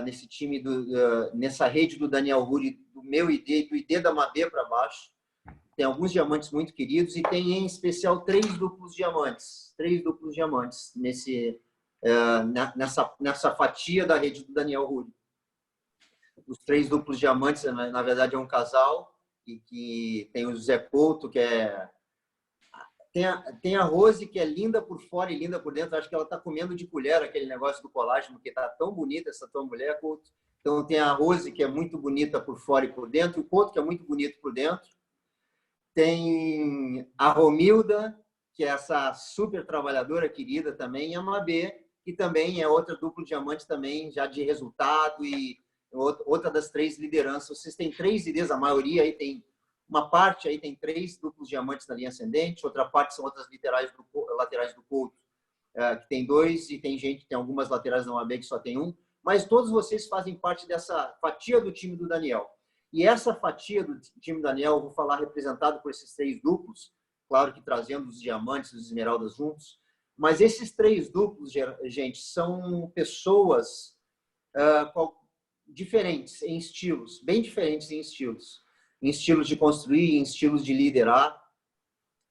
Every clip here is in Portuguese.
nesse time, nessa rede do Daniel Ruri, do meu ID, do ID da Mabê para baixo. Tem alguns diamantes muito queridos e tem, em especial, 3 duplos diamantes. 3 duplos diamantes nessa fatia da rede do Daniel Ruri. Os 3 duplos diamantes, na verdade, é um casal, e que tem o Zé Couto, que é... Tem a Rose, que é linda por fora e linda por dentro. Acho que ela está comendo de colher aquele negócio do colágeno, porque está tão bonita essa tua mulher, Couto. Então, tem a Rose, que é muito bonita por fora e por dentro, e o Couto, que é muito bonito por dentro. Tem a Romilda, que é essa super trabalhadora querida também, e a Mabê, que também é outra duplo diamante também, já de resultado, e outra das 3 lideranças. Vocês têm 3 ideias, a maioria aí tem... Uma parte aí tem 3 duplos diamantes na linha ascendente, outra parte são outras laterais do Couto, que tem 2, e tem algumas laterais da Mabê que só tem 1, mas todos vocês fazem parte dessa fatia do time do Daniel. E essa fatia do time do Daniel, eu vou falar representado por esses 3 duplos, claro que trazendo os diamantes e os esmeraldas juntos, mas esses 3 duplos, gente, são pessoas diferentes em estilos, bem diferentes em estilos de construir, em estilos de liderar.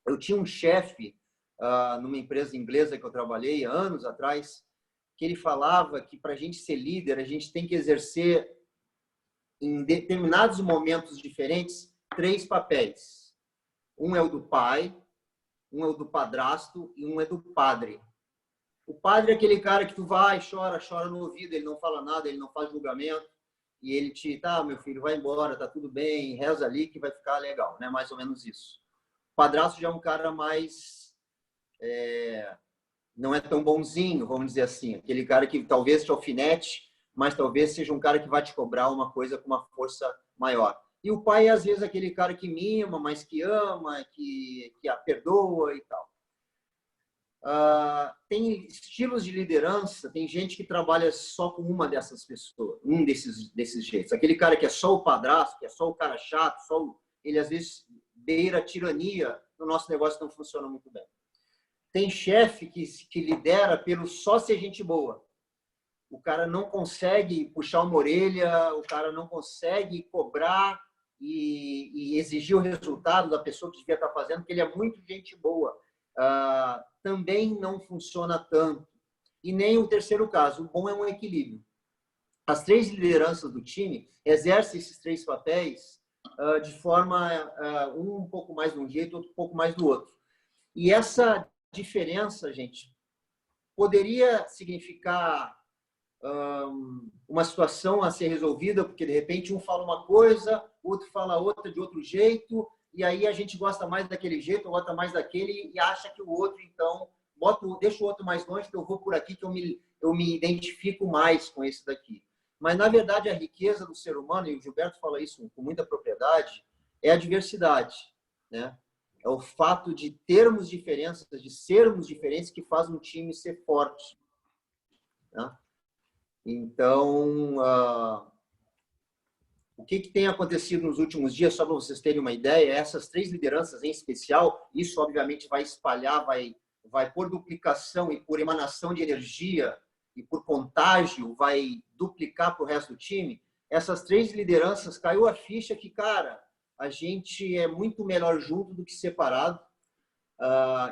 Eu tinha um chefe numa empresa inglesa que eu trabalhei anos atrás, que ele falava que para a gente ser líder, a gente tem que exercer, em determinados momentos diferentes, 3 papéis. Um é o do pai, um é o do padrasto e um é do padre. O padre é aquele cara que tu vai, chora no ouvido, ele não fala nada, ele não faz julgamento, e ele tá, meu filho, vai embora, tá tudo bem, reza ali que vai ficar legal, né? Mais ou menos isso. O padrasto já é um cara mais... não é tão bonzinho, vamos dizer assim. Aquele cara que talvez te alfinete, mas talvez seja um cara que vai te cobrar uma coisa com uma força maior. E o pai é, às vezes, aquele cara que mima, mas que ama, que a perdoa e tal. Tem estilos de liderança, tem gente que trabalha só com uma dessas pessoas, um desses jeitos. Aquele cara que é só o padrasto, que é só o cara chato, ele às vezes beira a tirania, no nosso negócio não funciona muito bem. Tem chefe que lidera pelo só ser gente boa. O cara não consegue puxar uma orelha, o cara não consegue cobrar e exigir o resultado da pessoa que devia estar fazendo, porque ele é muito gente boa. Também não funciona tanto. E nem o terceiro caso. O bom é um equilíbrio. As 3 lideranças do time exercem esses 3 papéis de forma um pouco mais de um jeito, outro um pouco mais do outro. E essa diferença, gente, poderia significar uma situação a ser resolvida, porque de repente um fala uma coisa, o outro fala outra de outro jeito, e aí a gente gosta mais daquele jeito, gosta mais daquele, e acha que o outro, então, deixa o outro mais longe, que eu vou por aqui, que eu me identifico mais com esse daqui. Mas, na verdade, a riqueza do ser humano, e o Gilberto fala isso com muita propriedade, é a diversidade, né? É o fato de termos diferenças, de sermos diferentes, que faz um time ser forte, né? Então, o que tem acontecido nos últimos dias, só para vocês terem uma ideia, essas 3 lideranças em especial, isso obviamente vai espalhar, vai por duplicação e por emanação de energia e por contágio, vai duplicar para o resto do time. Essas 3 lideranças, caiu a ficha que, cara, a gente é muito melhor junto do que separado.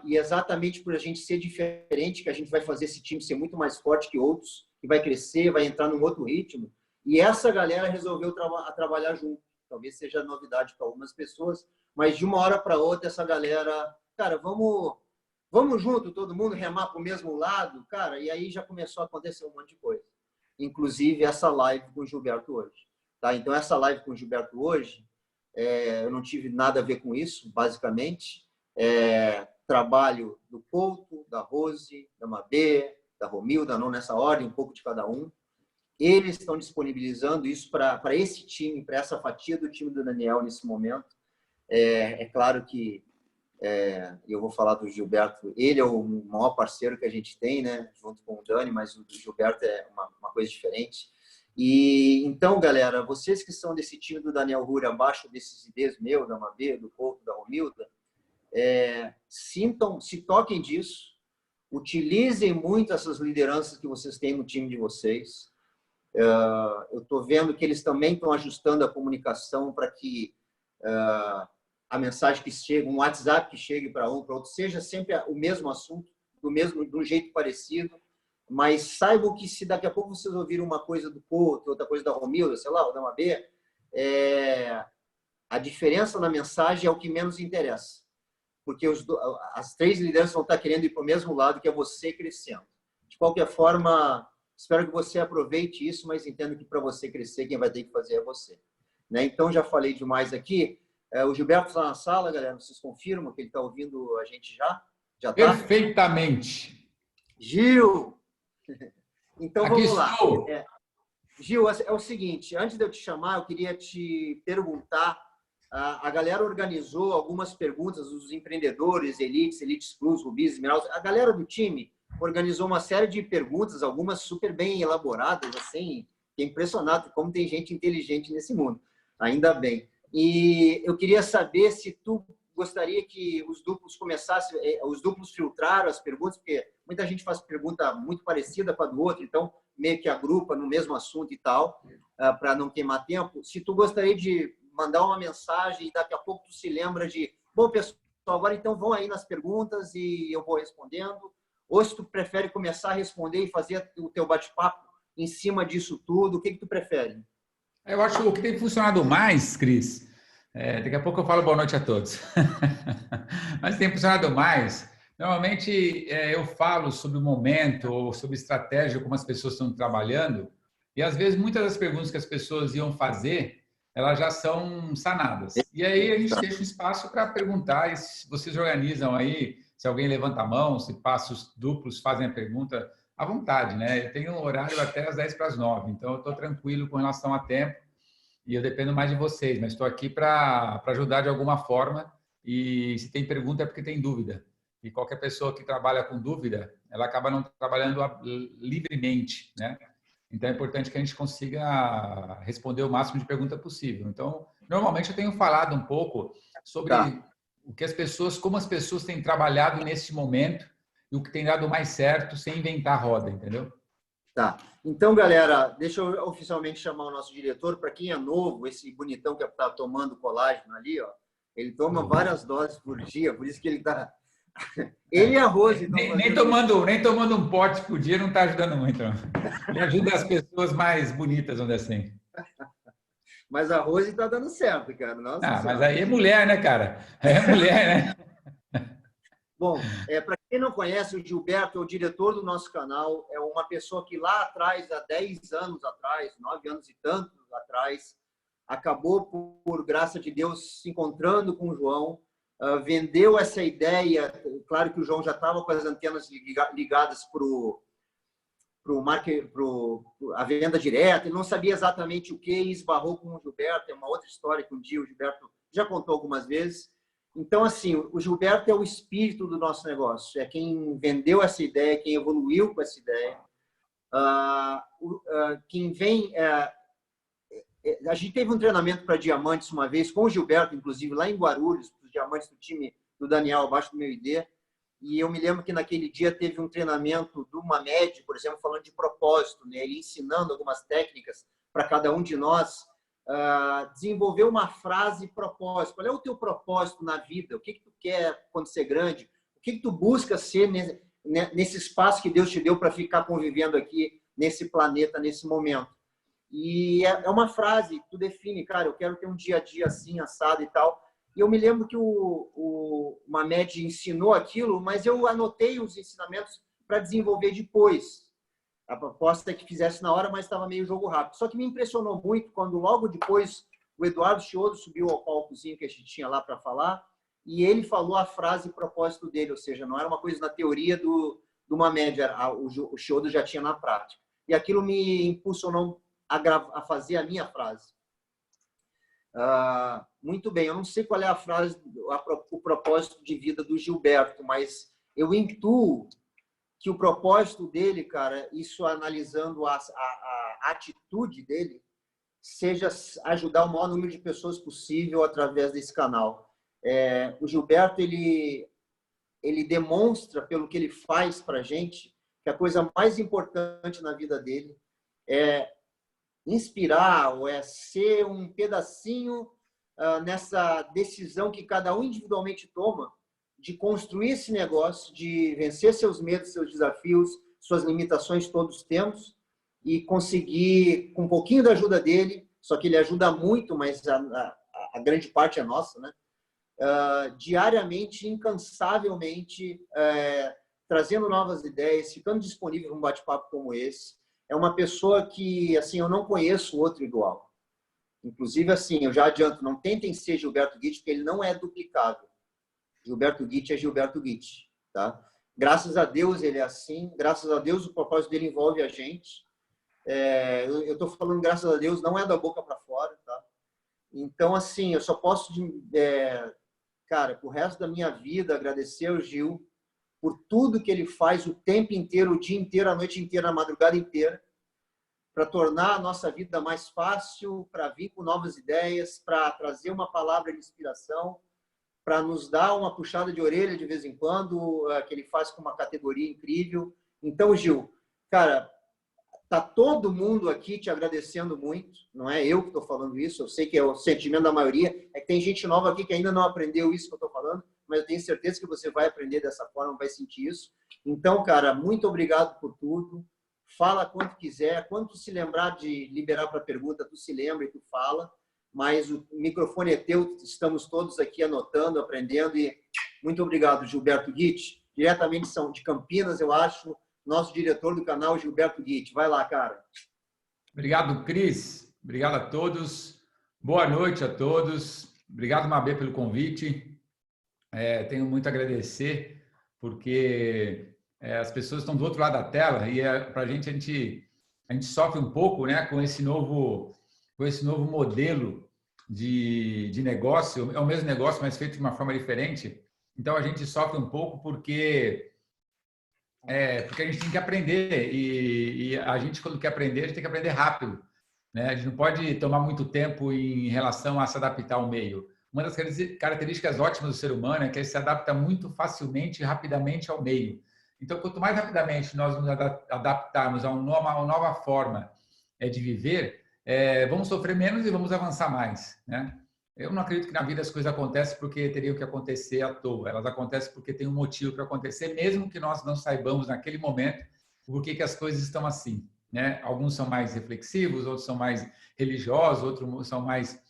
E exatamente por a gente ser diferente, que a gente vai fazer esse time ser muito mais forte que outros, que vai crescer, vai entrar num outro ritmo. E essa galera resolveu trabalhar junto. Talvez seja novidade para algumas pessoas, mas de uma hora para outra, essa galera, cara, vamos junto, todo mundo remar para o mesmo lado, cara, e aí já começou a acontecer um monte de coisa. Inclusive essa live com o Gilberto hoje. Tá? Então, essa live com o Gilberto hoje, eu não tive nada a ver com isso, basicamente. Trabalho do Couto, da Rose, da Mabê, da Romilda, não nessa ordem, um pouco de cada um. Eles estão disponibilizando isso para esse time, para essa fatia do time do Daniel nesse momento. É claro que eu vou falar do Gilberto, ele é o maior parceiro que a gente tem, né, junto com o Dani, mas o do Gilberto é uma coisa diferente. E então, galera, vocês que são desse time do Daniel Ruri, abaixo desses ideias meu, da Mabê, do Couto, da Romilda, se toquem disso, utilizem muito essas lideranças que vocês têm no time de vocês. Eu estou vendo que eles também estão ajustando a comunicação para que a mensagem que chega, um WhatsApp que chegue para um, para outro, seja sempre o mesmo assunto, de um jeito parecido, mas saibam que se daqui a pouco vocês ouvirem uma coisa do Couto, outra coisa da Romilda, sei lá, ou da Mabê, a diferença na mensagem é o que menos interessa, porque as três lideranças vão estar querendo ir para o mesmo lado, que é você crescendo. De qualquer forma, espero que você aproveite isso, mas entenda que para você crescer, quem vai ter que fazer é você. Né? Então, já falei demais aqui. O Gilberto está na sala, galera. Vocês confirmam que ele está ouvindo a gente já? Já está? Perfeitamente. Gil! Então, Aqui vamos lá. estou. Gil, é o seguinte. Antes de eu te chamar, eu queria te perguntar. A galera organizou algumas perguntas, os empreendedores, Elites Plus, Rubis, Esmeraldas. A galera do time organizou uma série de perguntas, algumas super bem elaboradas, assim, é impressionante como tem gente inteligente nesse mundo, ainda bem. E eu queria saber se tu gostaria que os duplos começassem, os duplos filtraram as perguntas, porque muita gente faz pergunta muito parecida com a do outro, então meio que agrupa no mesmo assunto e tal, para não queimar tempo. Se tu gostaria de mandar uma mensagem e daqui a pouco tu se lembra de, bom, pessoal, agora então vão aí nas perguntas e eu vou respondendo, ou se tu prefere começar a responder e fazer o teu bate-papo em cima disso tudo, o que tu prefere? Eu acho que o que tem funcionado mais, Cris, daqui a pouco eu falo boa noite a todos, mas tem funcionado mais. Normalmente eu falo sobre o momento ou sobre estratégia, como as pessoas estão trabalhando, e às vezes muitas das perguntas que as pessoas iam fazer, elas já são sanadas. E aí a gente deixa um espaço para perguntar, e se vocês organizam aí, se alguém levanta a mão, se passos duplos fazem a pergunta, à vontade, né? Eu tenho um horário até às 10 para as 9, então eu estou tranquilo com relação a tempo e eu dependo mais de vocês, mas estou aqui para ajudar de alguma forma e se tem pergunta é porque tem dúvida. E qualquer pessoa que trabalha com dúvida, ela acaba não trabalhando livremente, né? Então é importante que a gente consiga responder o máximo de pergunta possível. Então, normalmente eu tenho falado um pouco sobre o que as pessoas, como as pessoas têm trabalhado nesse momento e o que tem dado mais certo sem inventar a roda, entendeu? Tá. Então, galera, deixa eu oficialmente chamar o nosso diretor. Para quem é novo, esse bonitão que está tomando colágeno ali, ó, ele toma várias doses por dia, por isso que ele está. Ele e a Rose. Nem tomando um pote por dia não está ajudando muito. Não. Ele ajuda as pessoas mais bonitas, onde assim. Mas a Rose está dando certo, cara. Nossa Mas aí é mulher, né, cara? Aí é mulher, né? Bom, para quem não conhece, o Gilberto é o diretor do nosso canal, é uma pessoa que lá atrás, há 10 anos atrás, 9 anos e tantos atrás, acabou, por graça de Deus, se encontrando com o João, vendeu essa ideia, claro que o João já estava com as antenas ligadas para a venda direta, ele não sabia exatamente o que e esbarrou com o Gilberto, é uma outra história que um dia o Gilberto já contou algumas vezes. Então, assim, o Gilberto é o espírito do nosso negócio, é quem vendeu essa ideia, quem evoluiu com essa ideia. Quem vem... a gente teve um treinamento para diamantes uma vez, com o Gilberto, inclusive, lá em Guarulhos, os diamantes do time do Daniel, abaixo do meu ID, e eu me lembro que naquele dia teve um treinamento do Mamed, por exemplo, falando de propósito, né? Ele ensinando algumas técnicas para cada um de nós, desenvolver uma frase propósito. Qual é o teu propósito na vida? O que tu quer quando ser grande? O que tu busca ser nesse espaço que Deus te deu para ficar convivendo aqui nesse planeta, nesse momento? E é uma frase que tu define, cara, eu quero ter um dia a dia assim, assado e tal. E eu me lembro que o Mamed ensinou aquilo, mas eu anotei os ensinamentos para desenvolver depois. A proposta é que fizesse na hora, mas estava meio jogo rápido. Só que me impressionou muito quando logo depois o Eduardo Chiodo subiu ao palcozinho que a gente tinha lá para falar e ele falou a frase propósito dele, ou seja, não era uma coisa na teoria do Mamed, o Chiodo já tinha na prática. E aquilo me impulsionou a fazer a minha frase. Muito bem, eu não sei qual é a frase, o propósito de vida do Gilberto, mas eu intuo que o propósito dele, cara, isso analisando a atitude dele, seja ajudar o maior número de pessoas possível através desse canal. O Gilberto, ele demonstra, pelo que ele faz para a gente, que a coisa mais importante na vida dele é inspirar ou é ser um pedacinho nessa decisão que cada um individualmente toma de construir esse negócio, de vencer seus medos, seus desafios, suas limitações todos temos e conseguir, com um pouquinho da ajuda dele, só que ele ajuda muito, mas a grande parte é nossa, né? Diariamente, incansavelmente, trazendo novas ideias, ficando disponível para um bate-papo como esse. É uma pessoa que, assim, eu não conheço outro igual. Inclusive, assim, eu já adianto, não tentem ser Gilberto Guitti, porque ele não é duplicável. Gilberto Guitti é Gilberto Guitti, tá? Graças a Deus ele é assim, graças a Deus o propósito dele envolve a gente. Eu estou falando graças a Deus, não é da boca para fora, tá? Então, assim, eu só posso, cara, pro resto da minha vida, agradecer ao Gil por tudo que ele faz o tempo inteiro, o dia inteiro, a noite inteira, a madrugada inteira, para tornar a nossa vida mais fácil, para vir com novas ideias, para trazer uma palavra de inspiração, para nos dar uma puxada de orelha de vez em quando, que ele faz com uma categoria incrível. Então, Gil, cara, tá todo mundo aqui te agradecendo muito, não é eu que estou falando isso, eu sei que é o sentimento da maioria, é que tem gente nova aqui que ainda não aprendeu isso que eu estou falando, mas eu tenho certeza que você vai aprender dessa forma, vai sentir isso. Então, cara, muito obrigado por tudo. Fala quanto quiser, quando tu se lembrar de liberar para pergunta, tu se lembra e tu fala, mas o microfone é teu, estamos todos aqui anotando, aprendendo e muito obrigado, Gilberto Guitti, diretamente de Campinas, eu acho, nosso diretor do canal, Gilberto Guitti. Vai lá, cara. Obrigado, Cris. Obrigado a todos. Boa noite a todos. Obrigado, Mabê, pelo convite. Tenho muito a agradecer, porque as pessoas estão do outro lado da tela e para a gente sofre um pouco, né, com esse novo modelo de negócio. É o mesmo negócio, mas feito de uma forma diferente. Então, a gente sofre um pouco porque a gente tem que aprender e a gente, quando quer aprender, a gente tem que aprender rápido, né? A gente não pode tomar muito tempo em relação a se adaptar ao meio. Uma das características ótimas do ser humano é que ele se adapta muito facilmente e rapidamente ao meio. Então, quanto mais rapidamente nós nos adaptarmos a uma nova forma de viver, vamos sofrer menos e vamos avançar mais, né? Eu não acredito que na vida as coisas acontecem porque teriam que acontecer à toa. Elas acontecem porque tem um motivo para acontecer, mesmo que nós não saibamos naquele momento por que as coisas estão assim, né? Alguns são mais reflexivos, outros são mais religiosos, outros são mais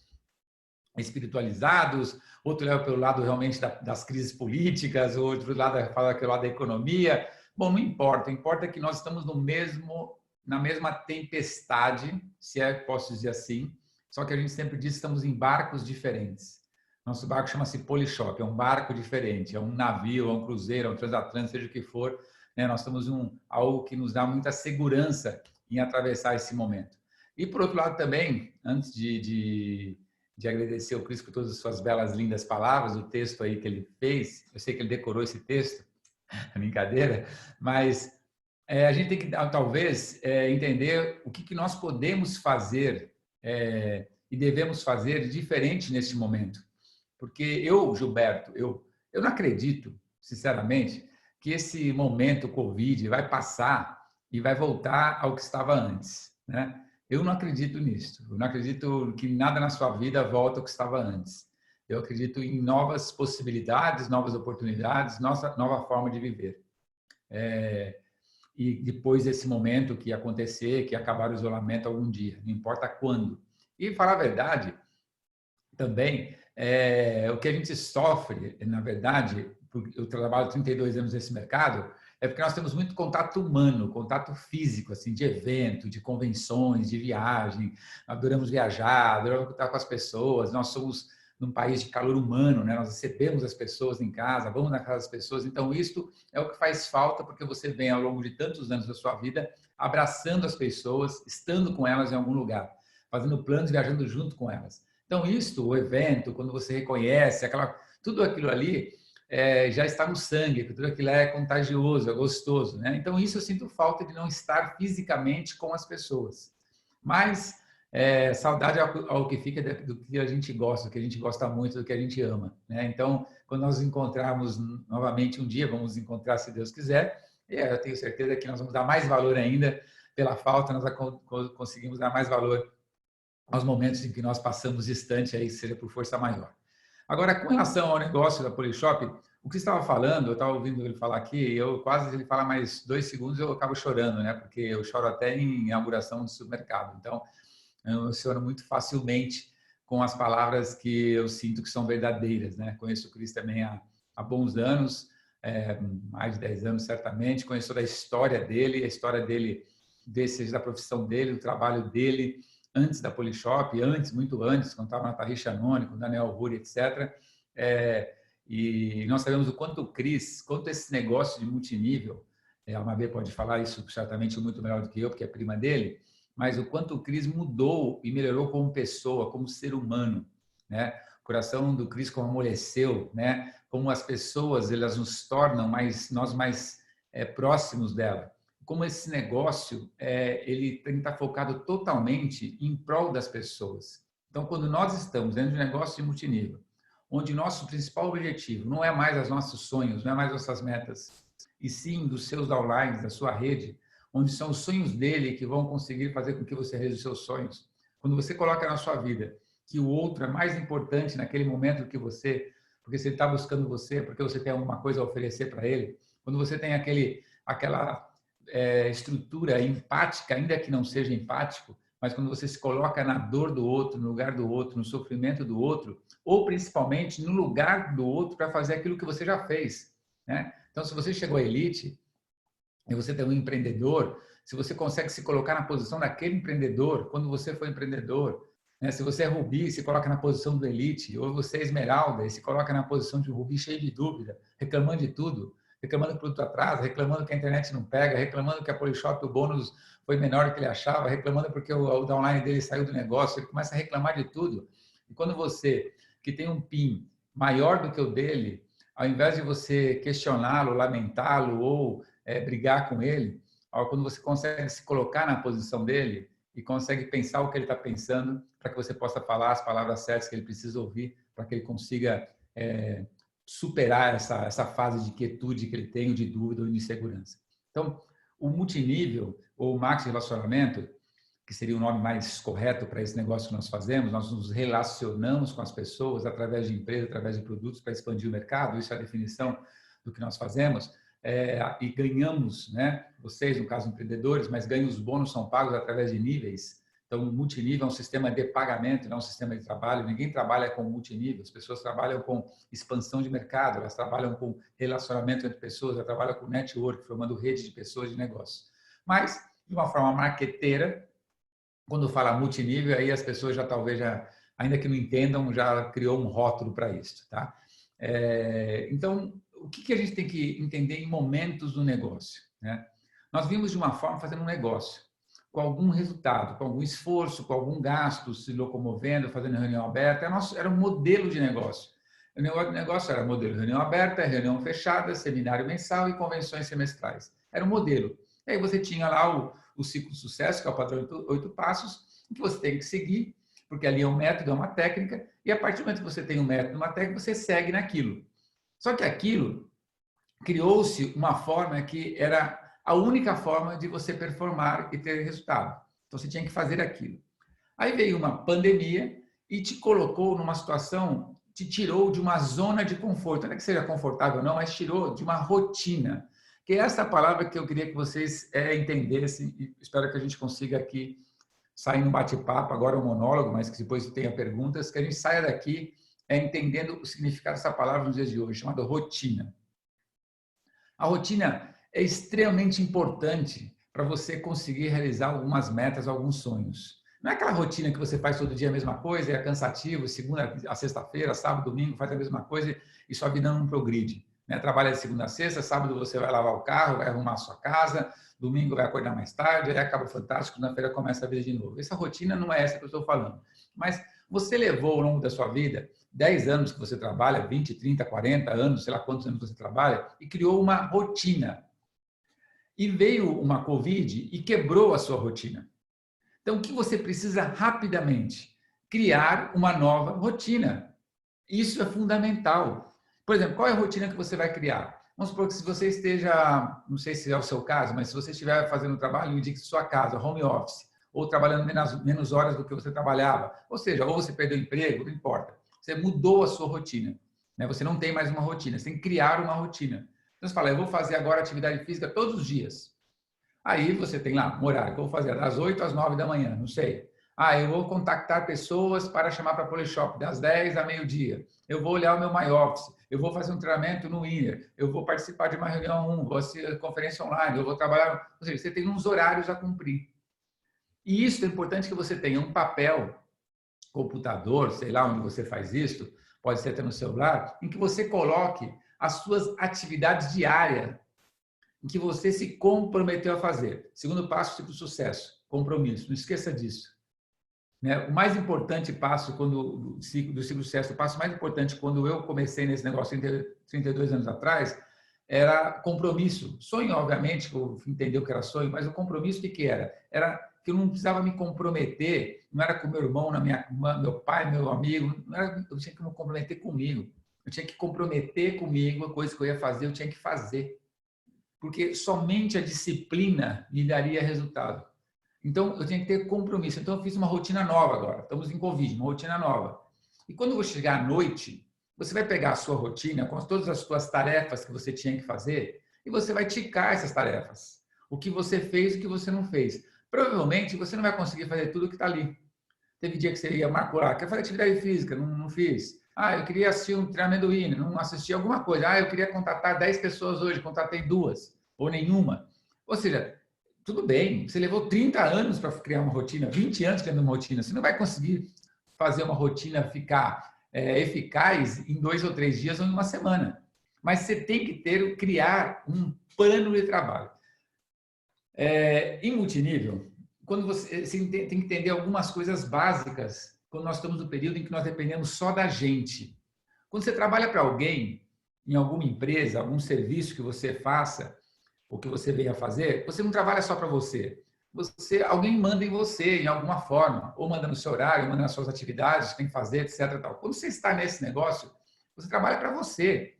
espiritualizados, outro leva pelo lado realmente das crises políticas, outro lado fala pelo lado da economia. Bom, não importa. O importa é que nós estamos na mesma tempestade, se posso dizer assim, só que a gente sempre diz que estamos em barcos diferentes. Nosso barco chama-se Polishop, é um barco diferente, é um navio, é um cruzeiro, é um transatlântico, seja o que for, né? Nós estamos algo que nos dá muita segurança em atravessar esse momento. E, por outro lado, também, antes de agradecer ao Cris por todas as suas belas, lindas palavras, o texto aí que ele fez, eu sei que ele decorou esse texto, brincadeira, mas a gente tem que, talvez, entender o que nós podemos fazer e devemos fazer diferente neste momento. Porque eu, Gilberto, eu não acredito, sinceramente, que esse momento Covid vai passar e vai voltar ao que estava antes, né? Eu não acredito nisso. Eu não acredito que nada na sua vida volta ao que estava antes. Eu acredito em novas possibilidades, novas oportunidades, nova forma de viver. E depois desse momento que acontecer, que acabar o isolamento algum dia, não importa quando. E, falar a verdade, também, o que a gente sofre, na verdade, eu trabalho 32 anos nesse mercado, é porque nós temos muito contato humano, contato físico, assim, de evento, de convenções, de viagem. Adoramos viajar, adoramos estar com as pessoas. Nós somos num país de calor humano, né? Nós recebemos as pessoas em casa, vamos na casa das pessoas. Então, isto é o que faz falta, porque você vem ao longo de tantos anos da sua vida abraçando as pessoas, estando com elas em algum lugar, fazendo planos, viajando junto com elas. Então, o evento, quando você reconhece, tudo aquilo ali já está no sangue, tudo aquilo é contagioso, é gostoso, né? Então, isso eu sinto falta de não estar fisicamente com as pessoas. Mas saudade ao que fica do que a gente gosta, do que a gente gosta muito, do que a gente ama, né? Então, quando nós nos encontrarmos novamente um dia, vamos nos encontrar se Deus quiser, eu tenho certeza que nós vamos dar mais valor ainda pela falta, nós conseguimos dar mais valor aos momentos em que nós passamos distante, aí, seja por força maior. Agora, com relação ao negócio da Polishop, o que você estava falando, eu estava ouvindo ele falar aqui, eu quase, ele fala mais 2 segundos, eu acabo chorando, né? Porque eu choro até em inauguração de supermercado. Então, eu emociono muito facilmente com as palavras que eu sinto que são verdadeiras, né? Conheço o Cris também há bons anos, mais de 10 anos certamente, conheço da história dele, a história dele, seja da profissão dele, do trabalho dele, antes da Polishop, muito antes, quando estava na Tarish Anoni, com o Daniel Ruri, etc. E nós sabemos o quanto o Cris, quanto esse negócio de multinível, a Mabê pode falar isso certamente muito melhor do que eu, porque é prima dele, mas o quanto o Cris mudou e melhorou como pessoa, como ser humano, né? O coração do Cris como amoleceu, né? Como as pessoas, elas nos tornam nós mais próximos dela. Como esse negócio, ele tem que estar focado totalmente em prol das pessoas. Então, quando nós estamos dentro de um negócio de multinível, onde nosso principal objetivo não é mais os nossos sonhos, não é mais nossas metas, e sim dos seus downlines, da sua rede, onde são os sonhos dele que vão conseguir fazer com que você realize os seus sonhos. Quando você coloca na sua vida que o outro é mais importante naquele momento que você, porque você está buscando você, porque você tem alguma coisa a oferecer para ele, quando você tem aquela estrutura empática, ainda que não seja empático, mas quando você se coloca na dor do outro, no lugar do outro, no sofrimento do outro, ou principalmente no lugar do outro para fazer aquilo que você já fez, né? Então, se você chegou à elite e você tem um empreendedor, se você consegue se colocar na posição daquele empreendedor, quando você foi empreendedor, né? Se você é Rubi, se coloca na posição do elite, ou você é Esmeralda e se coloca na posição de Rubi cheio de dúvida, reclamando de tudo, reclamando que o produto atrasa, reclamando que a internet não pega, reclamando que a Polishop, o bônus foi menor do que ele achava, reclamando porque o downline dele saiu do negócio, ele começa a reclamar de tudo. E quando você, que tem um PIN maior do que o dele, ao invés de você questioná-lo, lamentá-lo ou brigar com ele, quando você consegue se colocar na posição dele e consegue pensar o que ele está pensando, para que você possa falar as palavras certas que ele precisa ouvir, para que ele consiga superar essa fase de quietude que ele tem, ou de dúvida ou de insegurança. Então, o multinível, ou o max relacionamento, que seria o nome mais correto para esse negócio que nós fazemos, nós nos relacionamos com as pessoas através de empresas, através de produtos para expandir o mercado, isso é a definição do que nós fazemos, e ganhamos, né? Vocês, no caso, empreendedores, mas os bônus são pagos através de níveis. Então, o multinível é um sistema de pagamento, não é um sistema de trabalho. Ninguém trabalha com multinível. As pessoas trabalham com expansão de mercado, elas trabalham com relacionamento entre pessoas, elas trabalham com network, formando rede de pessoas de negócio. Mas, de uma forma marqueteira, quando fala multinível, aí as pessoas já talvez, ainda que não entendam, já criou um rótulo para isso, tá? Então, o que a gente tem que entender em momentos do negócio, né? Nós vimos de uma forma fazendo um negócio, com algum resultado, com algum esforço, com algum gasto, se locomovendo, fazendo reunião aberta. Era um modelo de negócio. O negócio era modelo de reunião aberta, reunião fechada, seminário mensal e convenções semestrais. Era um modelo. E aí você tinha lá o ciclo de sucesso, que é o padrão 8 passos, que você tem que seguir, porque ali é um método, é uma técnica, e a partir do momento que você tem um método, uma técnica, você segue naquilo. Só que aquilo criou-se uma forma que era a única forma de você performar e ter resultado. Então, você tinha que fazer aquilo. Aí veio uma pandemia e te colocou numa situação, te tirou de uma zona de conforto. Não é que seja confortável ou não, mas tirou de uma rotina. Que é essa palavra que eu queria que vocês entendessem e espero que a gente consiga aqui sair no bate-papo, agora um monólogo, mas que depois tenha perguntas, que a gente saia daqui entendendo o significado dessa palavra nos dias de hoje, chamada rotina. A rotina é extremamente importante para você conseguir realizar algumas metas, alguns sonhos. Não é aquela rotina que você faz todo dia a mesma coisa, é cansativo, segunda a sexta-feira, sábado, domingo, faz a mesma coisa e sua vida não progride. Né? Trabalha de segunda a sexta, sábado você vai lavar o carro, vai arrumar a sua casa, domingo vai acordar mais tarde, aí acaba fantástico, na feira começa a vida de novo. Essa rotina não é essa que eu estou falando. Mas você levou ao longo da sua vida 10 anos que você trabalha, 20, 30, 40 anos, sei lá quantos anos você trabalha, e criou uma rotina. E veio uma Covid e quebrou a sua rotina. Então, o que você precisa rapidamente? Criar uma nova rotina. Isso é fundamental. Por exemplo, qual é a rotina que você vai criar? Vamos supor que se você esteja, não sei se é o seu caso, mas se você estiver fazendo um trabalho de sua casa, home office, ou trabalhando menos horas do que você trabalhava, ou seja, ou você perdeu o emprego, não importa. Você mudou a sua rotina, né? Você não tem mais uma rotina, você tem que criar uma rotina. Então você fala, eu vou fazer agora atividade física todos os dias. Aí você tem lá um horário que eu vou fazer das 8 às 9 da manhã, não sei. Eu vou contactar pessoas para chamar para a Polishop das 10 a meio-dia. Eu vou olhar o meu MyOffice. Eu vou fazer um treinamento no Winner. Eu vou participar de uma reunião, vou assistir conferência online. Eu vou trabalhar. Ou seja, você tem uns horários a cumprir. E isso é importante que você tenha um papel, computador, sei lá onde você faz isso, pode ser até no celular, em que você coloque as suas atividades diárias em que você se comprometeu a fazer. Segundo passo para o sucesso, compromisso. Não esqueça disso. Né? O mais importante passo do ciclo do sucesso, o passo mais importante quando eu comecei nesse negócio 32 anos atrás, era compromisso. Sonho, obviamente, que eu entendi o que era sonho, mas o compromisso o que era? Era que eu não precisava me comprometer, não era com meu irmão, meu pai, meu amigo, não era, eu tinha que me comprometer comigo. Eu tinha que comprometer comigo a coisa que eu ia fazer, eu tinha que fazer. Porque somente a disciplina me daria resultado. Então, eu tinha que ter compromisso. Então, eu fiz uma rotina nova agora. Estamos em Covid, uma rotina nova. E quando eu chegar à noite, você vai pegar a sua rotina com todas as suas tarefas que você tinha que fazer e você vai ticar essas tarefas. O que você fez e o que você não fez. Provavelmente, você não vai conseguir fazer tudo o que está ali. Teve dia que você ia marcar, quer fazer atividade física, não fiz. Eu queria assistir um treinamento do INE, não assisti alguma coisa. Eu queria contatar 10 pessoas hoje, contatei 2 ou nenhuma. Ou seja, tudo bem, você levou 30 anos para criar uma rotina, 20 anos criando uma rotina. Você não vai conseguir fazer uma rotina ficar eficaz em 2 ou 3 dias ou em uma semana. Mas você tem que criar um plano de trabalho. Em multinível, quando você tem que entender algumas coisas básicas, quando nós estamos no período em que nós dependemos só da gente. Quando você trabalha para alguém, em alguma empresa, algum serviço que você faça, o que você venha fazer, você não trabalha só para você. Alguém manda em você, em alguma forma, ou manda no seu horário, manda nas suas atividades, tem que fazer, etc. Tal. Quando você está nesse negócio, você trabalha para você.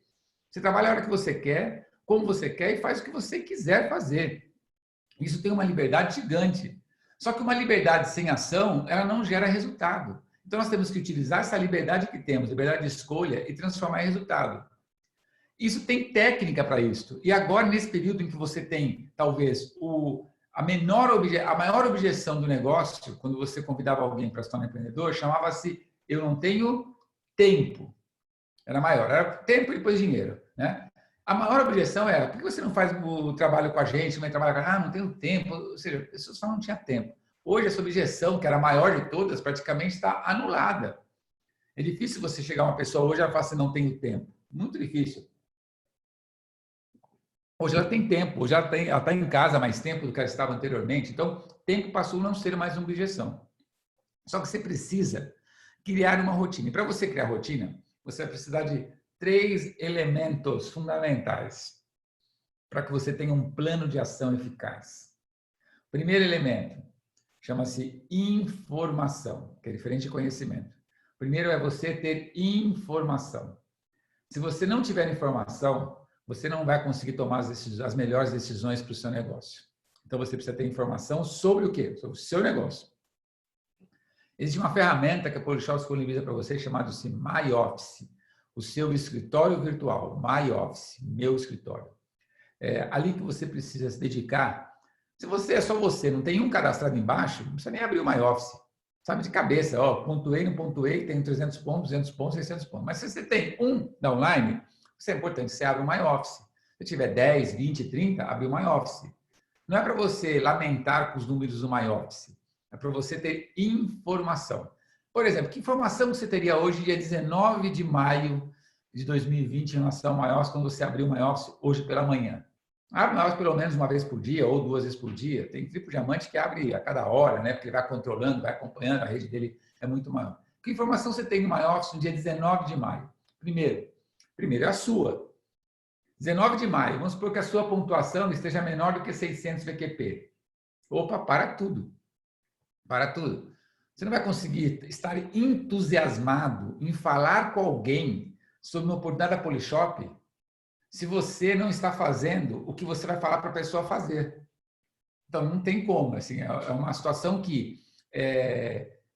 Você trabalha a hora que você quer, como você quer e faz o que você quiser fazer. Isso tem uma liberdade gigante. Só que uma liberdade sem ação, ela não gera resultado. Então, nós temos que utilizar essa liberdade que temos, liberdade de escolha, e transformar em resultado. Isso tem técnica para isso. E agora, nesse período em que você tem, talvez, a maior objeção do negócio, quando você convidava alguém para se tornar empreendedor, chamava-se eu não tenho tempo. Era maior. Era tempo e depois dinheiro. Né? A maior objeção era, por que você não faz o trabalho com a gente, não trabalha com a gente? Não tenho tempo. Ou seja, a pessoa só não tinha tempo. Hoje, essa objeção, que era a maior de todas, praticamente está anulada. É difícil você chegar a uma pessoa hoje e ela falar assim, não tenho tempo. Muito difícil. Hoje ela tem tempo, hoje ela está em casa mais tempo do que ela estava anteriormente. Então, tempo passou a não ser mais uma objeção. Só que você precisa criar uma rotina. E para você criar rotina, você vai precisar de 3 elementos fundamentais para que você tenha um plano de ação eficaz. Primeiro elemento chama-se informação, que é diferente de conhecimento. Primeiro é você ter informação. Se você não tiver informação, você não vai conseguir tomar as melhores decisões para o seu negócio. Então, você precisa ter informação sobre o quê? Sobre o seu negócio. Existe uma ferramenta que a Polishop disponibiliza para você chamada-se MyOffice, o seu escritório virtual. MyOffice, meu escritório. Ali que você precisa se dedicar. Se você é só você, não tem um cadastrado embaixo, não precisa nem abrir o MyOffice. Sabe de cabeça, pontuei, não pontuei, tem 300 pontos, 200 pontos, 600 pontos. Mas se você tem um da online, isso é importante, você abre o MyOffice. Se tiver 10, 20, 30, abre o MyOffice. Não é para você lamentar com os números do MyOffice, é para você ter informação. Por exemplo, que informação você teria hoje, dia 19 de maio de 2020, em relação ao MyOffice, quando você abrir o MyOffice hoje pela manhã? Abre o MyOffice pelo menos uma vez por dia ou 2 vezes por dia. Tem Triplo Diamante que abre a cada hora, né? Porque ele vai controlando, vai acompanhando, a rede dele é muito maior. Que informação você tem no MyOffice no dia 19 de maio? Primeiro é a sua. 19 de maio, vamos supor que a sua pontuação esteja menor do que 600 VQP. Opa, para tudo. Para tudo. Você não vai conseguir estar entusiasmado em falar com alguém sobre uma oportunidade da Polishop se você não está fazendo o que você vai falar para a pessoa fazer. Então, não tem como. Assim, é uma situação que,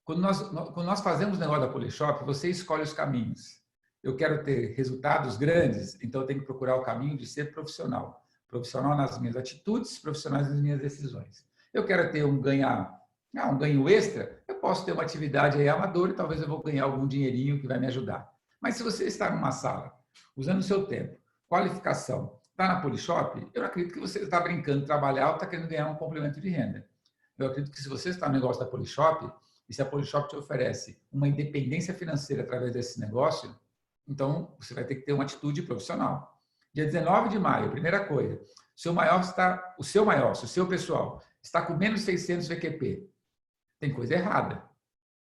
quando nós fazemos o negócio da Polishop, você escolhe os caminhos. Eu quero ter resultados grandes, então eu tenho que procurar o caminho de ser profissional. Profissional nas minhas atitudes, profissional nas minhas decisões. Eu quero ter um ganho extra, eu posso ter uma atividade aí amadora e talvez eu vou ganhar algum dinheirinho que vai me ajudar. Mas se você está numa sala, usando o seu tempo, qualificação, está na Polishop, eu não acredito que você está brincando de trabalhar ou está querendo ganhar um complemento de renda. Eu acredito que se você está no negócio da Polishop, e se a Polishop te oferece uma independência financeira através desse negócio, então você vai ter que ter uma atitude profissional. Dia 19 de maio, primeira coisa, o seu pessoal, está com menos 600 VQP. Tem coisa errada.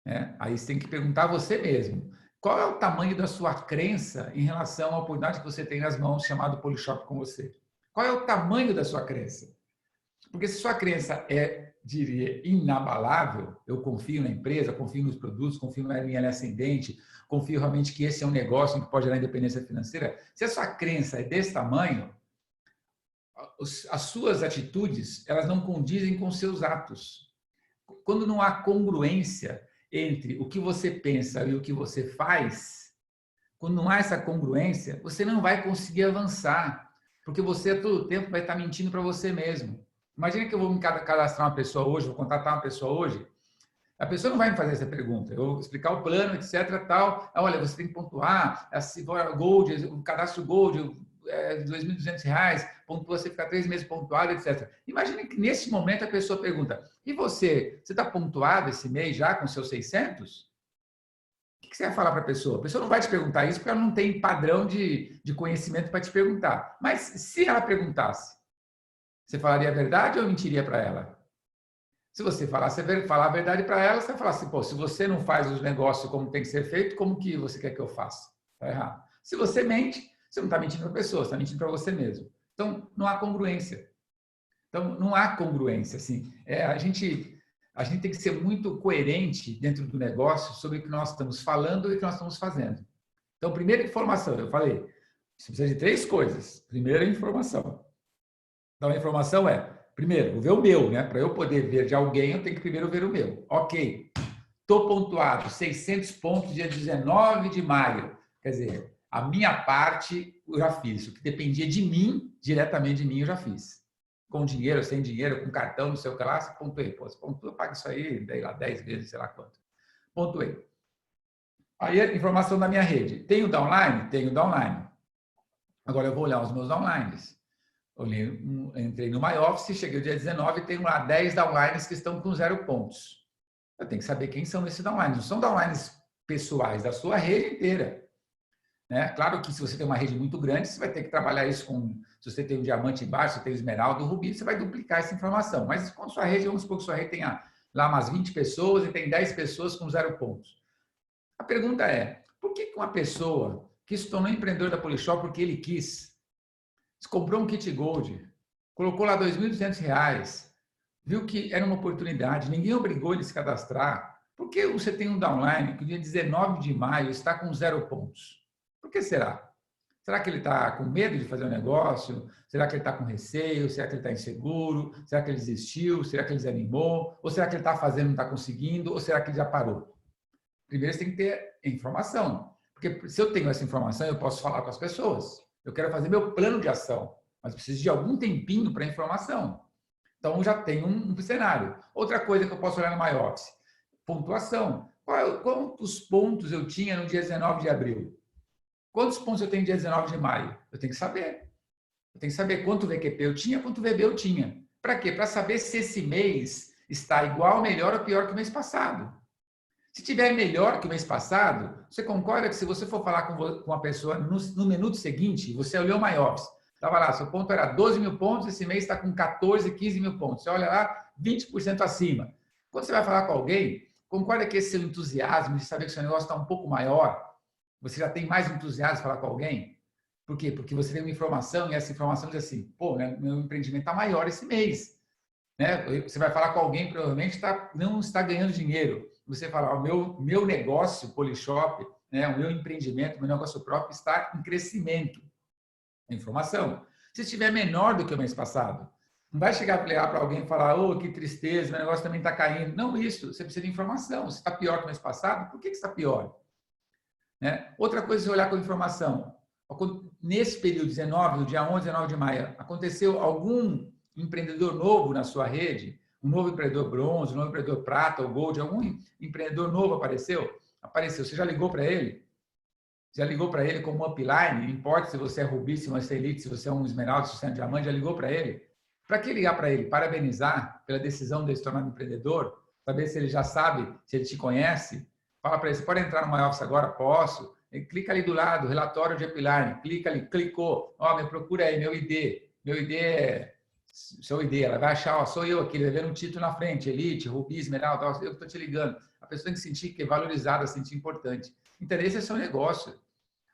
Né? Aí você tem que perguntar a você mesmo. Qual é o tamanho da sua crença em relação à oportunidade que você tem nas mãos, chamado Polishop com você? Qual é o tamanho da sua crença? Porque se sua crença diria, inabalável, eu confio na empresa, confio nos produtos, confio na linha ascendente, confio realmente que esse é um negócio que pode gerar independência financeira, se a sua crença é desse tamanho, as suas atitudes, elas não condizem com seus atos. Quando não há congruência entre o que você pensa e o que você faz, quando não há essa congruência, você não vai conseguir avançar, porque você a todo tempo vai estar mentindo para você mesmo. Imagina que eu vou me cadastrar uma pessoa hoje, vou contratar uma pessoa hoje, a pessoa não vai me fazer essa pergunta, eu vou explicar o plano, etc, tal, olha, você tem que pontuar, Gold, o cadastro Gold, R$2.200, pontua, você fica 3 meses pontuado, etc. Imagine que nesse momento a pessoa pergunta, e você está pontuado esse mês já com seus 600? O que você vai falar para a pessoa? A pessoa não vai te perguntar isso porque ela não tem padrão de conhecimento para te perguntar. Mas se ela perguntasse, você falaria a verdade ou mentiria para ela? Se você falar a verdade para ela, você vai falar assim, pô, se você não faz os negócios como tem que ser feito, como que você quer que eu faça? Está errado. Se você mente, você não está mentindo para a pessoa, você está mentindo para você mesmo. Então, não há congruência. Então, não há congruência. Assim. A gente tem que ser muito coerente dentro do negócio sobre o que nós estamos falando e o que nós estamos fazendo. Então, primeira informação, eu falei, você precisa de 3 coisas. Primeira, informação. Então, a informação primeiro, vou ver o meu, né? Para eu poder ver de alguém, eu tenho que primeiro ver o meu. Ok, estou pontuado, 600 pontos, dia 19 de maio. Quer dizer, a minha parte eu já fiz. O que dependia de mim, diretamente de mim, eu já fiz. Com dinheiro, sem dinheiro, com cartão, não sei o que lá, você pontuei. Pô, você pontua, paga isso aí, dei lá 10 vezes, sei lá quanto. Pontuei. Aí a informação da minha rede. Tenho downline? Tenho downline. Agora eu vou olhar os meus downlines. Entrei no MyOffice, cheguei o dia 19 e tenho lá 10 downlines que estão com 0 pontos. Eu tenho que saber quem são esses downlines. Não são downlines pessoais, da sua rede inteira. Né? Claro que se você tem uma rede muito grande, você vai ter que trabalhar isso com... Se você tem um diamante embaixo, você tem esmeralda, rubi, você vai duplicar essa informação. Mas com sua rede, vamos supor que sua rede tenha lá umas 20 pessoas e tem 10 pessoas com 0 pontos. A pergunta é, por que uma pessoa que se tornou empreendedor da Polishop porque ele quis, comprou um kit Gold, colocou lá R$2.200, viu que era uma oportunidade, ninguém obrigou ele a se cadastrar. Por que você tem um downline que no dia 19 de maio está com 0 pontos? Por que será? Será que ele está com medo de fazer um negócio? Será que ele está com receio? Será que ele está inseguro? Será que ele desistiu? Será que ele desanimou? Ou será que ele está fazendo e não está conseguindo? Ou será que ele já parou? Primeiro, você tem que ter informação. Porque se eu tenho essa informação, eu posso falar com as pessoas. Eu quero fazer meu plano de ação, mas preciso de algum tempinho para informação. Então, já tem um cenário. Outra coisa que eu posso olhar no MyOffice, pontuação. Quantos pontos eu tinha no dia 19 de abril? Quantos pontos eu tenho no dia 19 de maio? Eu tenho que saber. Eu tenho que saber quanto VQP eu tinha, quanto VB eu tinha. Para quê? Para saber se esse mês está igual, melhor ou pior que o mês passado. Se tiver melhor que o mês passado, você concorda que se você for falar com uma pessoa no minuto seguinte, você olhou o MyOffice, estava lá, seu ponto era 12 mil pontos, esse mês está com 14, 15 mil pontos. Você olha lá, 20% acima. Quando você vai falar com alguém, concorda que esse seu entusiasmo de saber que o seu negócio está um pouco maior, você já tem mais entusiasmo de falar com alguém? Por quê? Porque você tem uma informação e essa informação diz assim, pô, né, meu empreendimento está maior esse mês. Né? Você vai falar com alguém, provavelmente não está ganhando dinheiro. Você fala, o meu negócio, Polishop, né, o meu empreendimento, o meu negócio próprio está em crescimento. Informação. Se estiver menor do que o mês passado, não vai chegar para alguém e falar, oh, que tristeza, meu negócio também está caindo. Não isso, você precisa de informação. Se está pior que o mês passado, por que está pior? Né? Outra coisa é olhar com informação. Nesse período 19, do dia 11 a 19 de maio, aconteceu algum empreendedor novo na sua rede? Um novo empreendedor bronze, um novo empreendedor prata ou gold? Algum empreendedor novo apareceu? Apareceu. Você já ligou para ele? Já ligou para ele como upline? Não importa se você é rubi, se você é elite, se você é um esmeralda, se você é um diamante, já ligou para ele? Para que ligar para ele? Parabenizar pela decisão de se tornar um empreendedor? Saber se ele já sabe, se ele te conhece? Fala para ele, você pode entrar no My Office agora? Posso. Ele clica ali do lado, relatório de upline. Clica ali, clicou. Ó, me procura aí, meu ID. Meu ID é seu ID. Ela vai achar, ó, sou eu aqui, ele vai ver um título na frente, elite, rubi, esmeralda, ó, eu estou te ligando. A pessoa tem que sentir que é valorizada, sentir importante. Interesse é seu negócio.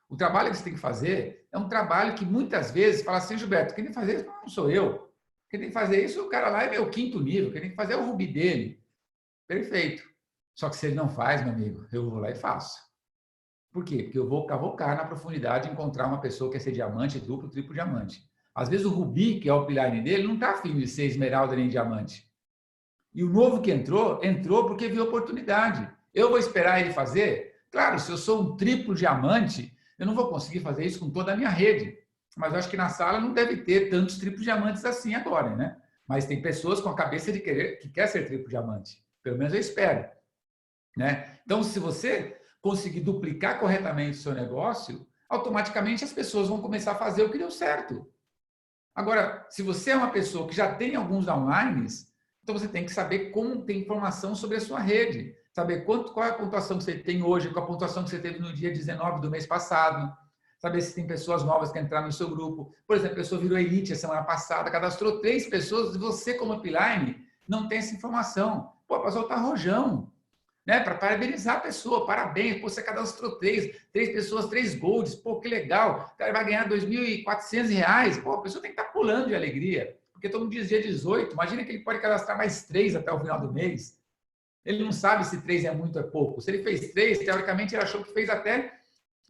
O trabalho que você tem que fazer é um trabalho que muitas vezes fala assim, Gilberto, quem tem que fazer isso não sou eu. Quem tem que fazer isso, o cara lá é meu quinto nível. Quem tem que fazer é o rubi dele. Perfeito. Só que se ele não faz, meu amigo, eu vou lá e faço. Por quê? Porque eu vou cavocar na profundidade e encontrar uma pessoa que quer ser diamante, duplo, triplo diamante. Às vezes o rubi, que é o upline dele, não está afim de ser esmeralda nem diamante. E o novo que entrou, entrou porque viu oportunidade. Eu vou esperar ele fazer? Claro, se eu sou um triplo diamante, eu não vou conseguir fazer isso com toda a minha rede. Mas eu acho que na sala não deve ter tantos triplos diamantes assim agora, né? Mas tem pessoas com a cabeça de que quer ser triplo diamante. Pelo menos eu espero. Né? Então, se você conseguir duplicar corretamente o seu negócio, automaticamente as pessoas vão começar a fazer o que deu certo. Agora, se você é uma pessoa que já tem alguns downlines, então você tem que saber como ter informação sobre a sua rede. Saber qual é a pontuação que você tem hoje, qual a pontuação que você teve no dia 19 do mês passado. Saber se tem pessoas novas que entraram no seu grupo. Por exemplo, a pessoa virou elite a semana passada, cadastrou 3 pessoas, e você, como upline, não tem essa informação. Pô, a pessoa está rojão. Né? Para parabenizar a pessoa, parabéns, pô, você cadastrou 3 pessoas, 3 golds, pô, que legal, o cara vai ganhar R$ 2.400, pô, a pessoa tem que estar pulando de alegria, porque todo mundo diz dia 18, imagina que ele pode cadastrar mais 3 até o final do mês, ele não sabe se 3 é muito ou é pouco, se ele fez 3, teoricamente ele achou que fez até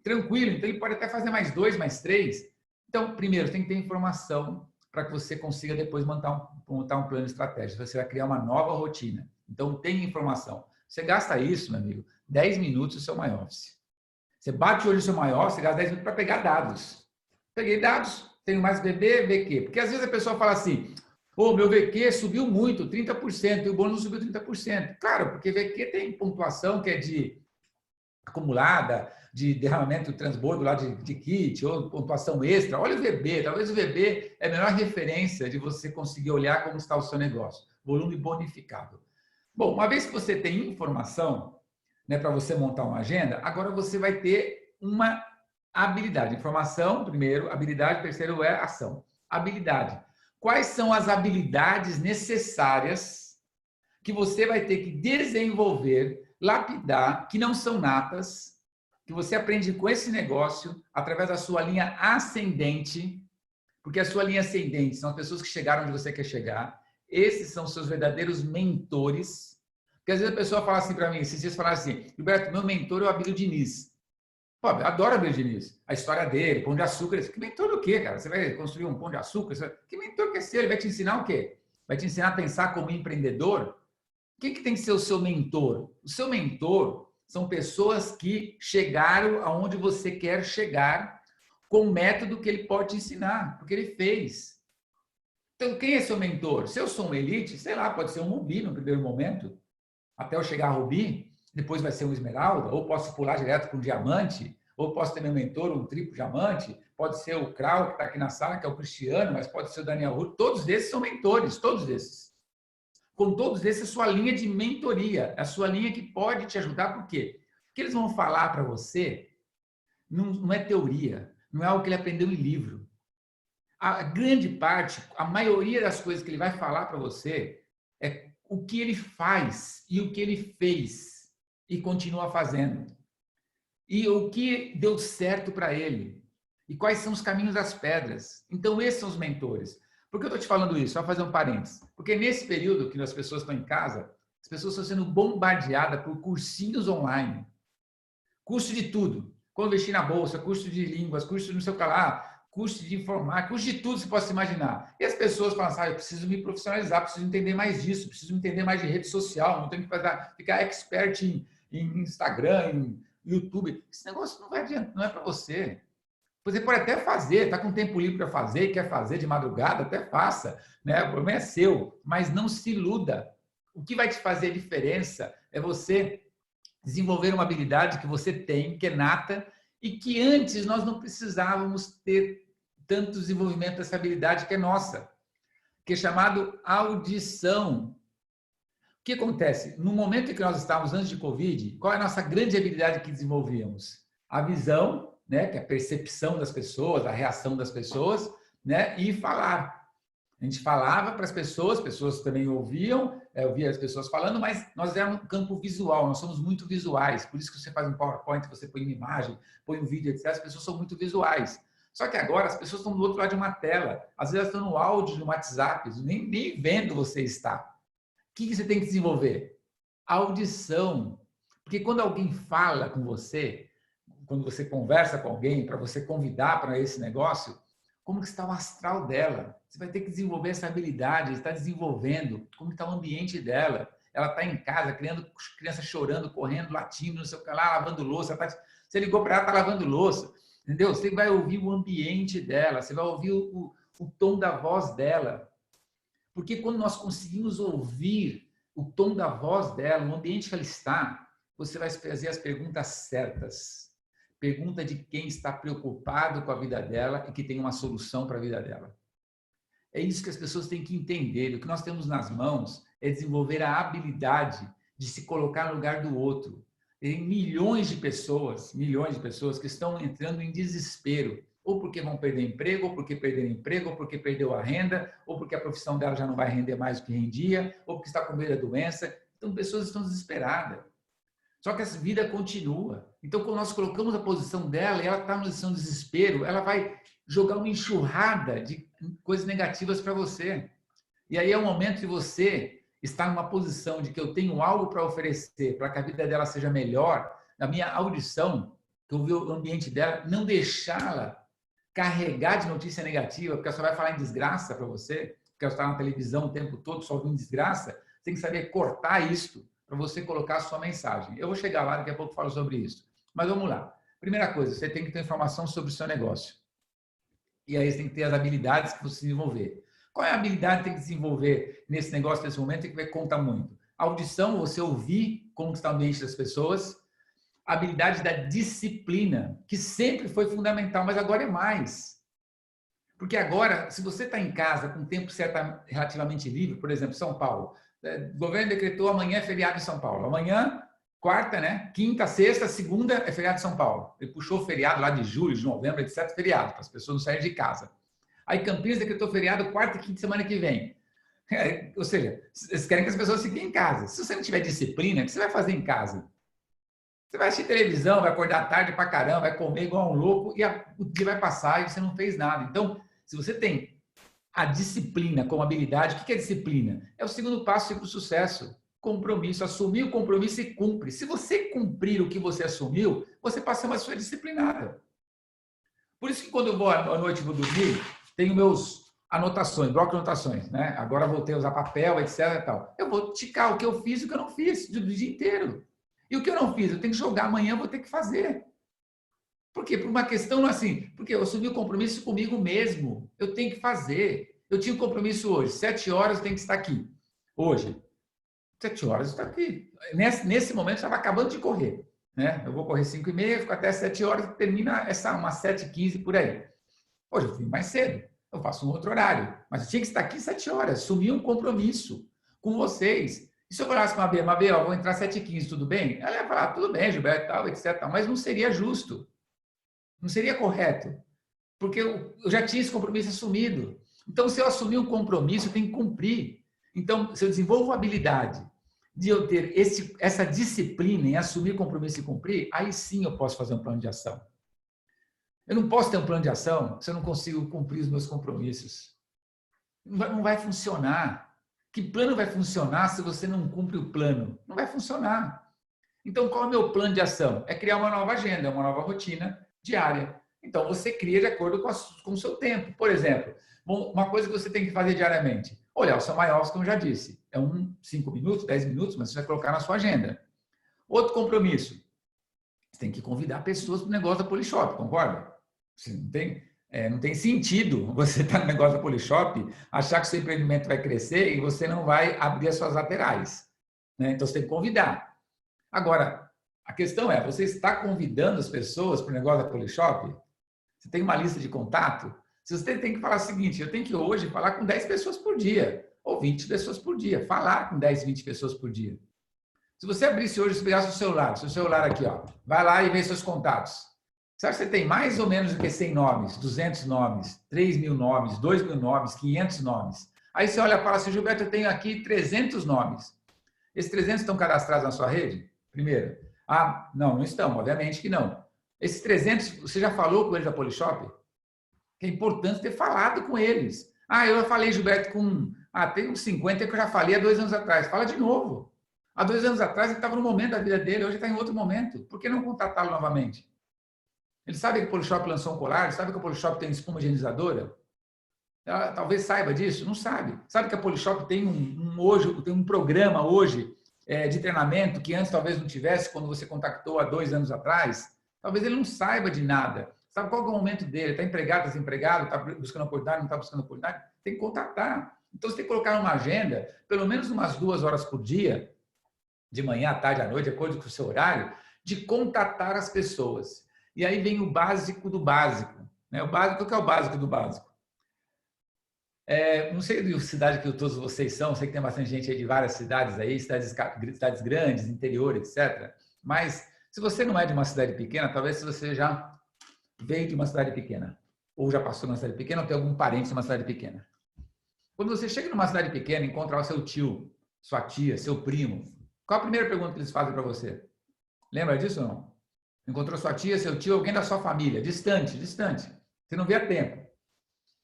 tranquilo, então ele pode até fazer mais 2, mais 3, então, primeiro, tem que ter informação para que você consiga depois montar um plano estratégico, você vai criar uma nova rotina, então tem informação. Você gasta isso, meu amigo, 10 minutos no seu My Office. Você bate hoje no seu My Office, você gasta 10 minutos para pegar dados. Peguei dados, tenho mais VB, VQ. Porque às vezes a pessoa fala assim, ô, meu VQ subiu muito, 30%, e o bônus subiu 30%. Claro, porque VQ tem pontuação que é de acumulada, de derramamento, transbordo lá de kit, ou pontuação extra. Olha o VB, talvez o VB é a melhor referência de você conseguir olhar como está o seu negócio. Volume bonificado. Bom, uma vez que você tem informação, né, para você montar uma agenda, agora você vai ter uma habilidade. Informação, primeiro, habilidade, terceiro é ação. Habilidade. Quais são as habilidades necessárias que você vai ter que desenvolver, lapidar, que não são natas, que você aprende com esse negócio através da sua linha ascendente, porque a sua linha ascendente são as pessoas que chegaram onde você quer chegar. Esses são seus verdadeiros mentores. Porque às vezes a pessoa fala assim para mim, esses dias falaram assim, Gilberto, meu mentor é o Abílio Diniz. Pô, eu adoro o Abílio Diniz. A história dele, pão de açúcar. Que mentor do quê, cara? Você vai construir um pão de açúcar? Que mentor que é ser? Ele vai te ensinar o quê? Vai te ensinar a pensar como empreendedor? Quem que tem que ser o seu mentor? O seu mentor são pessoas que chegaram aonde você quer chegar com o método que ele pode te ensinar, porque ele fez. Então, quem é seu mentor? Se eu sou um elite, sei lá, pode ser um rubi no primeiro momento, até eu chegar a rubi, depois vai ser um esmeralda, ou posso pular direto para um diamante, ou posso ter meu mentor, um triplo diamante, pode ser o Krau, que está aqui na sala, que é o Cristiano, mas pode ser o Daniel Ruth, todos esses são mentores, todos esses. Com todos esses, a sua linha de mentoria, a sua linha que pode te ajudar, por quê? Porque eles vão falar para você, não é teoria, não é algo que ele aprendeu em livro. A grande parte, a maioria das coisas que ele vai falar para você é o que ele faz e o que ele fez e continua fazendo. E o que deu certo para ele. E quais são os caminhos das pedras. Então, esses são os mentores. Por que eu estou te falando isso? Só fazer um parênteses. Porque nesse período que as pessoas estão em casa, as pessoas estão sendo bombardeadas por cursinhos online. Curso de tudo. Como investir na bolsa, curso de línguas, curso de não sei o que lá. curso de informática, curso de tudo que você possa imaginar. E as pessoas falam assim, eu preciso me profissionalizar, preciso entender mais disso, preciso entender mais de rede social, não tenho que ficar expert em Instagram, em YouTube. Esse negócio não vai adiantar, não é para você. Você pode até fazer, está com tempo livre para fazer, quer fazer de madrugada, até faça. Né? O problema é seu, mas não se iluda. O que vai te fazer diferença é você desenvolver uma habilidade que você tem, que é nata, e que antes nós não precisávamos ter tanto desenvolvimento dessa habilidade que é nossa, que é chamado audição. O que acontece? No momento em que nós estávamos antes de Covid, qual é a nossa grande habilidade que desenvolvíamos? A visão, né, que é a percepção das pessoas, a reação das pessoas, né, e falar. A gente falava para as pessoas também ouviam, eu via as pessoas falando, mas nós éramos um campo visual, nós somos muito visuais, por isso que você faz um PowerPoint, você põe uma imagem, põe um vídeo, etc. As pessoas são muito visuais. Só que agora as pessoas estão do outro lado de uma tela, às vezes estão no áudio, no WhatsApp, nem vendo você está. O que você tem que desenvolver? Audição. Porque quando alguém fala com você, quando você conversa com alguém, para você convidar para esse negócio, como que está o astral dela? Você vai ter que desenvolver essa habilidade, está desenvolvendo, como está o ambiente dela. Ela está em casa, criança chorando, correndo, latindo, não sei o que lá, lavando louça. Você ligou para ela, está lavando louça. Entendeu? Você vai ouvir o ambiente dela, você vai ouvir o tom da voz dela. Porque quando nós conseguimos ouvir o tom da voz dela, o ambiente que ela está, você vai fazer as perguntas certas. Pergunta de quem está preocupado com a vida dela e que tem uma solução para a vida dela. É isso que as pessoas têm que entender. O que nós temos nas mãos é desenvolver a habilidade de se colocar no lugar do outro. Tem milhões de pessoas que estão entrando em desespero, ou porque vão perder emprego, ou porque perderam emprego, ou porque perdeu a renda, ou porque a profissão dela já não vai render mais do que rendia, ou porque está com medo da doença. Então, pessoas estão desesperadas. Só que essa vida continua. Então, quando nós colocamos a posição dela e ela está numa posição de desespero, ela vai jogar uma enxurrada de coisas negativas para você. E aí é o momento de você estar numa posição de que eu tenho algo para oferecer para que a vida dela seja melhor, na minha audição, que eu vi o ambiente dela, não deixá-la carregar de notícia negativa, porque ela só vai falar em desgraça para você, porque ela está na televisão o tempo todo só ouvindo desgraça. Você tem que saber cortar isto para você colocar a sua mensagem. Eu vou chegar lá, daqui a pouco eu falo sobre isso. Mas vamos lá. Primeira coisa, você tem que ter informação sobre o seu negócio. E aí você tem que ter as habilidades que você desenvolver. Qual é a habilidade que tem que desenvolver nesse negócio, nesse momento, e que vai contar muito? A audição, você ouvir como está o ambiente das pessoas. A habilidade da disciplina, que sempre foi fundamental, mas agora é mais. Porque agora, se você está em casa com tempo relativamente livre, por exemplo, São Paulo, o governo decretou amanhã é feriado em São Paulo. Amanhã, quarta, né? Quinta, sexta, segunda é feriado em São Paulo. Ele puxou o feriado lá de julho, de novembro, etc. Feriado, para as pessoas não saírem de casa. Aí Campinas decretou feriado quarta e quinta semana que vem. Ou seja, eles querem que as pessoas fiquem em casa. Se você não tiver disciplina, o que você vai fazer em casa? Você vai assistir televisão, vai acordar tarde pra caramba, vai comer igual um louco e o dia vai passar e você não fez nada. Então, se você tem a disciplina como habilidade, o que é disciplina? É o segundo passo para o sucesso. Compromisso. Assumir o compromisso e cumpre. Se você cumprir o que você assumiu, você passa uma pessoa disciplinada. Por isso que quando eu vou à noite vou dormir, tenho meus anotações, bloco de anotações, né? Agora voltei a usar papel, etc. E tal. Eu vou ticar o que eu fiz e o que eu não fiz do dia inteiro. E o que eu não fiz, eu tenho que jogar amanhã, eu vou ter que fazer. Por quê? Por uma questão assim, porque eu assumi o compromisso comigo mesmo. Eu tenho que fazer. Eu tinha um compromisso hoje, 7 horas eu tenho que estar aqui. Hoje, 7 horas eu estou aqui. Nesse momento, eu estava acabando de correr. Né? Eu vou correr 5h30, fico até 7 horas, termina umas 7h15 por aí. Hoje eu fui mais cedo, eu faço um outro horário. Mas eu tinha que estar aqui 7 horas, assumi um compromisso com vocês. E se eu falasse com a Mabel, eu vou entrar 7h15, tudo bem? Ela ia falar, tudo bem, Gilberto, tal, etc. Mas não seria justo. Não seria correto. Porque eu já tinha esse compromisso assumido. Então, se eu assumir um compromisso, eu tenho que cumprir. Então, se eu desenvolvo a habilidade de eu ter essa disciplina em assumir compromisso e cumprir, aí sim eu posso fazer um plano de ação. Eu não posso ter um plano de ação se eu não consigo cumprir os meus compromissos. Não vai funcionar. Que plano vai funcionar se você não cumpre o plano? Não vai funcionar. Então, qual é o meu plano de ação? É criar uma nova agenda, uma nova rotina diária. Então, você cria de acordo com o seu tempo. Por exemplo, uma coisa que você tem que fazer diariamente, olhar o seu maior, como eu já disse. É 5 minutos, 10 minutos, mas você vai colocar na sua agenda. Outro compromisso, você tem que convidar pessoas para o negócio da Polishop, concorda? Você não tem sentido você estar no negócio da Polishop, achar que o seu empreendimento vai crescer e você não vai abrir as suas laterais. Né? Então, você tem que convidar. Agora, a questão é, você está convidando as pessoas para o negócio da Polishop? Você tem uma lista de contato? Se você tem que falar o seguinte, eu tenho que hoje falar com 10 pessoas por dia, ou 20 pessoas por dia, falar com 10, 20 pessoas por dia. Se você abrisse hoje, se pegasse seu celular aqui, ó, vai lá e vê seus contatos. Você acha que você tem mais ou menos do que 100 nomes, 200 nomes, 3.000 nomes, 2.000 nomes, 500 nomes? Aí você olha e fala assim, Gilberto, eu tenho aqui 300 nomes. Esses 300 estão cadastrados na sua rede? Primeiro. Ah, não estão, obviamente que não. Esses 300, você já falou com eles da Polishop? É importante ter falado com eles. Ah, eu já falei, Gilberto, tem uns 50 que eu já falei há 2 anos atrás. Fala de novo. Há 2 anos atrás ele estava no momento da vida dele, hoje está em outro momento. Por que não contatá-lo novamente? Ele sabe que o Polishop lançou um colar, ele sabe que a Polishop tem espuma higienizadora? Ela talvez saiba disso, não sabe. Sabe que a Polishop tem um programa hoje de treinamento que antes talvez não tivesse quando você contactou há 2 anos atrás? Talvez ele não saiba de nada. Sabe qual é o momento dele? Está empregado, está desempregado, está buscando oportunidade, não está buscando oportunidade? Tem que contatar. Então, você tem que colocar numa agenda, pelo menos umas 2 horas por dia, de manhã, à tarde, à noite, de acordo com o seu horário, de contatar as pessoas. E aí vem o básico do básico. Né? O básico, o que é o básico do básico? Não sei de cidade que todos vocês são, sei que tem bastante gente aí de várias cidades aí, cidades grandes, interior, etc. Mas se você não é de uma cidade pequena, talvez você já veio de uma cidade pequena, ou já passou numa cidade pequena, ou tem algum parente numa cidade pequena. Quando você chega numa cidade pequena e encontra o seu tio, sua tia, seu primo, qual a primeira pergunta que eles fazem para você? Lembra disso ou não? Encontrou sua tia, seu tio, alguém da sua família, distante. Você não vê há tempo.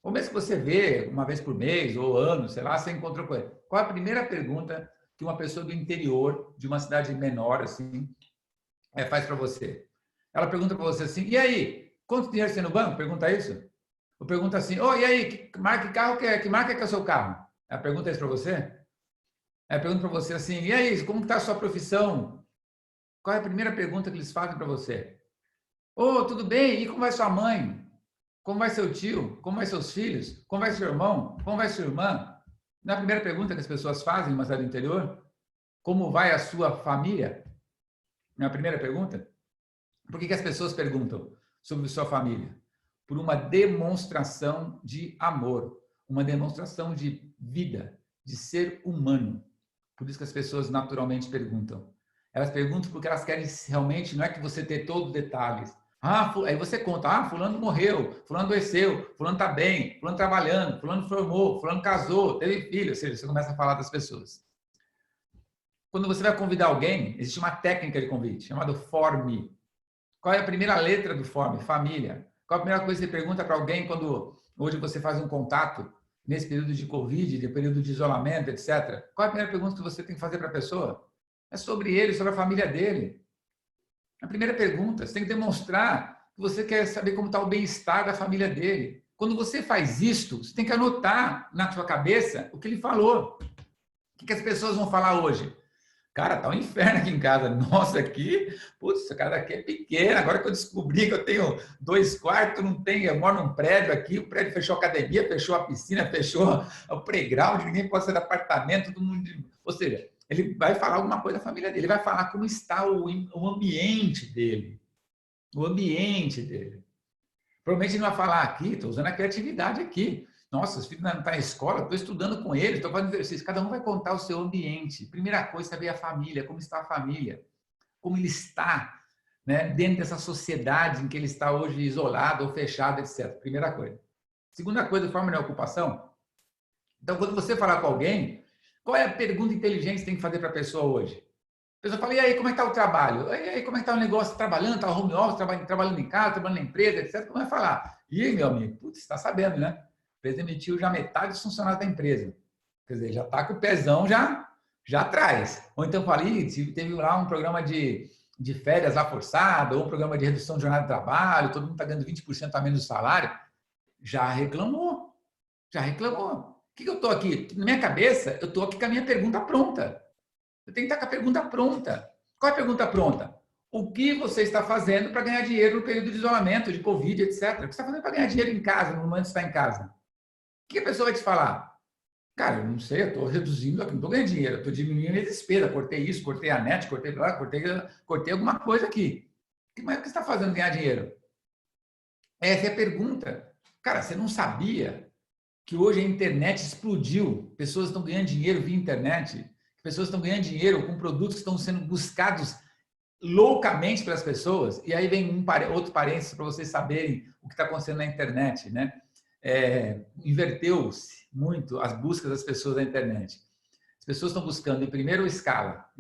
Ou mesmo que você vê uma vez por mês, ou ano, sei lá, você encontrou com ele. Qual a primeira pergunta que uma pessoa do interior, de uma cidade menor, assim, faz para você? Ela pergunta para você assim, e aí, quanto dinheiro você tem no banco? Pergunta isso. Ou pergunta assim, e aí, que marca de carro que é? Que marca que é o seu carro? Ela pergunta isso para você? Ela pergunta para você assim, e aí, como está a sua profissão? Qual é a primeira pergunta que eles fazem para você? Tudo bem, e como vai sua mãe? Como vai seu tio? Como vai seus filhos? Como vai seu irmão? Como vai sua irmã? Não é a primeira pergunta que as pessoas fazem numa cidade do interior? Como vai a sua família? Não é a primeira pergunta? Por que as pessoas perguntam sobre sua família? Por uma demonstração de amor, uma demonstração de vida, de ser humano. Por isso que as pessoas naturalmente perguntam. Elas perguntam porque elas querem realmente, não é que você tenha todos os detalhes. Aí você conta, fulano morreu, fulano adoeceu, fulano está bem, fulano trabalhando, fulano formou, fulano casou, teve filho, ou seja, você começa a falar das pessoas. Quando você vai convidar alguém, existe uma técnica de convite, chamada forme. Qual é a primeira letra do forme? Família. Qual a primeira coisa que você pergunta para alguém quando hoje você faz um contato, nesse período de Covid, de período de isolamento, etc. Qual é a primeira pergunta que você tem que fazer para a pessoa? É sobre ele, sobre a família dele. A primeira pergunta, você tem que demonstrar que você quer saber como está o bem-estar da família dele. Quando você faz isto, você tem que anotar na sua cabeça o que ele falou. O que as pessoas vão falar hoje? Cara, tá um inferno aqui em casa. Nossa, aqui, putz, essa casa aqui é pequena. Agora que eu descobri que eu tenho 2 quartos, não tenho, eu moro num prédio aqui, o prédio fechou a academia, fechou a piscina, fechou o playground, ninguém pode sair do apartamento, todo mundo... Ou seja, ele vai falar alguma coisa da família dele, ele vai falar como está o ambiente dele. O ambiente dele. Provavelmente ele não vai falar aqui, estou usando a criatividade aqui. Nossa, os filhos não estão na escola, estou estudando com eles, estou fazendo exercício. Cada um vai contar o seu ambiente. Primeira coisa, saber a família, como está a família, como ele está, né, dentro dessa sociedade em que ele está hoje isolado ou fechado, etc. Primeira coisa. Segunda coisa, forma de ocupação. Então, quando você falar com alguém, qual é a pergunta inteligente que você tem que fazer para a pessoa hoje? A pessoa fala, e aí, como é que está o trabalho? E aí, como é que está o negócio? Trabalhando, está home office, trabalhando em casa, trabalhando na empresa, etc. Como vai falar? Ih, meu amigo, putz, você está sabendo, né? A empresa demitiu já metade dos funcionários da empresa. Quer dizer, já está com o pezão já atrás. Ou então falei, teve lá um programa de de férias lá forçada, ou um programa de redução de jornada de trabalho, todo mundo está ganhando 20% a menos do salário, já reclamou. Já reclamou. O que eu estou aqui? Na minha cabeça, eu estou aqui com a minha pergunta pronta. Eu tenho que estar com a pergunta pronta. Qual é a pergunta pronta? O que você está fazendo para ganhar dinheiro no período de isolamento, de Covid, etc. O que você está fazendo para ganhar dinheiro em casa, no momento que você está em casa? O que a pessoa vai te falar? Cara, eu não sei, eu estou reduzindo, não estou ganhando dinheiro, eu estou diminuindo a minha despesa, cortei isso, cortei a net, cortei lá, cortei alguma coisa aqui. Mas o que você está fazendo ganhar dinheiro? Essa é a pergunta. Cara, você não sabia que hoje a internet explodiu, pessoas estão ganhando dinheiro via internet, pessoas estão ganhando dinheiro com produtos que estão sendo buscados loucamente pelas pessoas, e aí vem outro parênteses para vocês saberem o que está acontecendo na internet, né? Inverteu-se muito as buscas das pessoas na internet. As pessoas estão buscando, em primeira escala,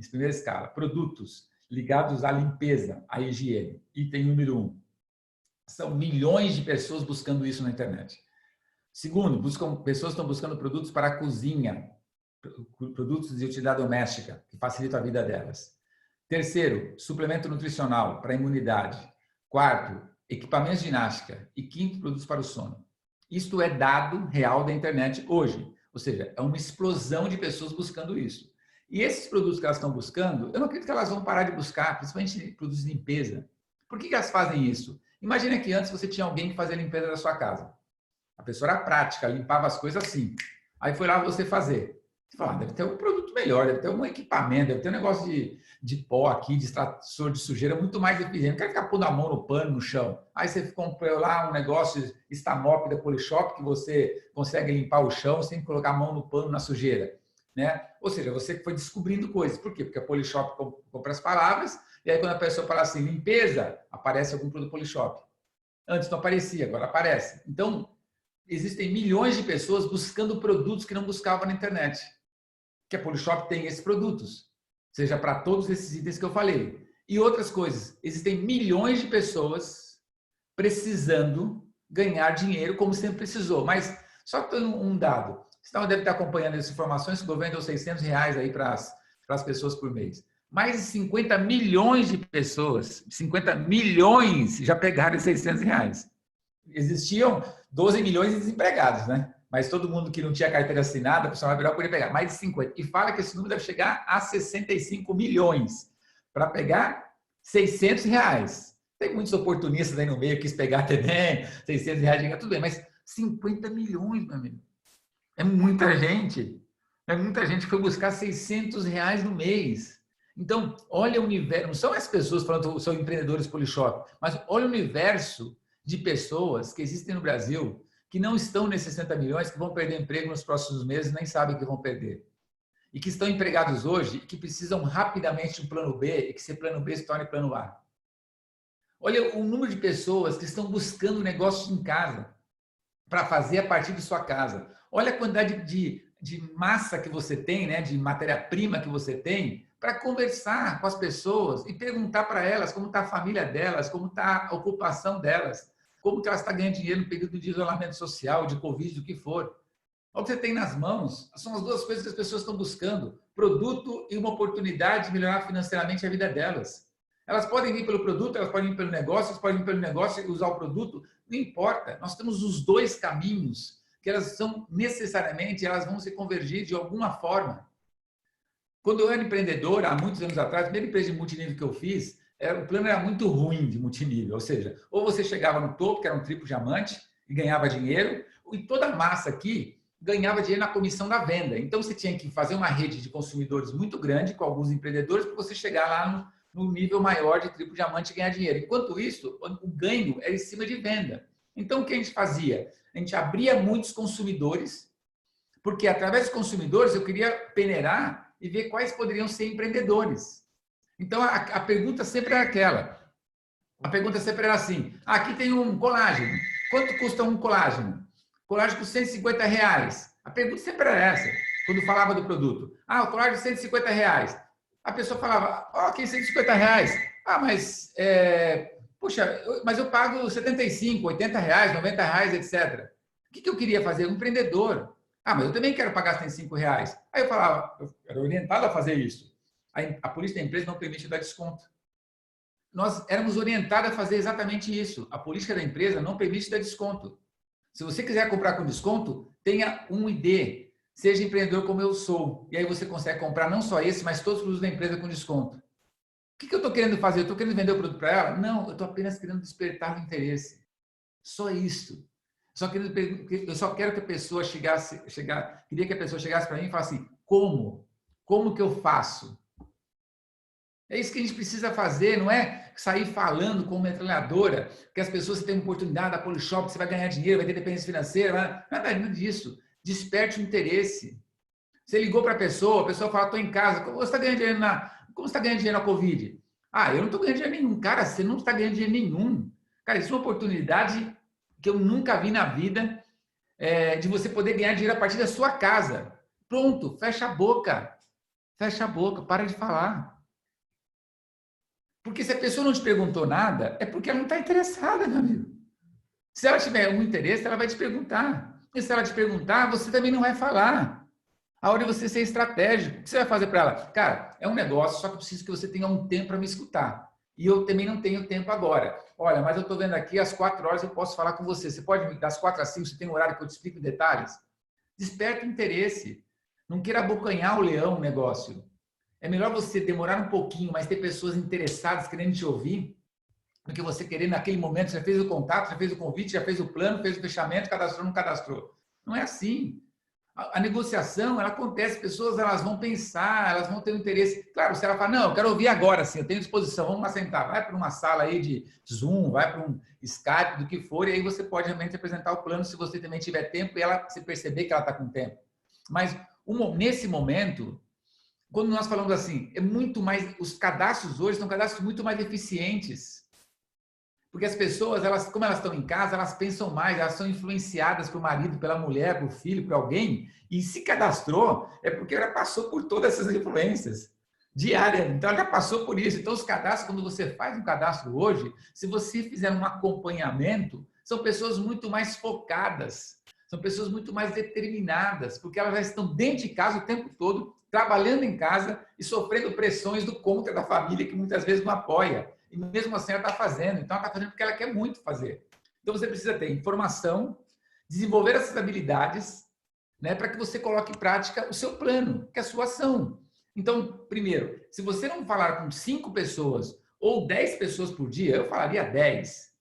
produtos ligados à limpeza, à higiene. Item número 1. São milhões de pessoas buscando isso na internet. Segundo, pessoas estão buscando produtos para a cozinha, produtos de utilidade doméstica, que facilitam a vida delas. Terceiro, suplemento nutricional para a imunidade. Quarto, equipamentos de ginástica. E quinto, produtos para o sono. Isto é dado real da internet hoje. Ou seja, é uma explosão de pessoas buscando isso. E esses produtos que elas estão buscando, eu não acredito que elas vão parar de buscar, principalmente produtos de limpeza. Por que elas fazem isso? Imagina que antes você tinha alguém que fazia a limpeza da sua casa. A pessoa era prática, limpava as coisas assim. Aí foi lá você fazer. Você fala, deve ter um produto melhor, deve ter um equipamento, deve ter um negócio de pó aqui, de extrator de sujeira, muito mais eficiente. Não quero ficar pondo a mão no pano, no chão. Aí você comprou lá um negócio Stamop da Polishop, que você consegue limpar o chão sem colocar a mão no pano, na sujeira. Né? Ou seja, você foi descobrindo coisas. Por quê? Porque a Polishop compra as palavras, e aí quando a pessoa fala assim, limpeza, aparece algum produto Polishop. Antes não aparecia, agora aparece. Então, existem milhões de pessoas buscando produtos que não buscavam na internet. Que a Polishop tem esses produtos, seja para todos esses itens que eu falei. E outras coisas. Existem milhões de pessoas precisando ganhar dinheiro como sempre precisou. Mas só que um dado. Você deve estar acompanhando essas informações, que o governo deu R$600 aí para as pessoas por mês. Mais de 50 milhões de pessoas, 50 milhões já pegaram esses R$600. Existiam 12 milhões de desempregados, né? Mas todo mundo que não tinha carteira assinada, funcionário rural, podia pegar mais de 50. E fala que esse número deve chegar a 65 milhões para pegar R$600. Tem muitos oportunistas aí no meio que quis pegar também, R$600, tudo bem, mas 50 milhões, meu amigo. É muita gente. É muita gente que foi buscar R$600 no mês. Então, olha o universo. Não são as pessoas falando que são empreendedores Polishop, mas olha o universo de pessoas que existem no Brasil que não estão nesses 60 milhões, que vão perder emprego nos próximos meses, nem sabem que vão perder. E que estão empregados hoje e que precisam rapidamente de um plano B e que esse plano B se torne plano A. Olha o número de pessoas que estão buscando negócios em casa para fazer a partir de sua casa. Olha a quantidade de massa que você tem, né, de matéria-prima que você tem, para conversar com as pessoas e perguntar para elas como está a família delas, como está a ocupação delas, como que elas estão ganhando dinheiro no período de isolamento social, de Covid, do que for. O que você tem nas mãos são as duas coisas que as pessoas estão buscando: produto e uma oportunidade de melhorar financeiramente a vida delas. Elas podem vir pelo produto, elas podem vir pelo negócio, elas podem vir pelo negócio e usar o produto, não importa. Nós temos os dois caminhos, que elas são necessariamente, elas vão se convergir de alguma forma. Quando eu era empreendedor, há muitos anos atrás, a primeira empresa de multinível que eu fiz, o plano era muito ruim de multinível, ou seja, ou você chegava no topo, que era um triplo diamante, e ganhava dinheiro, e toda a massa aqui ganhava dinheiro na comissão da venda. Então, você tinha que fazer uma rede de consumidores muito grande, com alguns empreendedores, para você chegar lá no nível maior de triplo diamante e ganhar dinheiro. Enquanto isso, o ganho era em cima de venda. Então, o que a gente fazia? A gente abria muitos consumidores, porque através dos consumidores eu queria peneirar e ver quais poderiam ser empreendedores. Então, a pergunta sempre era aquela. A pergunta sempre era assim: aqui tem um colágeno. Quanto custa um colágeno? Colágeno custa R$150. A pergunta sempre era essa, quando falava do produto. O colágeno R$150. A pessoa falava, ok, R$150. Mas, puxa, mas eu pago 75, R$80, R$90, etc. O que eu queria fazer? Um empreendedor. Mas eu também quero pagar R$105. Aí eu falava, eu era orientado a fazer isso. A polícia da empresa não permite dar desconto. nós éramos orientados a fazer exatamente isso. A política da empresa não permite dar desconto. Se você quiser comprar com desconto, tenha um ID. Seja empreendedor como eu sou. E aí você consegue comprar não só esse, mas todos os produtos da empresa com desconto. O que eu estou querendo fazer? Eu estou querendo vender o produto para ela? Não, eu estou apenas querendo despertar o interesse. Só isso. Eu só quero que a pessoa queria que a pessoa chegasse para mim e falasse assim, como? Como que eu faço? É isso que a gente precisa fazer, não é sair falando com metralhadora, que as pessoas têm oportunidade da Polishop, você vai ganhar dinheiro, vai ter dependência financeira, nada disso. Desperte o interesse. Você ligou para a pessoa fala, estou em casa, como você está ganhando dinheiro na Covid? Ah, eu não estou ganhando dinheiro nenhum. Cara, você não está ganhando dinheiro nenhum. Cara, isso é uma oportunidade que eu nunca vi na vida, de você poder ganhar dinheiro a partir da sua casa. Pronto, fecha a boca. Fecha a boca, para de falar. Porque se a pessoa não te perguntou nada, é porque ela não está interessada, meu amigo. Se ela tiver algum interesse, ela vai te perguntar. E se ela te perguntar, você também não vai falar. A hora de você ser estratégico. O que você vai fazer para ela? Cara, é um negócio, só que eu preciso que você tenha um tempo para me escutar. E eu também não tenho tempo agora. Olha, mas eu estou vendo aqui, às 4 horas eu posso falar com você. Você pode me dar às 4 às 5, você tem um horário que eu te explico em detalhes? Desperta o interesse. Não queira abocanhar o leão o negócio. É melhor você demorar um pouquinho, mas ter pessoas interessadas querendo te ouvir, do que você querer naquele momento, já fez o contato, já fez o convite, já fez o plano, fez o fechamento, cadastrou, não cadastrou. Não é assim. A negociação, ela acontece, pessoas elas vão pensar, elas vão ter um interesse. Claro, se ela fala, não, eu quero ouvir agora, sim, eu tenho disposição, vamos lá sentar. Vai para uma sala aí de Zoom, vai para um Skype, do que for, e aí você pode realmente apresentar o plano se você também tiver tempo e se perceber que ela está com tempo. Mas nesse momento, quando nós falamos assim, é muito mais, os cadastros hoje são cadastros muito mais eficientes. Porque as pessoas, como elas estão em casa, elas pensam mais, elas são influenciadas pelo marido, pela mulher, pelo filho, por alguém, e se cadastrou, é porque ela passou por todas essas influências diárias. Então, ela já passou por isso. Então, os cadastros, quando você faz um cadastro hoje, se você fizer um acompanhamento, são pessoas muito mais focadas, são pessoas muito mais determinadas, porque elas já estão dentro de casa o tempo todo, trabalhando em casa e sofrendo pressões do contra da família, que muitas vezes não apoia. E mesmo assim ela está fazendo. Então, ela está fazendo porque ela quer muito fazer. Então, você precisa ter informação, desenvolver essas habilidades, né, para que você coloque em prática o seu plano, que é a sua ação. Então, primeiro, se você não falar com 5 pessoas ou 10 pessoas por dia, eu falaria 10.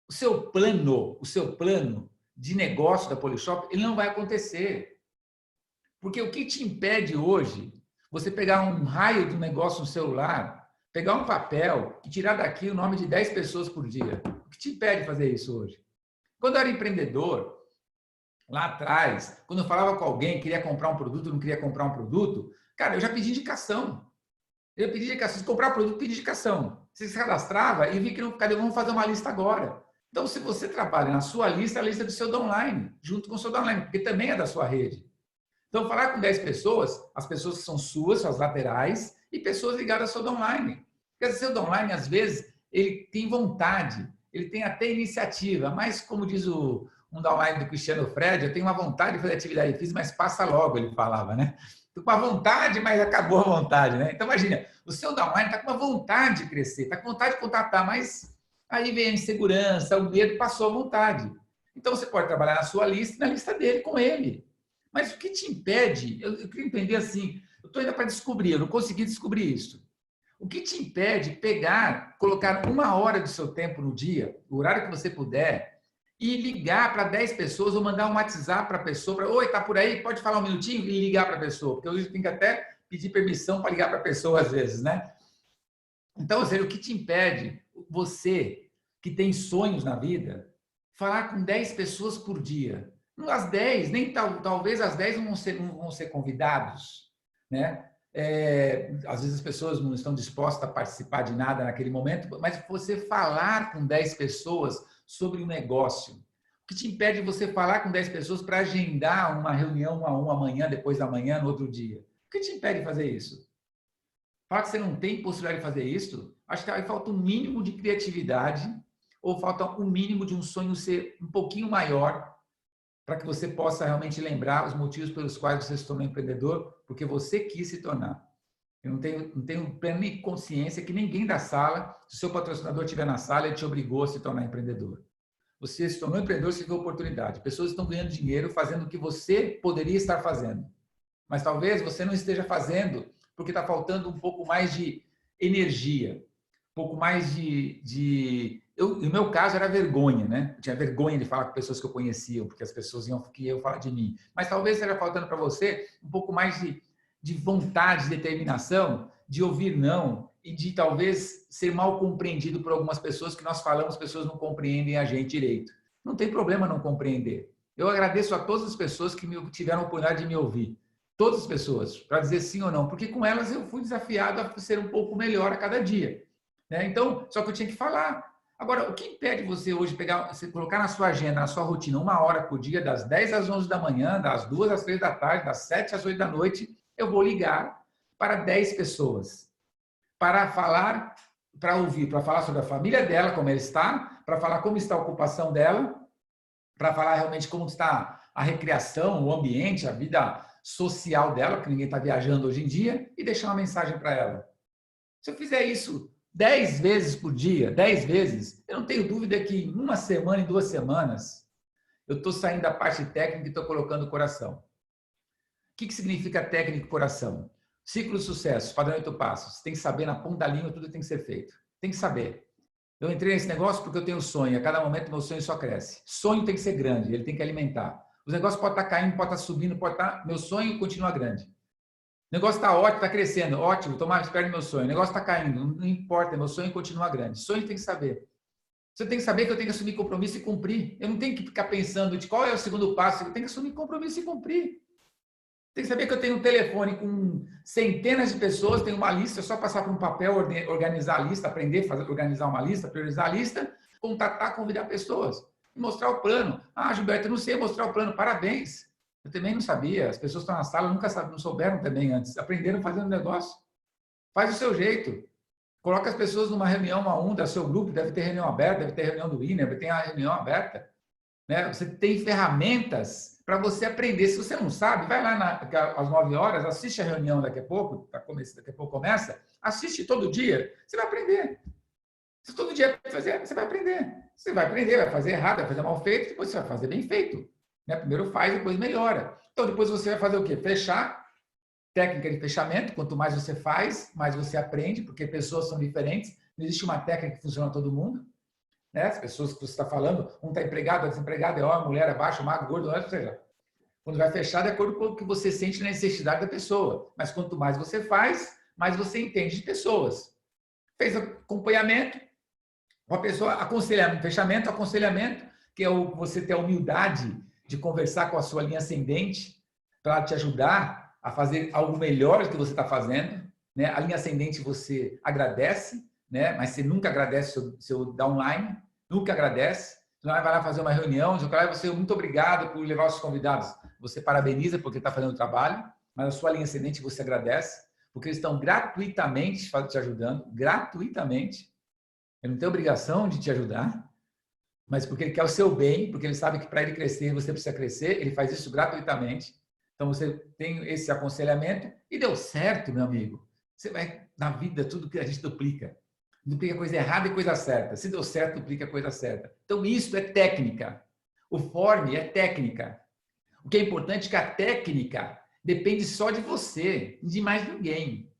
O seu plano de negócio da Polishop, ele não vai acontecer. Porque o que te impede hoje, você pegar um raio do negócio no celular, pegar um papel e tirar daqui o nome de 10 pessoas por dia? O que te impede de fazer isso hoje? Quando eu era empreendedor, lá atrás, quando eu falava com alguém, queria comprar um produto, não queria comprar um produto, cara, eu já pedi indicação. Eu pedi indicação. Se comprar produto, pedi indicação. Você se cadastrava e vi que não, cadê? Vamos fazer uma lista agora. Então, se você trabalha na sua lista, a lista do seu downline, junto com o seu downline, porque também é da sua rede. Então, falar com 10 pessoas, as pessoas que são suas laterais, e pessoas ligadas ao seu downline. Porque o seu downline, às vezes, ele tem vontade, ele tem até iniciativa, mas, como diz um downline do Cristiano Fred, eu tenho uma vontade de fazer atividade física, mas passa logo, ele falava, né? Estou com uma vontade, mas acabou a vontade, né? Então, imagina, o seu downline está com uma vontade de crescer, está com vontade de contratar, mas aí vem a insegurança, o medo, passou a vontade. Então, você pode trabalhar na sua lista e na lista dele com ele. Mas o que te impede, eu queria entender assim, eu estou ainda para descobrir, eu não consegui descobrir isso. O que te impede pegar, colocar 1 hora do seu tempo no dia, o horário que você puder, e ligar para 10 pessoas ou mandar um WhatsApp para a pessoa, oi, tá por aí? Pode falar um minutinho e ligar para a pessoa, porque hoje tem que até pedir permissão para ligar para a pessoa às vezes, né? Então, ou seja, o que te impede, você que tem sonhos na vida, falar com 10 pessoas por dia? As 10, nem talvez as 10 não vão ser convidados, né? Às vezes as pessoas não estão dispostas a participar de nada naquele momento, mas você falar com 10 pessoas sobre um negócio, o que te impede de você falar com 10 pessoas para agendar uma reunião 1 a 1 amanhã, depois da manhã, no outro dia? O que te impede de fazer isso? Falar que você não tem possibilidade de fazer isso, acho que aí falta um mínimo de criatividade ou falta um mínimo de um sonho ser um pouquinho maior para que você possa realmente lembrar os motivos pelos quais você se tornou empreendedor, porque você quis se tornar. Eu não tenho plena consciência que ninguém da sala, se o seu patrocinador estiver na sala, ele te obrigou a se tornar empreendedor. Você se tornou empreendedor, você viu oportunidade. Pessoas estão ganhando dinheiro fazendo o que você poderia estar fazendo. Mas talvez você não esteja fazendo porque está faltando um pouco mais de energia, um pouco mais no meu caso, era vergonha, né? Eu tinha vergonha de falar com pessoas que eu conhecia, porque as pessoas iam falar de mim. Mas talvez esteja faltando para você um pouco mais de vontade, de determinação, de ouvir não e de talvez ser mal compreendido por algumas pessoas que nós falamos, pessoas não compreendem a gente direito. Não tem problema não compreender. Eu agradeço a todas as pessoas que tiveram a oportunidade de me ouvir. Todas as pessoas, para dizer sim ou não, porque com elas eu fui desafiado a ser um pouco melhor a cada dia. Né? Então, só que eu tinha que falar. Agora, o que impede você hoje você colocar na sua agenda, na sua rotina, 1 hora por dia, das 10 às 11 da manhã, das 2 às 3 da tarde, das 7 às 8 da noite, eu vou ligar para 10 pessoas, para falar, para ouvir, para falar sobre a família dela, como ela está, para falar como está a ocupação dela, para falar realmente como está a recreação, o ambiente, a vida social dela, porque ninguém está viajando hoje em dia, e deixar uma mensagem para ela. Se eu fizer isso 10 vezes por dia, 10 vezes, eu não tenho dúvida que em 1 semana, em 2 semanas, eu estou saindo da parte técnica e estou colocando o coração. O que significa técnica e coração? Ciclo de sucesso, padrão 8 passos. Você tem que saber na ponta da língua tudo que tem que ser feito. Tem que saber. Eu entrei nesse negócio porque eu tenho sonho. A cada momento meu sonho só cresce. Sonho tem que ser grande, ele tem que alimentar. Os negócios podem estar caindo, pode estar subindo, pode estar... Meu sonho continua grande. O negócio está ótimo, está crescendo. Ótimo, estou mais perto do meu sonho. O negócio está caindo, não importa, meu sonho continua grande. Sonho tem que saber. Você tem que saber que eu tenho que assumir compromisso e cumprir. Eu não tenho que ficar pensando de qual é o segundo passo. Eu tenho que assumir compromisso e cumprir. Tem que saber que eu tenho um telefone com centenas de pessoas, tenho uma lista, é só passar por um papel, organizar a lista, aprender a organizar uma lista, priorizar a lista, contatar, convidar pessoas e mostrar o plano. Ah, Gilberto, eu não sei mostrar o plano, parabéns. Eu também não sabia, as pessoas que estão na sala nunca não souberam também antes, aprenderam fazendo negócio. Faz o seu jeito. Coloca as pessoas numa reunião 1 a 1 do seu grupo, deve ter reunião aberta, deve ter reunião do INER, deve ter a reunião aberta. Né? Você tem ferramentas para você aprender. Se você não sabe, vai lá às 9 horas, assiste a reunião daqui a pouco, daqui a pouco começa, assiste todo dia, você vai aprender. Se todo dia fazer, você vai aprender. Você vai aprender, vai fazer errado, vai fazer mal feito, depois você vai fazer bem feito. Né? Primeiro faz, depois melhora. Então, depois você vai fazer o quê? Fechar. Técnica de fechamento. Quanto mais você faz, mais você aprende, porque pessoas são diferentes. Não existe uma técnica que funciona para todo mundo. Né? As pessoas que você está falando, um está empregado, desempregado, é homem, mulher, é baixo, magro, gordo, ou seja, quando vai fechar, de acordo com o que você sente na necessidade da pessoa. Mas quanto mais você faz, mais você entende de pessoas. Fez acompanhamento, uma pessoa, aconselhamento, fechamento, aconselhamento, que é você ter a humildade de conversar com a sua linha ascendente para te ajudar a fazer algo melhor do que você está fazendo. Né? A linha ascendente você agradece, né? Mas você nunca agradece o seu downline, nunca agradece. Você vai lá fazer uma reunião, você muito obrigado por levar os convidados. Você parabeniza porque está fazendo o trabalho, mas a sua linha ascendente você agradece, porque eles estão gratuitamente te ajudando, gratuitamente. Ele não tem obrigação de te ajudar, mas porque ele quer o seu bem, porque ele sabe que para ele crescer, você precisa crescer, ele faz isso gratuitamente. Então, você tem esse aconselhamento e deu certo, meu amigo. Você vai, na vida, tudo que a gente duplica. Duplica coisa errada e coisa certa. Se deu certo, duplica a coisa certa. Então, isso é técnica. O form é técnica. O que é importante é que a técnica depende só de você, de mais ninguém.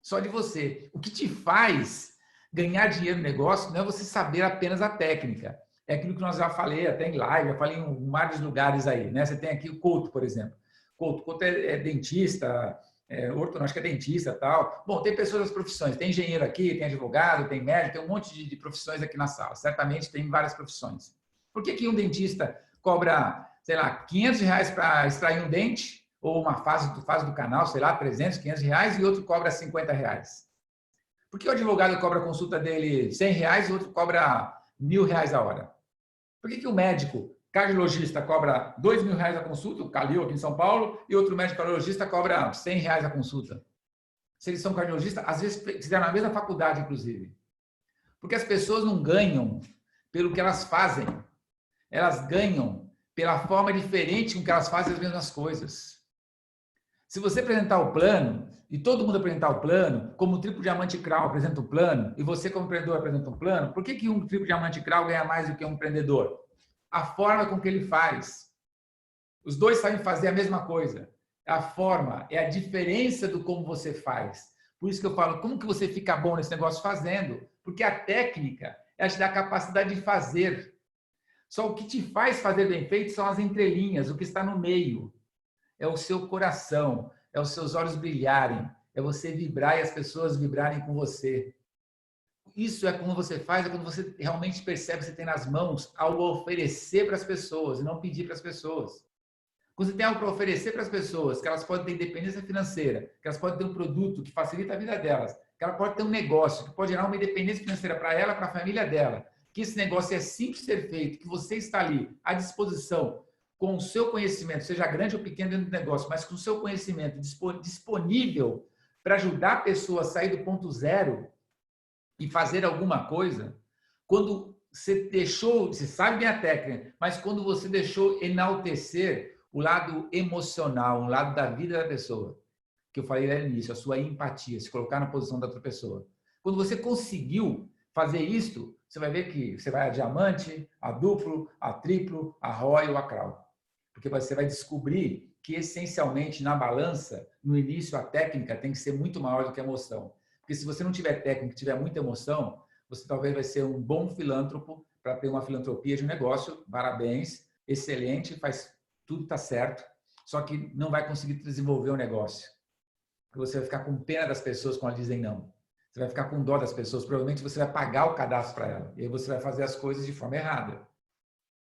Só de você. O que te faz ganhar dinheiro no negócio não é você saber apenas a técnica. É aquilo que nós já falei até em live, já falei em vários lugares aí. Né? Você tem aqui o Couto, por exemplo. Couto é dentista, acho que é dentista e tal. Bom, tem pessoas das profissões. Tem engenheiro aqui, tem advogado, tem médico, tem um monte de profissões aqui na sala. Certamente tem várias profissões. Por que um dentista cobra, sei lá, R$500 para extrair um dente? Ou uma fase do canal, sei lá, 300, R$500 e outro cobra R$50? Por que o advogado cobra a consulta dele R$100 e outro cobra R$1.000 a hora? Por que o médico cardiologista cobra R$2.000 a consulta, o Calil aqui em São Paulo, e outro médico cardiologista cobra R$100 a consulta? Se eles são cardiologistas, às vezes fizeram na mesma faculdade, inclusive. Porque as pessoas não ganham pelo que elas fazem. Elas ganham pela forma diferente com que elas fazem as mesmas coisas. Se você apresentar o plano, e todo mundo apresentar o plano, como o triplo diamante Crown apresenta um plano, e você como empreendedor apresenta um plano, por que um triplo diamante Crown ganha mais do que um empreendedor? A forma com que ele faz. Os dois sabem fazer a mesma coisa. A forma, é a diferença do como você faz. Por isso que eu falo, como que você fica bom nesse negócio fazendo? Porque a técnica, ela te dá a capacidade de fazer. Só o que te faz fazer bem feito são as entrelinhas, o que está no meio. É o seu coração, é os seus olhos brilharem, é você vibrar e as pessoas vibrarem com você. Isso é como você faz, é quando você realmente percebe que você tem nas mãos algo a oferecer para as pessoas e não pedir para as pessoas. Quando você tem algo para oferecer para as pessoas, que elas podem ter independência financeira, que elas podem ter um produto que facilita a vida delas, que ela pode ter um negócio que pode gerar uma independência financeira para ela, para a família dela, que esse negócio é simples de ser feito, que você está ali à disposição com o seu conhecimento, seja grande ou pequeno dentro do negócio, mas com o seu conhecimento disponível para ajudar a pessoa a sair do ponto zero e fazer alguma coisa, quando você deixou, você sabe bem a técnica, mas quando você deixou enaltecer o lado emocional, o lado da vida da pessoa, que eu falei lá no início, a sua empatia, se colocar na posição da outra pessoa. Quando você conseguiu fazer isso, você vai ver que você vai a diamante, a duplo, a triplo, a royal, a crown. Porque você vai descobrir que, essencialmente, na balança, no início, a técnica tem que ser muito maior do que a emoção. Porque se você não tiver técnica, tiver muita emoção, você talvez vai ser um bom filântropo para ter uma filantropia de um negócio. Parabéns, excelente, faz tudo está certo, só que não vai conseguir desenvolver o negócio. Você vai ficar com pena das pessoas quando elas dizem não. Você vai ficar com dó das pessoas, provavelmente você vai pagar o cadastro para ela. E aí você vai fazer as coisas de forma errada.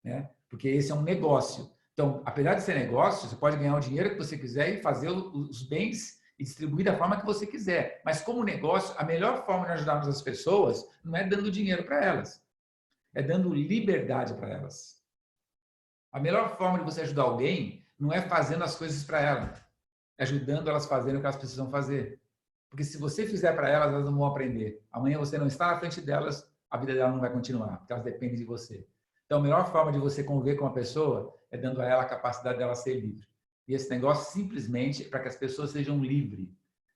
Né? Porque esse é um negócio. Então, apesar de ser negócio, você pode ganhar o dinheiro que você quiser e fazer os bens e distribuir da forma que você quiser. Mas como negócio, a melhor forma de ajudarmos as pessoas não é dando dinheiro para elas. É dando liberdade para elas. A melhor forma de você ajudar alguém não é fazendo as coisas para ela, é ajudando elas a fazerem o que elas precisam fazer. Porque se você fizer para elas, elas não vão aprender. Amanhã você não está na frente delas, a vida dela não vai continuar, porque elas dependem de você. Então, a melhor forma de você conviver com uma pessoa é dando a ela a capacidade dela ser livre. E esse negócio simplesmente é para que as pessoas sejam livres.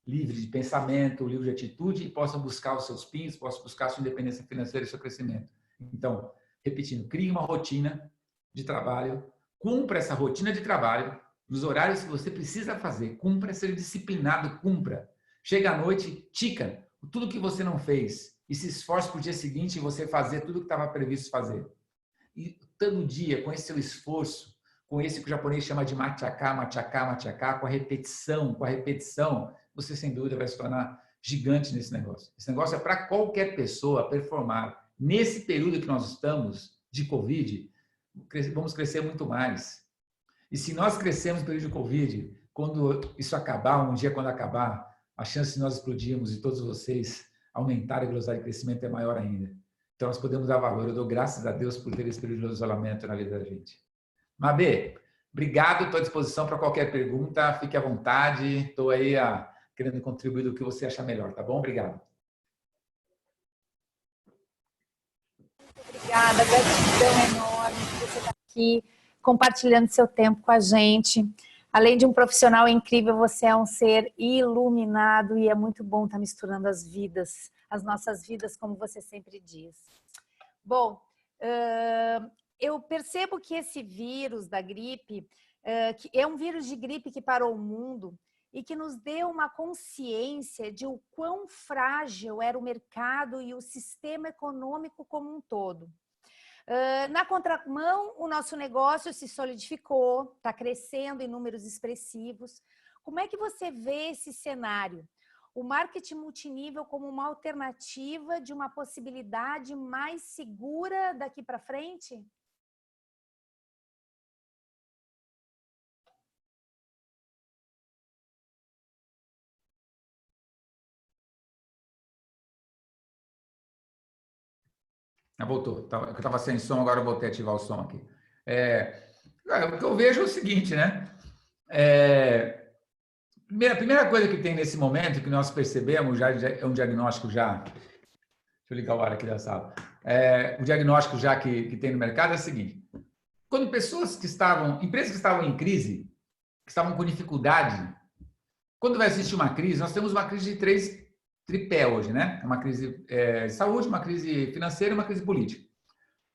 Livres de pensamento, livres de atitude e possam buscar os seus pins, possam buscar a sua independência financeira e seu crescimento. Então, repetindo, crie uma rotina de trabalho, cumpra essa rotina de trabalho nos horários que você precisa fazer, cumpra, ser disciplinado, cumpra. Chega à noite, tica tudo que você não fez e se esforce para o dia seguinte você fazer tudo que estava previsto fazer. E todo dia, com esse seu esforço, com esse que o japonês chama de machaká, machaká, machaká, com a repetição, você sem dúvida vai se tornar gigante nesse negócio. Esse negócio é para qualquer pessoa performar. Nesse período que nós estamos de Covid, vamos crescer muito mais. E se nós crescemos no período de Covid, quando isso acabar, um dia quando acabar, a chance de nós explodirmos e todos vocês aumentarem a velocidade de crescimento é maior ainda. Então, nós podemos dar valor. Eu dou graças a Deus por ter esse período de isolamento na vida da gente. Mabê, obrigado. Estou à disposição para qualquer pergunta. Fique à vontade. Estou aí querendo contribuir do que você achar melhor, tá bom? Obrigado. Obrigada, gratidão enorme por você estar aqui, compartilhando seu tempo com a gente. Além de um profissional incrível, você é um ser iluminado e é muito bom estar misturando as vidas, as nossas vidas, como você sempre diz. Bom, eu percebo que esse vírus da gripe, que é um vírus de gripe que parou o mundo e que nos deu uma consciência de o quão frágil era o mercado e o sistema econômico como um todo. Na contramão, o nosso negócio se solidificou, está crescendo em números expressivos. Como é que você vê esse cenário? O marketing multinível como uma alternativa de uma possibilidade mais segura daqui para frente? Voltou. Eu estava sem som, agora eu voltei a ativar o som aqui. O que eu vejo é o seguinte, né? A primeira coisa que tem nesse momento, que nós percebemos, já é um diagnóstico já... Deixa eu ligar o ar aqui da sala. O diagnóstico já que tem no mercado é o seguinte. Quando empresas que estavam em crise, que estavam com dificuldade, quando vai existir uma crise, nós temos uma crise de 3 tripé hoje, né? Uma crise de saúde, uma crise financeira e uma crise política.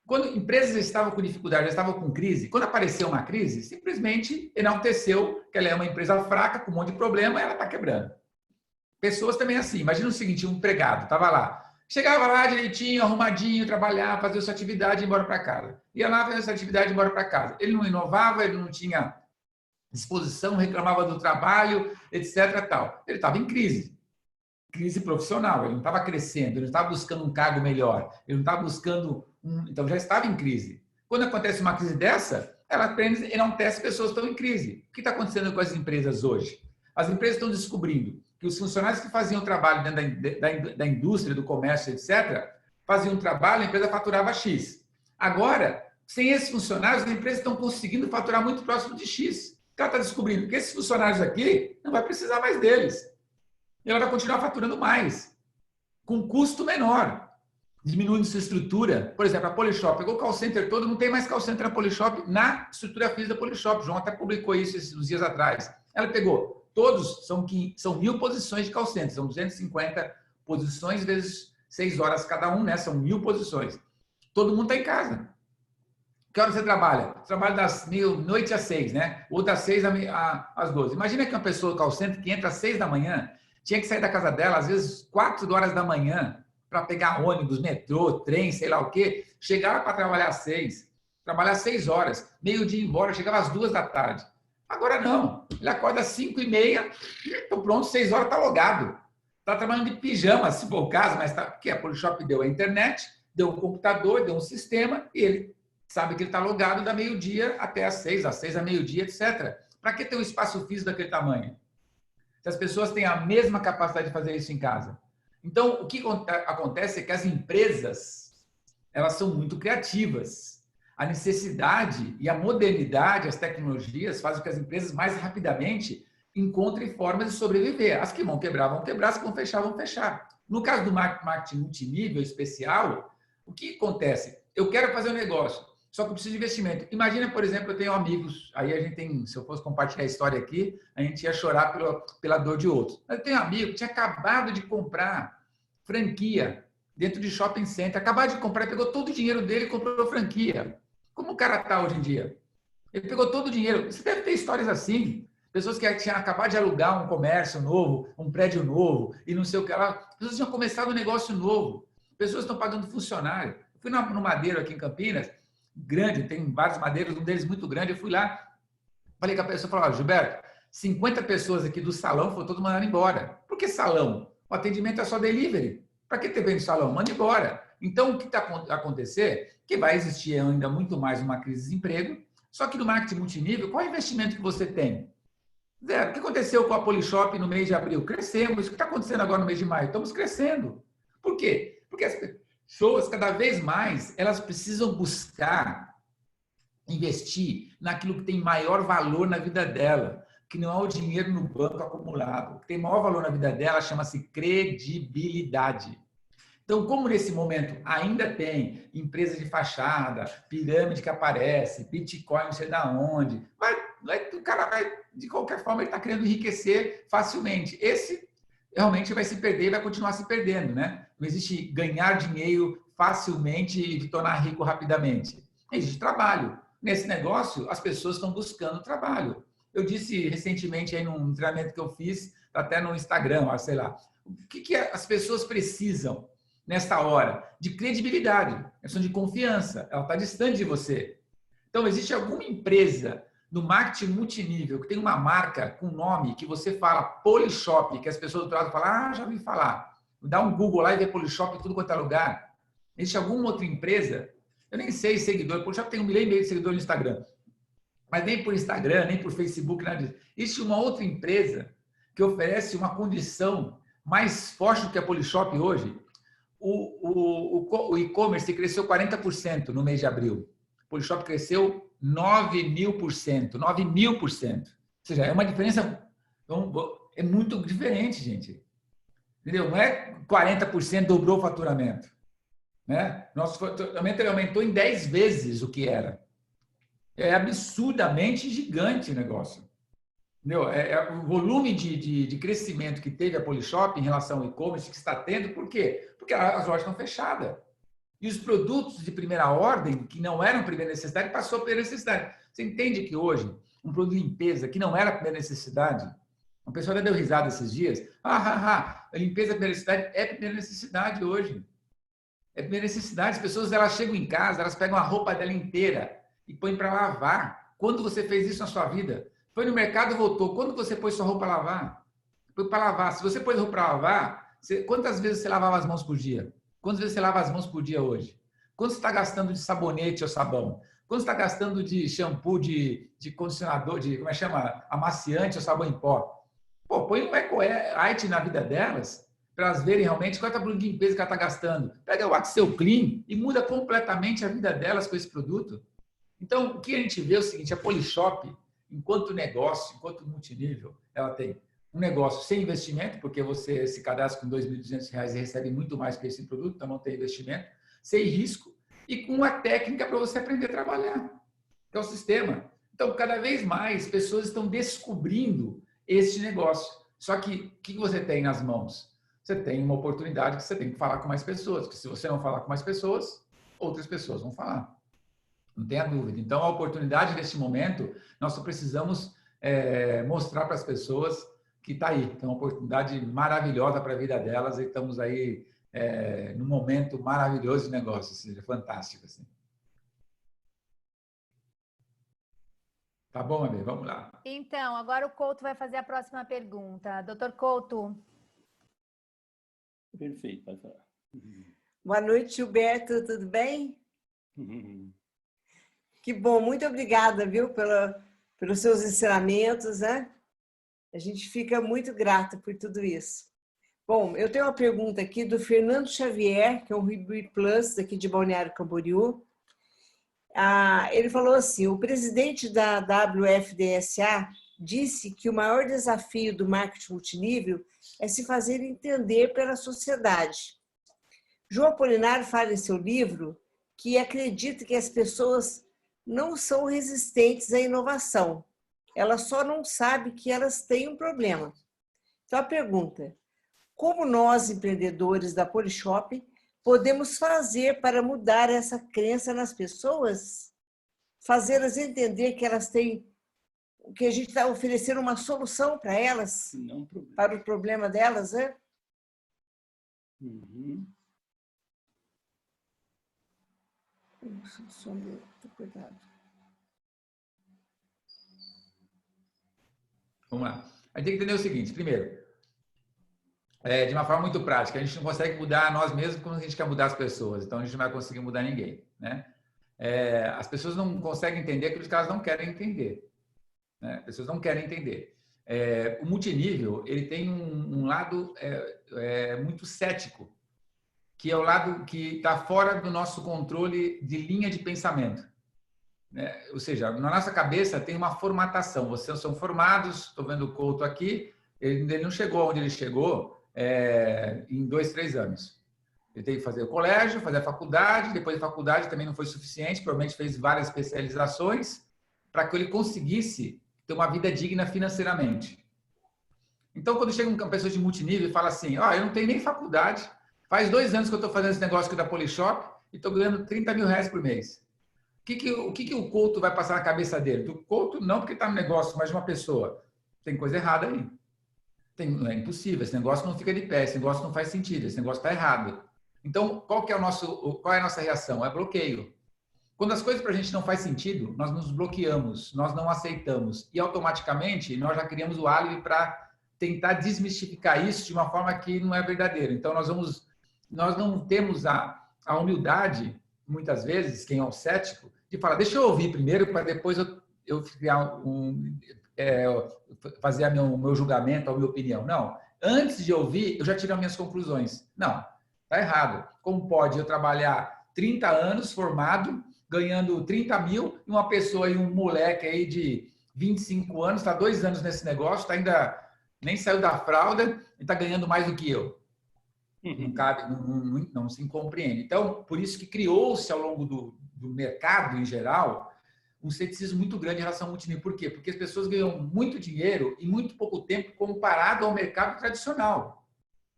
Quando empresas estavam com dificuldade, estavam com crise, quando apareceu uma crise, simplesmente enalteceu que ela é uma empresa fraca, com um monte de problema, e ela está quebrando. Pessoas também assim. Imagina o seguinte, um empregado estava lá, chegava lá direitinho, arrumadinho, trabalhar, fazer sua atividade e ir embora para casa. Ia lá fazer essa atividade e ir embora para casa. Ele não inovava, ele não tinha disposição, reclamava do trabalho, etc. Tal. Ele estava em crise. Crise profissional, ele não estava crescendo, ele não estava buscando um cargo melhor, ele não estava buscando então já estava em crise. Quando acontece uma crise dessa, ela enaltece pessoas que estão em crise. O que está acontecendo com as empresas hoje? As empresas estão descobrindo que os funcionários que faziam trabalho dentro da indústria, do comércio, etc., faziam trabalho, a empresa faturava X. Agora, sem esses funcionários, as empresas estão conseguindo faturar muito próximo de X. Ela está descobrindo que esses funcionários aqui não vai precisar mais deles. E ela vai continuar faturando mais, com custo menor, diminuindo sua estrutura. Por exemplo, a Polishop pegou o call center todo, não tem mais call center na Polishop, na estrutura física da Polishop. O João até publicou isso uns dias atrás. Ela pegou todos, são 1.000 posições de call center, são 250 posições vezes 6 horas cada um, né? São 1.000 posições. Todo mundo está em casa. Que hora você trabalha? Você trabalha das meia-noite às 6, né? Ou das 6 às 12. Imagina que uma pessoa call center que entra às 6 da manhã, tinha que sair da casa dela, às vezes, 4 horas da manhã, para pegar ônibus, metrô, trem, sei lá o quê. Chegava para trabalhar às 6, trabalhar 6 horas, meio-dia embora, chegava às 2 da tarde. Agora não, ele acorda às 5h30, estou pronto, 6 horas está logado. Está trabalhando de pijama, se for o caso, mas tá, porque a Polishop deu a internet, deu um computador, deu um sistema, e ele sabe que ele está logado da meio-dia até às 6, às 6 a meio-dia, etc. Para que ter um espaço físico daquele tamanho? Se as pessoas têm a mesma capacidade de fazer isso em casa. Então, o que acontece é que as empresas, elas são muito criativas. A necessidade e a modernidade, as tecnologias, fazem com que as empresas mais rapidamente encontrem formas de sobreviver. As que vão quebrar, as que vão fechar. No caso do marketing multinível especial, o que acontece? Eu quero fazer um negócio, só que eu preciso de investimento. Imagina, por exemplo, eu tenho amigos, aí a gente tem, se eu fosse compartilhar a história aqui, a gente ia chorar pela dor de outros. Eu tenho um amigo que tinha acabado de comprar franquia dentro de shopping center, acabado de comprar, pegou todo o dinheiro dele e comprou franquia. Como o cara está hoje em dia? Ele pegou todo o dinheiro. Você deve ter histórias assim, pessoas que tinham acabado de alugar um comércio novo, um prédio novo, e não sei o que lá. Pessoas tinham começado um negócio novo. Pessoas estão pagando funcionário. Eu fui no Madeiro aqui em Campinas, grande, tem vários madeiros, um deles muito grande. Eu fui lá, falei com a pessoa, falei, Gilberto, 50 pessoas aqui do salão foram todos mandadas embora. Por que salão? O atendimento é só delivery. Para que ter no salão? Manda embora. Então, o que está a acontecer? Que vai existir ainda muito mais uma crise de desemprego, só que no marketing multinível, qual é o investimento que você tem? Zero. O que aconteceu com a Polishop no mês de abril? Crescemos. O que está acontecendo agora no mês de maio? Estamos crescendo. Por quê? Porque as pessoas, cada vez mais, elas precisam buscar investir naquilo que tem maior valor na vida dela, que não é o dinheiro no banco acumulado. O que tem maior valor na vida dela chama-se credibilidade. Então, como nesse momento ainda tem empresa de fachada, pirâmide que aparece, Bitcoin não sei da onde, o cara vai, de qualquer forma, ele está querendo enriquecer facilmente. Esse realmente vai se perder e vai continuar se perdendo, né? Não existe ganhar dinheiro facilmente e tornar rico rapidamente. Existe trabalho. Nesse negócio, as pessoas estão buscando trabalho. Eu disse recentemente aí num treinamento que eu fiz, até no Instagram, sei lá, o que as pessoas precisam nesta hora? De credibilidade, questão de confiança. Ela está distante de você. Então, existe alguma empresa no marketing multinível que tem uma marca com nome que você fala Polishop, que as pessoas do outro lado falam, já ouvi falar. Dá um Google lá e vê Polishop em tudo quanto é lugar. Existe alguma outra empresa? Eu nem sei seguidor. Polishop tem 1,5 milhão de seguidores no Instagram. Mas nem por Instagram, nem por Facebook, nada disso. Existe uma outra empresa que oferece uma condição mais forte do que a Polishop hoje. O e-commerce cresceu 40% no mês de abril. O Polishop cresceu 9.000%, 9.000%. Ou seja, é uma diferença, é muito diferente, gente. Entendeu? Não é 40% dobrou o faturamento. Né? Nosso faturamento aumentou em 10 vezes o que era. É absurdamente gigante o negócio. Entendeu? O volume de crescimento que teve a Polishop em relação ao e-commerce que está tendo, por quê? Porque as lojas estão fechadas. E os produtos de primeira ordem, que não eram primeira necessidade, passou a primeira necessidade. Você entende que hoje, um produto de limpeza que não era primeira necessidade, uma pessoa até deu risada esses dias, a limpeza primeira necessidade é primeira necessidade hoje. É primeira necessidade. As pessoas elas chegam em casa, elas pegam a roupa dela inteira e põem para lavar. Quando você fez isso na sua vida? Foi no mercado e voltou. Quando você pôs sua roupa para lavar? Foi para lavar. Se você pôs roupa para lavar, quantas vezes você lavava as mãos por dia? Quantas vezes você lava as mãos por dia hoje? Quanto você está gastando de sabonete ou sabão? Quanto você está gastando de shampoo, de condicionador, de, como é que chama? Amaciante ou sabão em pó? Pô, põe um eco-ite na vida delas, para elas verem realmente qual é a produto de limpeza que ela está gastando. Pega o Axel Clean e muda completamente a vida delas com esse produto. Então, o que a gente vê é o seguinte, a Polishop, enquanto negócio, enquanto multinível, ela tem um negócio sem investimento, porque você se cadastra com R$ 2.200 e recebe muito mais que esse produto, então não tem investimento, sem risco, e com uma técnica para você aprender a trabalhar, que é o sistema. Então, cada vez mais pessoas estão descobrindo este negócio. Só que o que você tem nas mãos? Você tem uma oportunidade que você tem que falar com mais pessoas, porque se você não falar com mais pessoas, outras pessoas vão falar. Não tenha dúvida. Então, a oportunidade nesse momento, nós só precisamos mostrar para as pessoas que está aí, que é uma oportunidade maravilhosa para a vida delas e estamos aí num momento maravilhoso de negócio, ou seja, fantástico. Assim. Tá bom, Amê? Vamos lá. Então, agora o Couto vai fazer a próxima pergunta. Doutor Couto. Perfeito, pode falar. Boa noite, Gilberto, tudo bem? Que bom, muito obrigada, viu, pelos seus ensinamentos, né? A gente fica muito grata por tudo isso. Bom, eu tenho uma pergunta aqui do Fernando Xavier, que é um Hybrid Plus aqui de Balneário Camboriú. Ele falou assim, o presidente da WFDSA disse que o maior desafio do marketing multinível é se fazer entender pela sociedade. João Apolinário fala em seu livro que acredita que as pessoas não são resistentes à inovação. Elas só não sabem que elas têm um problema. Então, a pergunta, como nós, empreendedores da Polishop, podemos fazer para mudar essa crença nas pessoas? Fazê-las entender que elas têm, que a gente está oferecendo uma solução para elas, Não, para o problema delas, né? Cuidado. Vamos lá. A gente tem que entender o seguinte, primeiro, de uma forma muito prática, a gente não consegue mudar nós mesmos como a gente quer mudar as pessoas, então a gente não vai conseguir mudar ninguém, né? As pessoas não conseguem entender aquilo que elas não querem entender, né? As pessoas não querem entender. O multinível, ele tem um lado muito cético, que é o lado que está fora do nosso controle de linha de pensamento. Ou seja, na nossa cabeça tem uma formatação. Vocês são formados, estou vendo o Couto aqui, ele não chegou onde ele chegou em 2, 3 anos. Ele teve que fazer o colégio, fazer a faculdade, depois da faculdade também não foi suficiente, provavelmente fez várias especializações para que ele conseguisse ter uma vida digna financeiramente. Então, quando chega uma pessoa de multinível e fala assim, eu não tenho nem faculdade, faz 2 anos que eu estou fazendo esse negócio aqui da Polishop e estou ganhando R$30 mil por mês. O que o Couto vai passar na cabeça dele? Do Couto, não porque está no negócio, mas de uma pessoa. Tem coisa errada aí. É impossível, esse negócio não fica de pé, esse negócio não faz sentido, esse negócio está errado. Então, qual é a nossa reação? É bloqueio. Quando as coisas para a gente não faz sentido, nós nos bloqueamos, nós não aceitamos. E automaticamente, nós já criamos o álibi para tentar desmistificar isso de uma forma que não é verdadeira. Então, nós não temos a humildade, muitas vezes, quem é o cético, de falar, deixa eu ouvir primeiro, para depois eu criar fazer o meu julgamento, a minha opinião. Não. Antes de ouvir, eu já tirei as minhas conclusões. Não, está errado. Como pode eu trabalhar 30 anos formado, ganhando 30 mil, e uma pessoa e um moleque aí de 25 anos, está 2 anos nesse negócio, ainda nem saiu da fralda e está ganhando mais do que eu. Não cabe, não se compreende. Então, por isso que criou-se ao longo do mercado em geral um ceticismo muito grande em relação ao multinível. Por quê? Porque as pessoas ganham muito dinheiro em muito pouco tempo comparado ao mercado tradicional.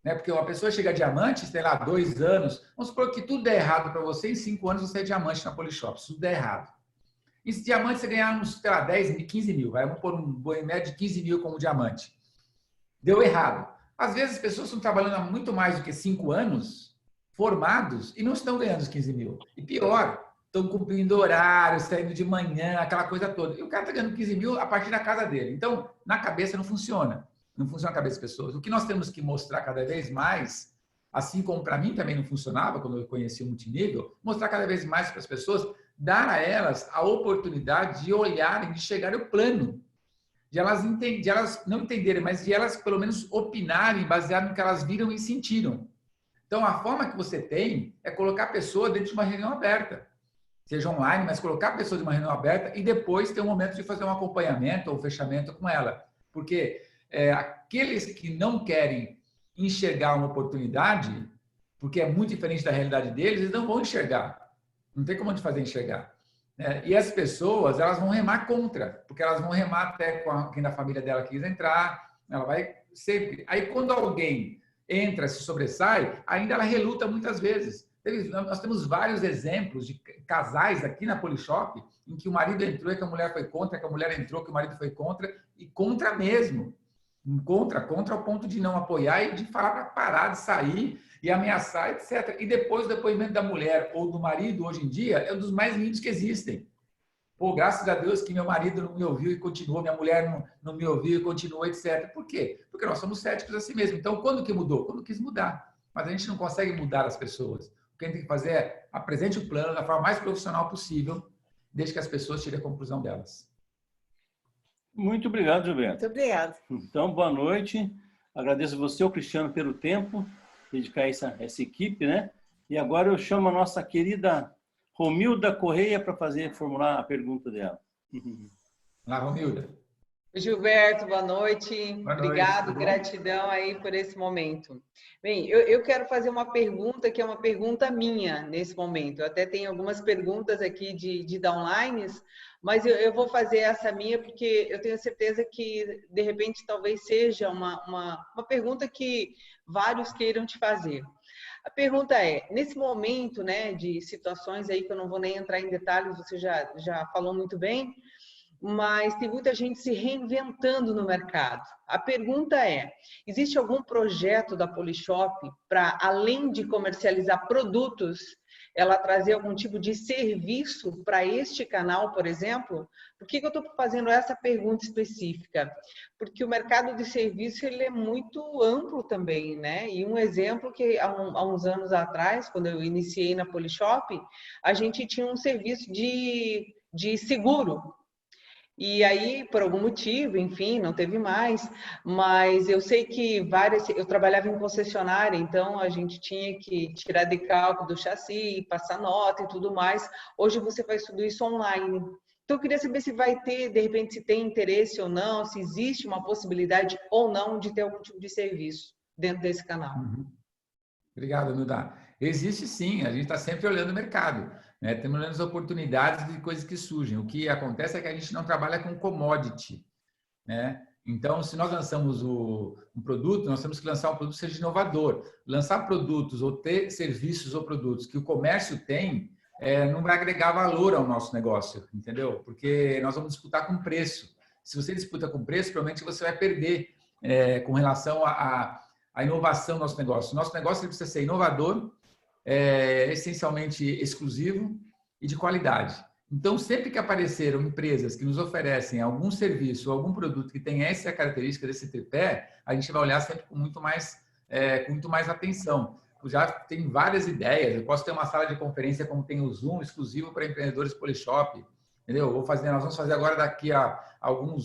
Né? Porque uma pessoa chega a diamante, sei lá, 2 anos, vamos supor que tudo der errado para você, em 5 anos você é diamante na Polishop, se tudo der errado. E se diamante você ganhar uns, sei lá, 10 mil, 15 mil, vamos pôr em média de 15 mil como diamante. Deu errado. Às vezes as pessoas estão trabalhando há muito mais do que 5 anos, formados, e não estão ganhando os 15 mil. E pior, estão cumprindo horário, saindo de manhã, aquela coisa toda. E o cara está ganhando 15 mil a partir da casa dele. Então, na cabeça não funciona. Não funciona a cabeça das pessoas. O que nós temos que mostrar cada vez mais, assim como para mim também não funcionava quando eu conheci o multinível, mostrar cada vez mais para as pessoas, dar a elas a oportunidade de olharem, de chegar ao plano. De elas não entenderem, mas de elas pelo menos opinarem baseado no que elas viram e sentiram. Então, a forma que você tem é colocar a pessoa dentro de uma reunião aberta. Seja online, mas colocar a pessoa de uma reunião aberta e depois ter um momento de fazer um acompanhamento ou fechamento com ela. Porque aqueles que não querem enxergar uma oportunidade, porque é muito diferente da realidade deles, eles não vão enxergar. Não tem como a gente fazer enxergar. E as pessoas, elas vão remar contra, porque elas vão remar até com quem da família dela quis entrar, ela vai sempre. Aí quando alguém entra, se sobressai, ainda ela reluta muitas vezes. Nós temos vários exemplos de casais aqui na Polishop em que o marido entrou e que a mulher foi contra, que a mulher entrou, que o marido foi contra, e contra mesmo. Contra ao ponto de não apoiar e de falar para parar de sair e ameaçar, etc. E depois o depoimento da mulher ou do marido, hoje em dia, é um dos mais lindos que existem. Pô, graças a Deus que meu marido não me ouviu e continuou, minha mulher não me ouviu e continuou, etc. Por quê? Porque nós somos céticos assim mesmo. Então, quando que mudou? Quando quis mudar. Mas a gente não consegue mudar as pessoas. O que a gente tem que fazer é apresente o plano da forma mais profissional possível, desde que as pessoas tirem a conclusão delas. Muito obrigado, Gilberto. Muito obrigada. Então, boa noite. Agradeço você, o Cristiano, pelo tempo, dedicar essa equipe, né? E agora eu chamo a nossa querida Romilda Correia para formular a pergunta dela. Olá, Romilda. Gilberto, boa noite. Boa noite. Obrigado, gratidão aí por esse momento. Bem, eu quero fazer uma pergunta que é uma pergunta minha nesse momento. Eu até tenho algumas perguntas aqui de downlines, mas eu vou fazer essa minha porque eu tenho certeza que, de repente, talvez seja uma pergunta que vários queiram te fazer. A pergunta é, nesse momento, né, de situações aí que eu não vou nem entrar em detalhes, você já falou muito bem, mas tem muita gente se reinventando no mercado. A pergunta é, existe algum projeto da Polishop para, além de comercializar produtos, ela trazer algum tipo de serviço para este canal, por exemplo? Por que eu estou fazendo essa pergunta específica? Porque o mercado de serviço ele é muito amplo também, né? E um exemplo que há uns anos atrás, quando eu iniciei na Polishop, a gente tinha um serviço de seguro. E aí, por algum motivo, enfim, não teve mais, mas eu sei que eu trabalhava em concessionária, então a gente tinha que tirar decalque do chassi, passar nota e tudo mais. Hoje você faz tudo isso online. Então eu queria saber se vai ter, de repente, se tem interesse ou não, se existe uma possibilidade ou não de ter algum tipo de serviço dentro desse canal. Obrigado, Nuda. Existe sim, a gente está sempre olhando o mercado. Né? Temos as oportunidades de coisas que surgem. O que acontece é que a gente não trabalha com commodity. Né? Então, se nós lançamos um produto, nós temos que lançar um produto que seja inovador. Lançar produtos ou ter serviços ou produtos que o comércio tem não vai agregar valor ao nosso negócio, entendeu? Porque nós vamos disputar com preço. Se você disputa com preço, provavelmente você vai perder com relação à inovação do nosso negócio. Nosso negócio precisa ser inovador, essencialmente exclusivo e de qualidade. Então, sempre que apareceram empresas que nos oferecem algum serviço ou algum produto que tem essa característica desse tripé, a gente vai olhar sempre com muito mais atenção. Já tem várias ideias. Eu posso ter uma sala de conferência como tem o Zoom, exclusivo para empreendedores Polishop. Entendeu? Nós vamos fazer agora daqui a um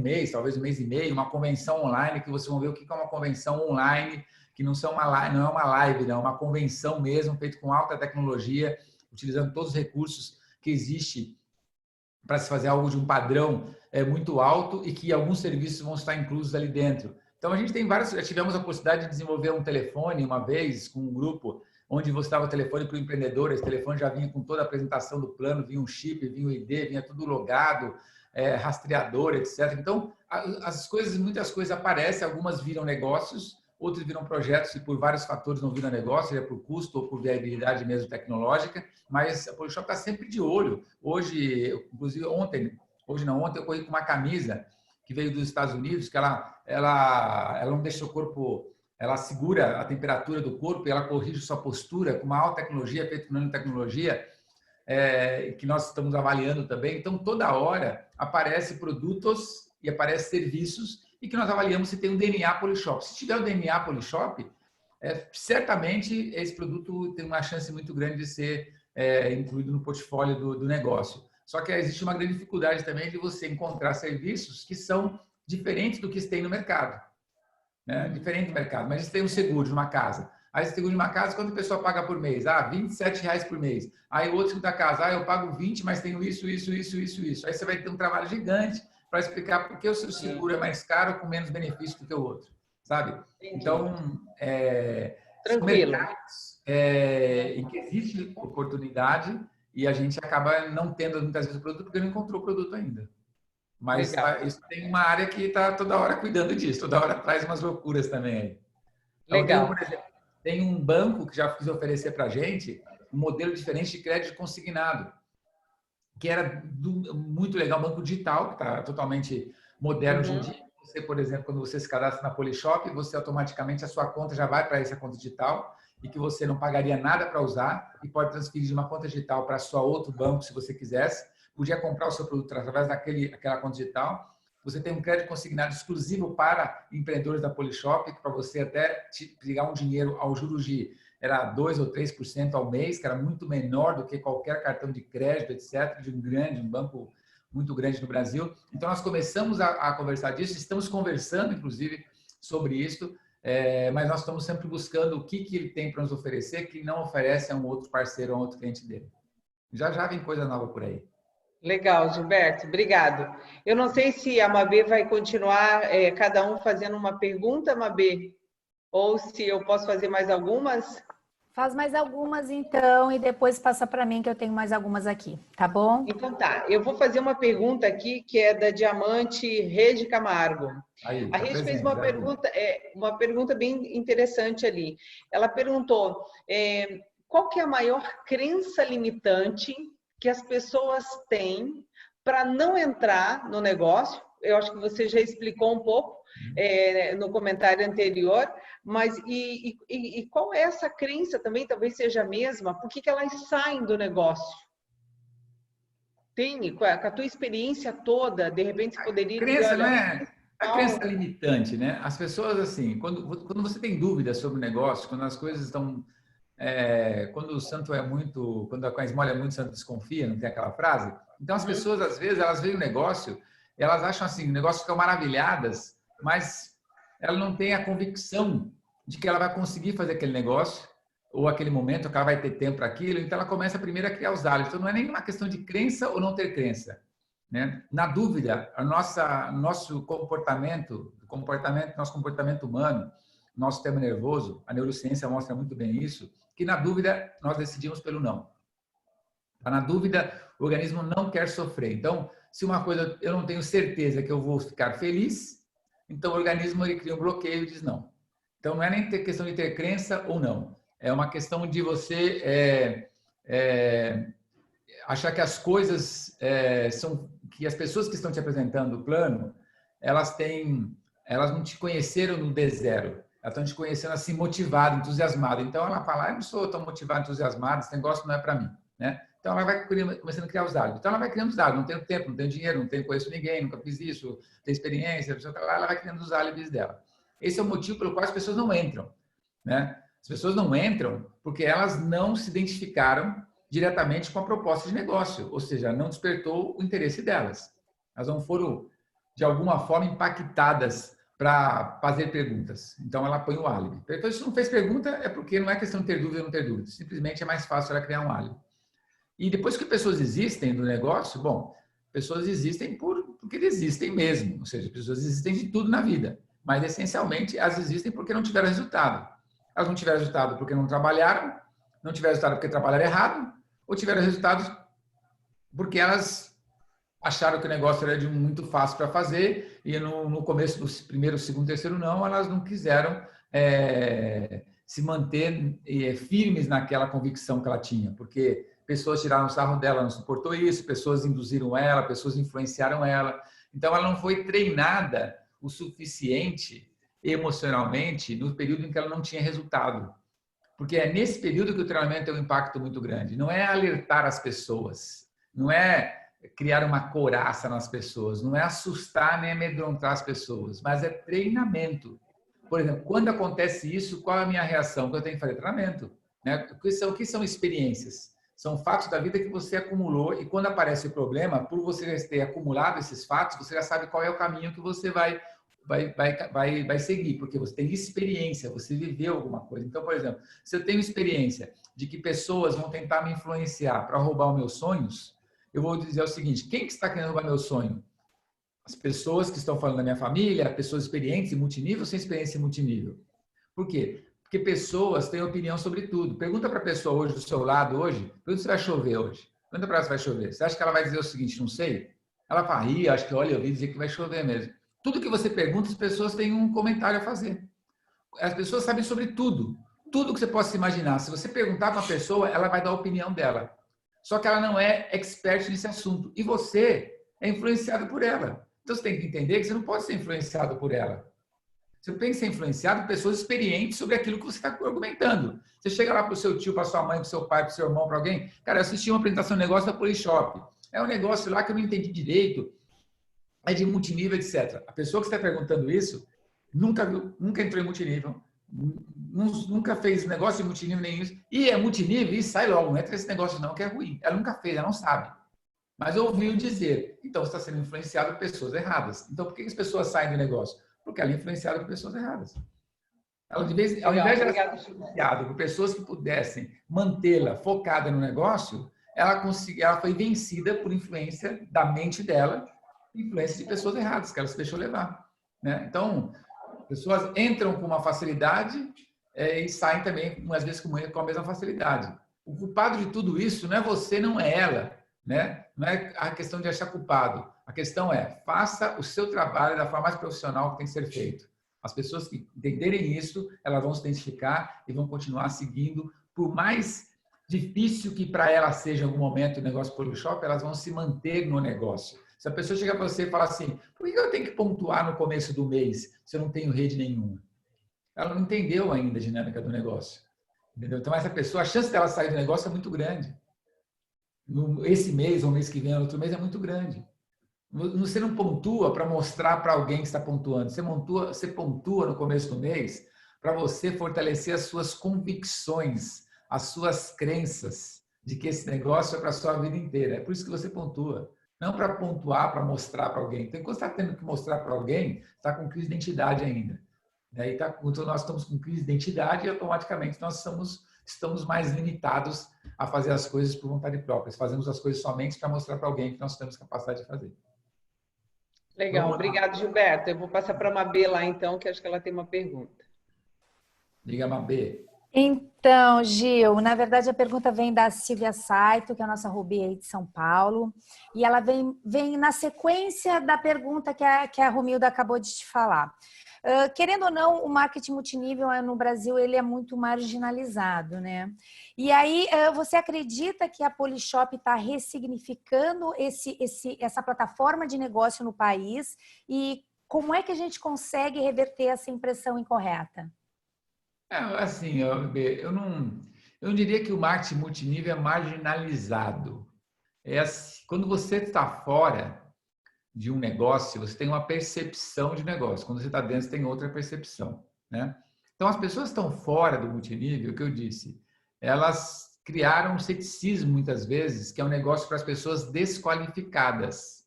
mês, talvez um mês e meio, uma convenção online que vocês vão ver o que é uma convenção online, que não é uma live, não, é uma convenção mesmo, feita com alta tecnologia, utilizando todos os recursos que existem para se fazer algo de um padrão muito alto e que alguns serviços vão estar inclusos ali dentro. Então, a gente tem já tivemos a possibilidade de desenvolver um telefone uma vez com um grupo onde você dava o telefone para o empreendedor, esse telefone já vinha com toda a apresentação do plano, vinha um chip, vinha o ID, vinha tudo logado, rastreador, etc. Então, muitas coisas aparecem, algumas viram negócios, outros viram projetos e por vários fatores não viram negócio, seja por custo ou por viabilidade mesmo tecnológica, mas a Polishop está sempre de olho. Hoje, inclusive ontem eu corri com uma camisa que veio dos Estados Unidos, que ela não deixa o corpo, ela segura a temperatura do corpo e ela corrige sua postura com uma alta tecnologia, feita com nanotecnologia, que nós estamos avaliando também. Então, toda hora aparece produtos e aparece serviços e que nós avaliamos se tem um DNA Polishop. Se tiver o DNA Polishop, certamente esse produto tem uma chance muito grande de ser incluído no portfólio do negócio. Só que existe uma grande dificuldade também de você encontrar serviços que são diferentes do que se tem no mercado. Né? Diferente do mercado. Mas você tem um seguro de uma casa. Aí esse seguro de uma casa, quanto a pessoa paga por mês? R$27 por mês. Aí o outro da casa, eu pago 20, mas tenho isso. Aí você vai ter um trabalho gigante para explicar por que o seu seguro é mais caro com menos benefício do que o outro. Sabe? Entendi. Então, Tranquilo. Em que existe oportunidade e a gente acaba não tendo muitas vezes o produto porque não encontrou o produto ainda. Mas isso tem uma área que está toda hora cuidando disso, toda hora traz umas loucuras também aí. Então, Legal. por exemplo, tem um banco que já quis oferecer para a gente um modelo diferente de crédito consignado, que era muito legal, um banco digital, que está totalmente moderno hoje em dia. Você, por exemplo, quando você se cadastra na Polishop, você automaticamente, a sua conta já vai para essa conta digital e que você não pagaria nada para usar e pode transferir de uma conta digital para sua outro banco, se você quisesse. Podia comprar o seu produto através daquela conta digital. Você tem um crédito consignado exclusivo para empreendedores da Polishop, que para você até pegar um dinheiro ao juros era 2 ou 3% ao mês, que era muito menor do que qualquer cartão de crédito, etc., de um banco muito grande no Brasil. Então, nós começamos a conversar disso, estamos conversando, inclusive, sobre isso, mas nós estamos sempre buscando o que ele tem para nos oferecer, que não oferece a um outro parceiro, a um outro cliente dele. Já vem coisa nova por aí. Legal, Gilberto, obrigado. Eu não sei se a Mabê vai continuar, cada um fazendo uma pergunta, Mabê, ou se eu posso fazer mais algumas. Faz mais algumas, então, e depois passa para mim, que eu tenho mais algumas aqui, tá bom? Então tá, eu vou fazer uma pergunta aqui, que é da Diamante Rede Camargo. Aí, A Rede fez uma pergunta bem interessante ali. Ela perguntou, qual que é a maior crença limitante que as pessoas têm para não entrar no negócio? Eu acho que você já explicou um pouco no comentário anterior, mas e qual é essa crença também, talvez seja a mesma, por que elas saem do negócio? Tem, com a tua experiência toda, de repente você poderia dizer, crença, olha, não é a crença limitante, né? As pessoas, assim, quando você tem dúvidas sobre o negócio, quando as coisas estão... quando o santo quando a esmola é muito, o santo desconfia, não tem aquela frase? Então, as pessoas, às vezes, elas veem o negócio, elas acham assim, o negócio ficam maravilhadas, mas ela não tem a convicção de que ela vai conseguir fazer aquele negócio, ou aquele momento que ela vai ter tempo para aquilo, então ela começa primeiro a criar os hábitos. Então, não é nenhuma questão de crença ou não ter crença. Né? Na dúvida, nosso comportamento humano, nosso sistema nervoso, a neurociência mostra muito bem isso, que na dúvida nós decidimos pelo não. Na dúvida, o organismo não quer sofrer. Então, se uma coisa eu não tenho certeza que eu vou ficar feliz, então o organismo ele cria um bloqueio e diz não. Então, não é nem questão de ter crença ou não. É uma questão de você achar que as coisas que as pessoas que estão te apresentando o plano, elas não te conheceram no D0. Elas estão te conhecendo assim, motivada, entusiasmada. Então, ela fala, eu não sou tão motivada, entusiasmada, esse negócio não é para mim. Né? Então, ela vai começando a criar os hábitos. Então, ela vai criando os hábitos. Não tenho tempo, não tenho dinheiro, não conheço ninguém, nunca fiz isso, não tenho experiência. Ela vai criando os álibis dela. Esse é o motivo pelo qual as pessoas não entram. Né? As pessoas não entram porque elas não se identificaram diretamente com a proposta de negócio. Ou seja, não despertou o interesse delas. Elas não foram, de alguma forma, impactadas para fazer perguntas. Então, ela põe o álibi. Então, se não fez pergunta, é porque não é questão de ter dúvida ou não ter dúvida. Simplesmente é mais fácil ela criar um álibi. E depois que pessoas existem no negócio, bom, pessoas existem porque existem mesmo. Ou seja, pessoas existem de tudo na vida. Mas, essencialmente, elas existem porque não tiveram resultado. Elas não tiveram resultado porque não trabalharam, não tiveram resultado porque trabalharam errado, ou tiveram resultados porque elas acharam que o negócio era muito fácil para fazer e no começo do primeiro, segundo, terceiro não, elas não quiseram se manter firmes naquela convicção que ela tinha, porque pessoas tiraram o sarro dela, não suportou isso, pessoas induziram ela, pessoas influenciaram ela. Então, ela não foi treinada o suficiente emocionalmente no período em que ela não tinha resultado. Porque é nesse período que o treinamento tem um impacto muito grande. Não é alertar as pessoas, não é criar uma couraça nas pessoas, não é assustar nem amedrontar as pessoas, mas é treinamento. Por exemplo, quando acontece isso, qual é a minha reação? Que eu tenho que fazer treinamento. Né? O que são experiências? São fatos da vida que você acumulou e quando aparece o problema, por você ter acumulado esses fatos, você já sabe qual é o caminho que você vai seguir, porque você tem experiência, você viveu alguma coisa. Então, por exemplo, se eu tenho experiência de que pessoas vão tentar me influenciar para roubar os meus sonhos, eu vou dizer o seguinte, quem que está querendo roubar meu sonho? As pessoas que estão falando da minha família, pessoas experientes em multinível ou sem experiência em multinível. Por quê? Porque pessoas têm opinião sobre tudo. Pergunta para a pessoa hoje do seu lado, pergunta se vai chover hoje. Pergunta para ela se vai chover. Você acha que ela vai dizer o seguinte, não sei? Ela fala, acho que, olha, eu ouvi dizer que vai chover mesmo. Tudo que você pergunta, as pessoas têm um comentário a fazer. As pessoas sabem sobre tudo. Tudo que você possa imaginar. Se você perguntar para uma pessoa, ela vai dar a opinião dela. Só que ela não é expert nesse assunto. E você é influenciado por ela. Então, você tem que entender que você não pode ser influenciado por ela. Você tem que ser influenciado por pessoas experientes sobre aquilo que você está argumentando. Você chega lá para o seu tio, para sua mãe, para o seu pai, para o seu irmão, para alguém. Cara, eu assisti uma apresentação de negócio da Polishop. É um negócio lá que eu não entendi direito. É de multinível, etc. A pessoa que está perguntando isso nunca viu, nunca entrou em multinível, nunca fez negócio de multinível nenhum. E é multinível e sai logo. Não entra esse negócio não, que é ruim. Ela nunca fez, ela não sabe. Mas ouviu dizer. Então, você está sendo influenciado por pessoas erradas. Então, por que as pessoas saem do negócio? Porque ela é influenciada por pessoas erradas. Ela, ao invés de ela ser influenciada por pessoas que pudessem mantê-la focada no negócio, ela foi vencida por influência da mente dela, influência de pessoas erradas, que ela se deixou levar. Né? Então, pessoas entram com uma facilidade e saem também, às vezes, com a mesma facilidade. O culpado de tudo isso não é você, não é ela. Né? Não é a questão de achar culpado. A questão é, faça o seu trabalho da forma mais profissional que tem que ser feito. As pessoas que entenderem isso, elas vão se identificar e vão continuar seguindo. Por mais difícil que para elas seja em algum momento o negócio Polishop, elas vão se manter no negócio. Se a pessoa chegar para você e falar assim, por que eu tenho que pontuar no começo do mês se eu não tenho rede nenhuma? Ela não entendeu ainda a dinâmica do negócio. Entendeu? Então, essa pessoa, a chance dela sair do negócio é muito grande. Esse mês ou mês que vem, outro mês, é muito grande. Você não pontua para mostrar para alguém que está pontuando. Você pontua no começo do mês para você fortalecer as suas convicções, as suas crenças de que esse negócio é para a sua vida inteira. É por isso que você pontua. Não para pontuar, para mostrar para alguém. Então, quando você está tendo que mostrar para alguém, está com crise de identidade ainda. E quando nós estamos com crise de identidade, automaticamente nós estamos mais limitados a fazer as coisas por vontade própria. Fazemos as coisas somente para mostrar para alguém que nós temos capacidade de fazer. Legal, obrigado, Gilberto. Eu vou passar para a Mabê lá, então, que acho que ela tem uma pergunta. Diga, Mabê. Então, Gil, na verdade a pergunta vem da Silvia Saito, que é a nossa Rubi aí de São Paulo, e ela vem na sequência da pergunta que a Romilda acabou de te falar. Querendo ou não, o marketing multinível no Brasil ele é muito marginalizado, né? E aí, você acredita que a Polishop está ressignificando essa plataforma de negócio no país? E como é que a gente consegue reverter essa impressão incorreta? Assim, eu não diria que o marketing multinível é marginalizado. É assim, quando você está fora de um negócio, você tem uma percepção de negócio. Quando você está dentro, você tem outra percepção. Né? Então, as pessoas que estão fora do multinível, que eu disse, elas criaram um ceticismo, muitas vezes, que é um negócio para as pessoas desqualificadas.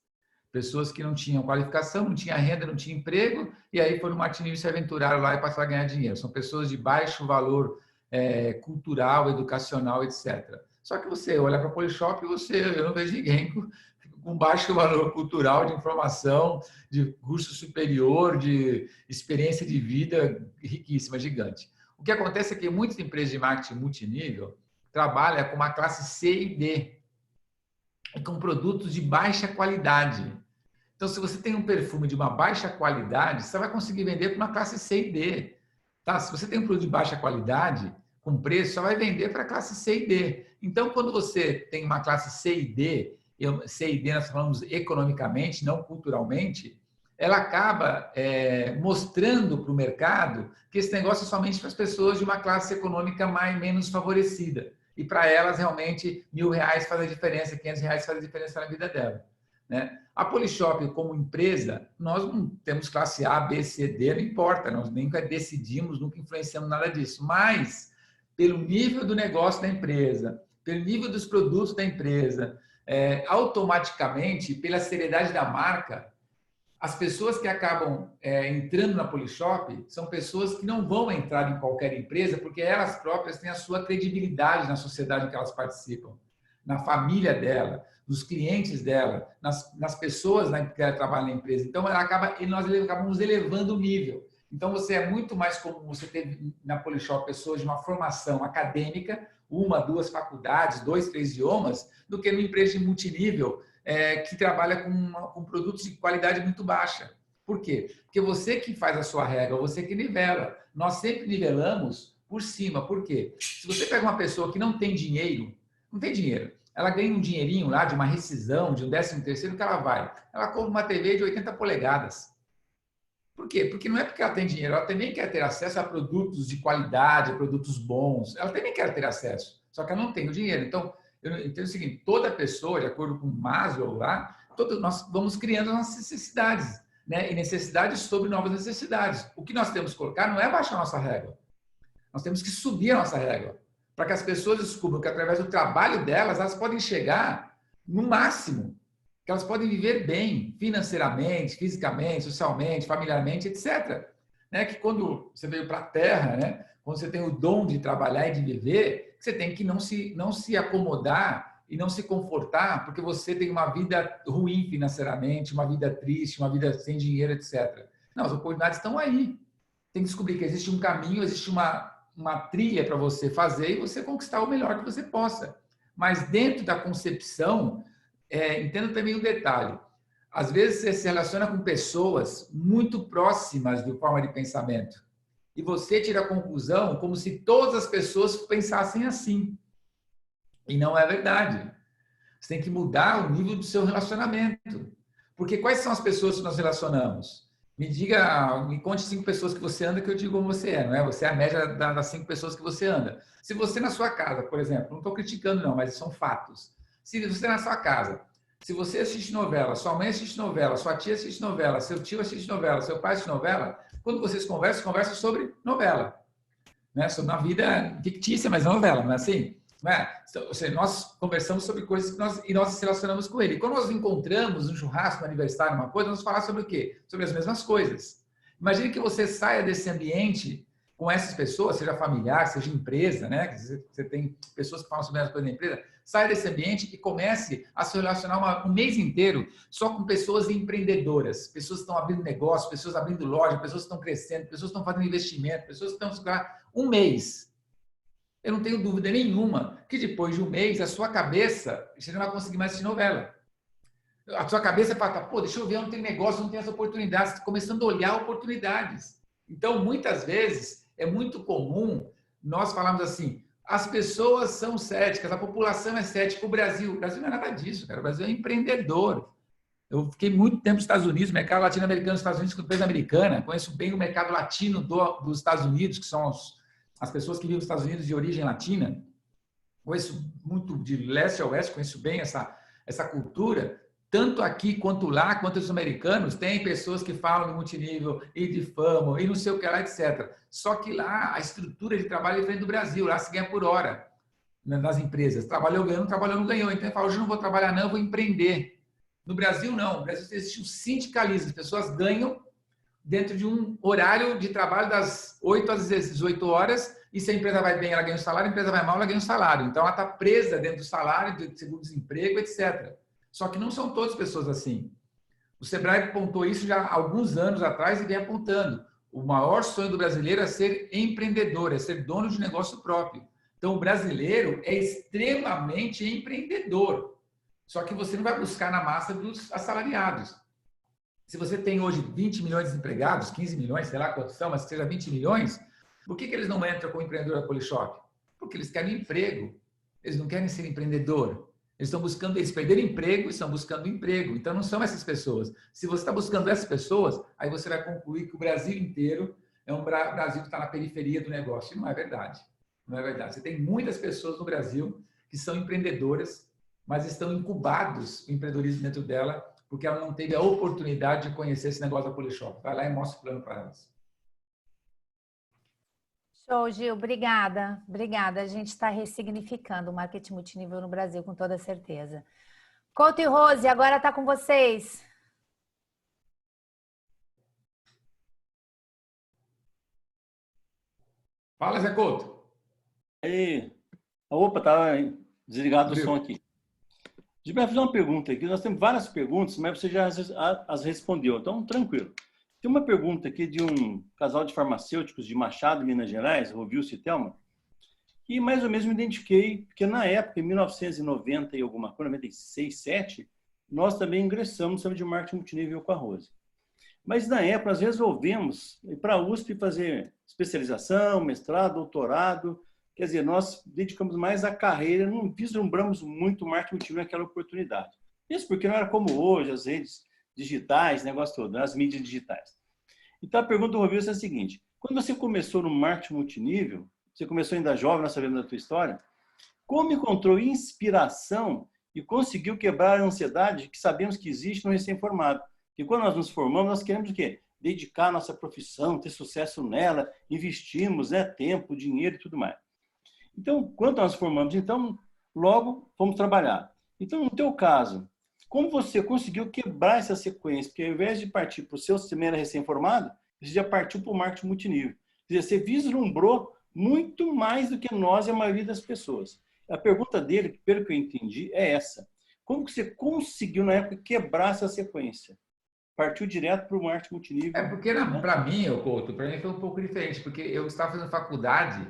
Pessoas que não tinham qualificação, não tinham renda, não tinham emprego, e aí foram no multinível e se aventuraram lá e passaram a ganhar dinheiro. São pessoas de baixo valor cultural, educacional, etc. Só que você olha para a Polishop e eu não vejo ninguém com baixo valor cultural, de informação, de curso superior, de experiência de vida riquíssima, gigante. O que acontece é que muitas empresas de marketing multinível trabalha com uma classe C e D, e com produtos de baixa qualidade. Então, se você tem um perfume de uma baixa qualidade, você vai conseguir vender para uma classe C e D. Tá? Se você tem um produto de baixa qualidade, com preço, só vai vender para a classe C e D. Então, quando você tem uma classe C e D, C e D nós falamos economicamente, não culturalmente, ela acaba mostrando para o mercado que esse negócio é somente para as pessoas de uma classe econômica menos favorecida. E para elas, realmente, R$1.000 faz a diferença, R$500 faz a diferença na vida dela. Né? A Polishop, como empresa, nós não temos classe A, B, C, D, não importa, nós nunca decidimos, nunca influenciamos nada disso. Mas, pelo nível do negócio da empresa, pelo nível dos produtos da empresa, automaticamente, pela seriedade da marca, as pessoas que acabam entrando na Polishop são pessoas que não vão entrar em qualquer empresa porque elas próprias têm a sua credibilidade na sociedade em que elas participam, na família dela, nos clientes dela, nas pessoas que ela trabalha na empresa. Então, nós acabamos elevando o nível. Então, você é muito mais comum você ter na Polishop pessoas de uma formação acadêmica, 1, 2 faculdades, 2, 3 idiomas, do que numa empresa de multinível que trabalha com produtos de qualidade muito baixa. Por quê? Porque você que faz a sua regra, você que nivela. Nós sempre nivelamos por cima. Por quê? Se você pega uma pessoa que não tem dinheiro, ela ganha um dinheirinho lá de uma rescisão, de um 13º, que ela vai? Ela compra uma TV de 80 polegadas. Por quê? Porque não é porque ela tem dinheiro, ela também quer ter acesso a produtos de qualidade, a produtos bons. Ela também quer ter acesso, só que ela não tem o dinheiro. Então, eu entendo o seguinte, toda pessoa, de acordo com Maslow lá, nós vamos criando as nossas necessidades, né? E necessidades sobre novas necessidades. O que nós temos que colocar não é baixar a nossa régua. Nós temos que subir a nossa régua, para que as pessoas descubram que, através do trabalho delas, elas podem chegar no máximo, que elas podem viver bem, financeiramente, fisicamente, socialmente, familiarmente, etc. Né? Que quando você veio para a Terra, né? Quando você tem o dom de trabalhar e de viver, você tem que não se acomodar e não se confortar porque você tem uma vida ruim financeiramente, uma vida triste, uma vida sem dinheiro, etc. Não, as oportunidades estão aí. Tem que descobrir que existe um caminho, existe uma trilha para você fazer e você conquistar o melhor que você possa. Mas dentro da concepção, entenda também um detalhe. Às vezes você se relaciona com pessoas muito próximas de forma de pensamento e você tira a conclusão como se todas as pessoas pensassem assim. E não é verdade. Você tem que mudar o nível do seu relacionamento. Porque quais são as pessoas que nós relacionamos? Me conte 5 pessoas que você anda que eu digo como você é, não é? Você é a média das 5 pessoas que você anda. Se você na sua casa, por exemplo, não estou criticando não, mas são fatos. Se você na sua casa, se você assiste novela, sua mãe assiste novela, sua tia assiste novela, seu tio assiste novela, seu pai assiste novela, quando vocês conversam sobre novela. Né? Sobre uma vida fictícia, mas novela, não é assim? Não é? Ou seja, nós conversamos sobre coisas que nós nos relacionamos com ele. E quando nós nos encontramos no churrasco, no aniversário, uma coisa, nós vamos falar sobre o quê? Sobre as mesmas coisas. Imagine que você saia desse ambiente com essas pessoas, seja familiar, seja empresa, né? Você tem pessoas que falam sobre as coisas da empresa, saia desse ambiente e comece a se relacionar um mês inteiro só com pessoas empreendedoras, pessoas que estão abrindo negócio, pessoas abrindo loja, pessoas que estão crescendo, pessoas que estão fazendo investimento, pessoas que estão um mês. Eu não tenho dúvida nenhuma que depois de um mês, a sua cabeça, você não vai conseguir mais assistir novela. A sua cabeça fala, pô, deixa eu ver, eu não tenho negócio, não tenho essa oportunidade. Você está começando a olhar oportunidades. Então, muitas vezes, é muito comum nós falarmos assim, as pessoas são céticas, a população é cética. O Brasil não é nada disso, cara. O Brasil é empreendedor. Eu fiquei muito tempo nos Estados Unidos, mercado latino-americano nos Estados Unidos com empresa americana, conheço bem o mercado latino dos Estados Unidos, que são as pessoas que vivem nos Estados Unidos de origem latina. Conheço muito de leste a oeste, conheço bem essa cultura. Tanto aqui quanto lá, quanto os americanos, tem pessoas que falam de multinível e de fama e não sei o que lá, etc. Só que lá a estrutura de trabalho é diferente do Brasil. Lá se ganha por hora nas empresas. Trabalhou, ganhou, não trabalhou, não ganhou. Então, eu falo, hoje eu não vou trabalhar não, eu vou empreender. No Brasil, não. No Brasil existe um sindicalismo. As pessoas ganham dentro de um horário de trabalho das 8 às 18 horas e se a empresa vai bem, ela ganha o salário, a empresa vai mal, ela ganha o salário. Então, ela está presa dentro do salário, do seguro-desemprego, etc. Só que não são todas pessoas assim. O Sebrae apontou isso já há alguns anos atrás e vem apontando. O maior sonho do brasileiro é ser empreendedor, é ser dono de negócio próprio. Então, o brasileiro é extremamente empreendedor. Só que você não vai buscar na massa dos assalariados. Se você tem hoje 20 milhões de desempregados, 15 milhões, sei lá quantos são, mas que seja 20 milhões, por que eles não entram como empreendedor da Polishop? Porque eles querem emprego. Eles não querem ser empreendedor. Eles estão buscando, eles perderam emprego e estão buscando emprego. Então, não são essas pessoas. Se você está buscando essas pessoas, aí você vai concluir que o Brasil inteiro é um Brasil que está na periferia do negócio. E não é verdade. Não é verdade. Você tem muitas pessoas no Brasil que são empreendedoras, mas estão incubados o empreendedorismo dentro dela, porque ela não teve a oportunidade de conhecer esse negócio da Polishop. Vai lá e mostra o plano para elas. Show, Gil. Obrigada. Obrigada. A gente está ressignificando o marketing multinível no Brasil, com toda certeza. Couto e Rose, agora está com vocês. Fala, Zé Couto. Aí, opa, estava desligado o som aqui. A gente vai fazer uma pergunta aqui. Nós temos várias perguntas, mas você já as respondeu, então tranquilo. Tem uma pergunta aqui de um casal de farmacêuticos de Machado, Minas Gerais, Rovilson e Thelma, e mais ou menos me identifiquei, porque na época, em 1990 e alguma coisa, 96, 7, nós também ingressamos no Centro de Marketing Multinível com a Rose. Mas na época, nós resolvemos ir para a USP fazer especialização, mestrado, doutorado. Quer dizer, nós dedicamos mais à carreira, não vislumbramos muito o marketing multinível naquela oportunidade. Isso porque não era como hoje, as redes digitais, negócio todo, as mídias digitais. Então, a pergunta do Rovilson é a seguinte: quando você começou no marketing multinível, você começou ainda jovem, nós sabemos da tua história, como encontrou inspiração e conseguiu quebrar a ansiedade que sabemos que existe no recém-formado? E quando nós nos formamos, nós queremos o quê? Dedicar a nossa profissão, ter sucesso nela, investimos, né, tempo, dinheiro e tudo mais. Então, quando nós nos formamos, então, logo fomos trabalhar. Então, no teu caso, como você conseguiu quebrar essa sequência? Porque ao invés de partir para o seu primeiro recém-formado, você já partiu para o marketing multinível. Quer dizer, você vislumbrou muito mais do que nós e a maioria das pessoas. A pergunta dele, pelo que eu entendi, é essa. Como que você conseguiu, na época, quebrar essa sequência? Partiu direto para o marketing multinível? É porque, para mim, Couto, para mim foi um pouco diferente, porque eu estava fazendo faculdade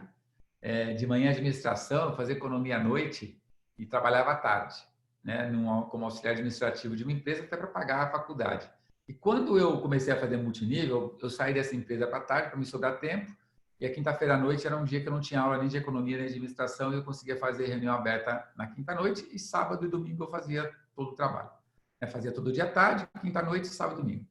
de manhã administração, fazia economia à noite e trabalhava à tarde, né, como auxiliar administrativo de uma empresa até para pagar a faculdade. E quando eu comecei a fazer multinível, eu saí dessa empresa para tarde para me sobrar tempo, e a quinta-feira à noite era um dia que eu não tinha aula nem de economia nem de administração, e eu conseguia fazer reunião aberta na quinta-noite, e sábado e domingo eu fazia todo o trabalho. Eu fazia todo dia à tarde, quinta-noite, sábado e domingo.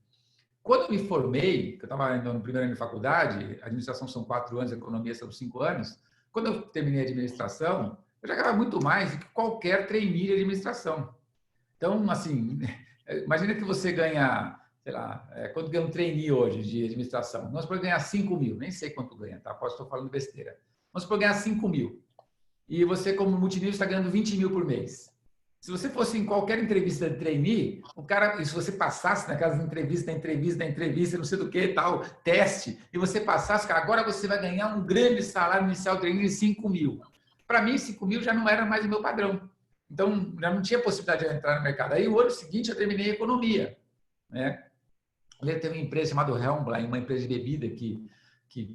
Quando eu me formei, que eu estava no primeiro ano de faculdade, administração são 4 anos, economia são 5 anos, quando eu terminei a administração, eu já ganhava muito mais do que qualquer trainee de administração. Então, assim, imagina que você ganha, sei lá, quanto ganha um trainee hoje de administração? Vamos supor ganhar 5 mil, nem sei quanto ganha, tá? Posso estar falando besteira. Vamos supor ganhar 5 mil. E você, como multinível, está ganhando 20 mil por mês. Se você fosse em qualquer entrevista de trainee, o cara, e se você passasse naquelas entrevistas, não sei do que, tal, teste, e você passasse, cara, agora você vai ganhar um grande salário inicial de trainee de 5 mil. Para mim, 5 mil já não era mais o meu padrão. Então, já não tinha possibilidade de eu entrar no mercado. Aí, o ano seguinte, eu terminei a economia, né? Eu teve uma empresa chamada Helmbla, uma empresa de bebida que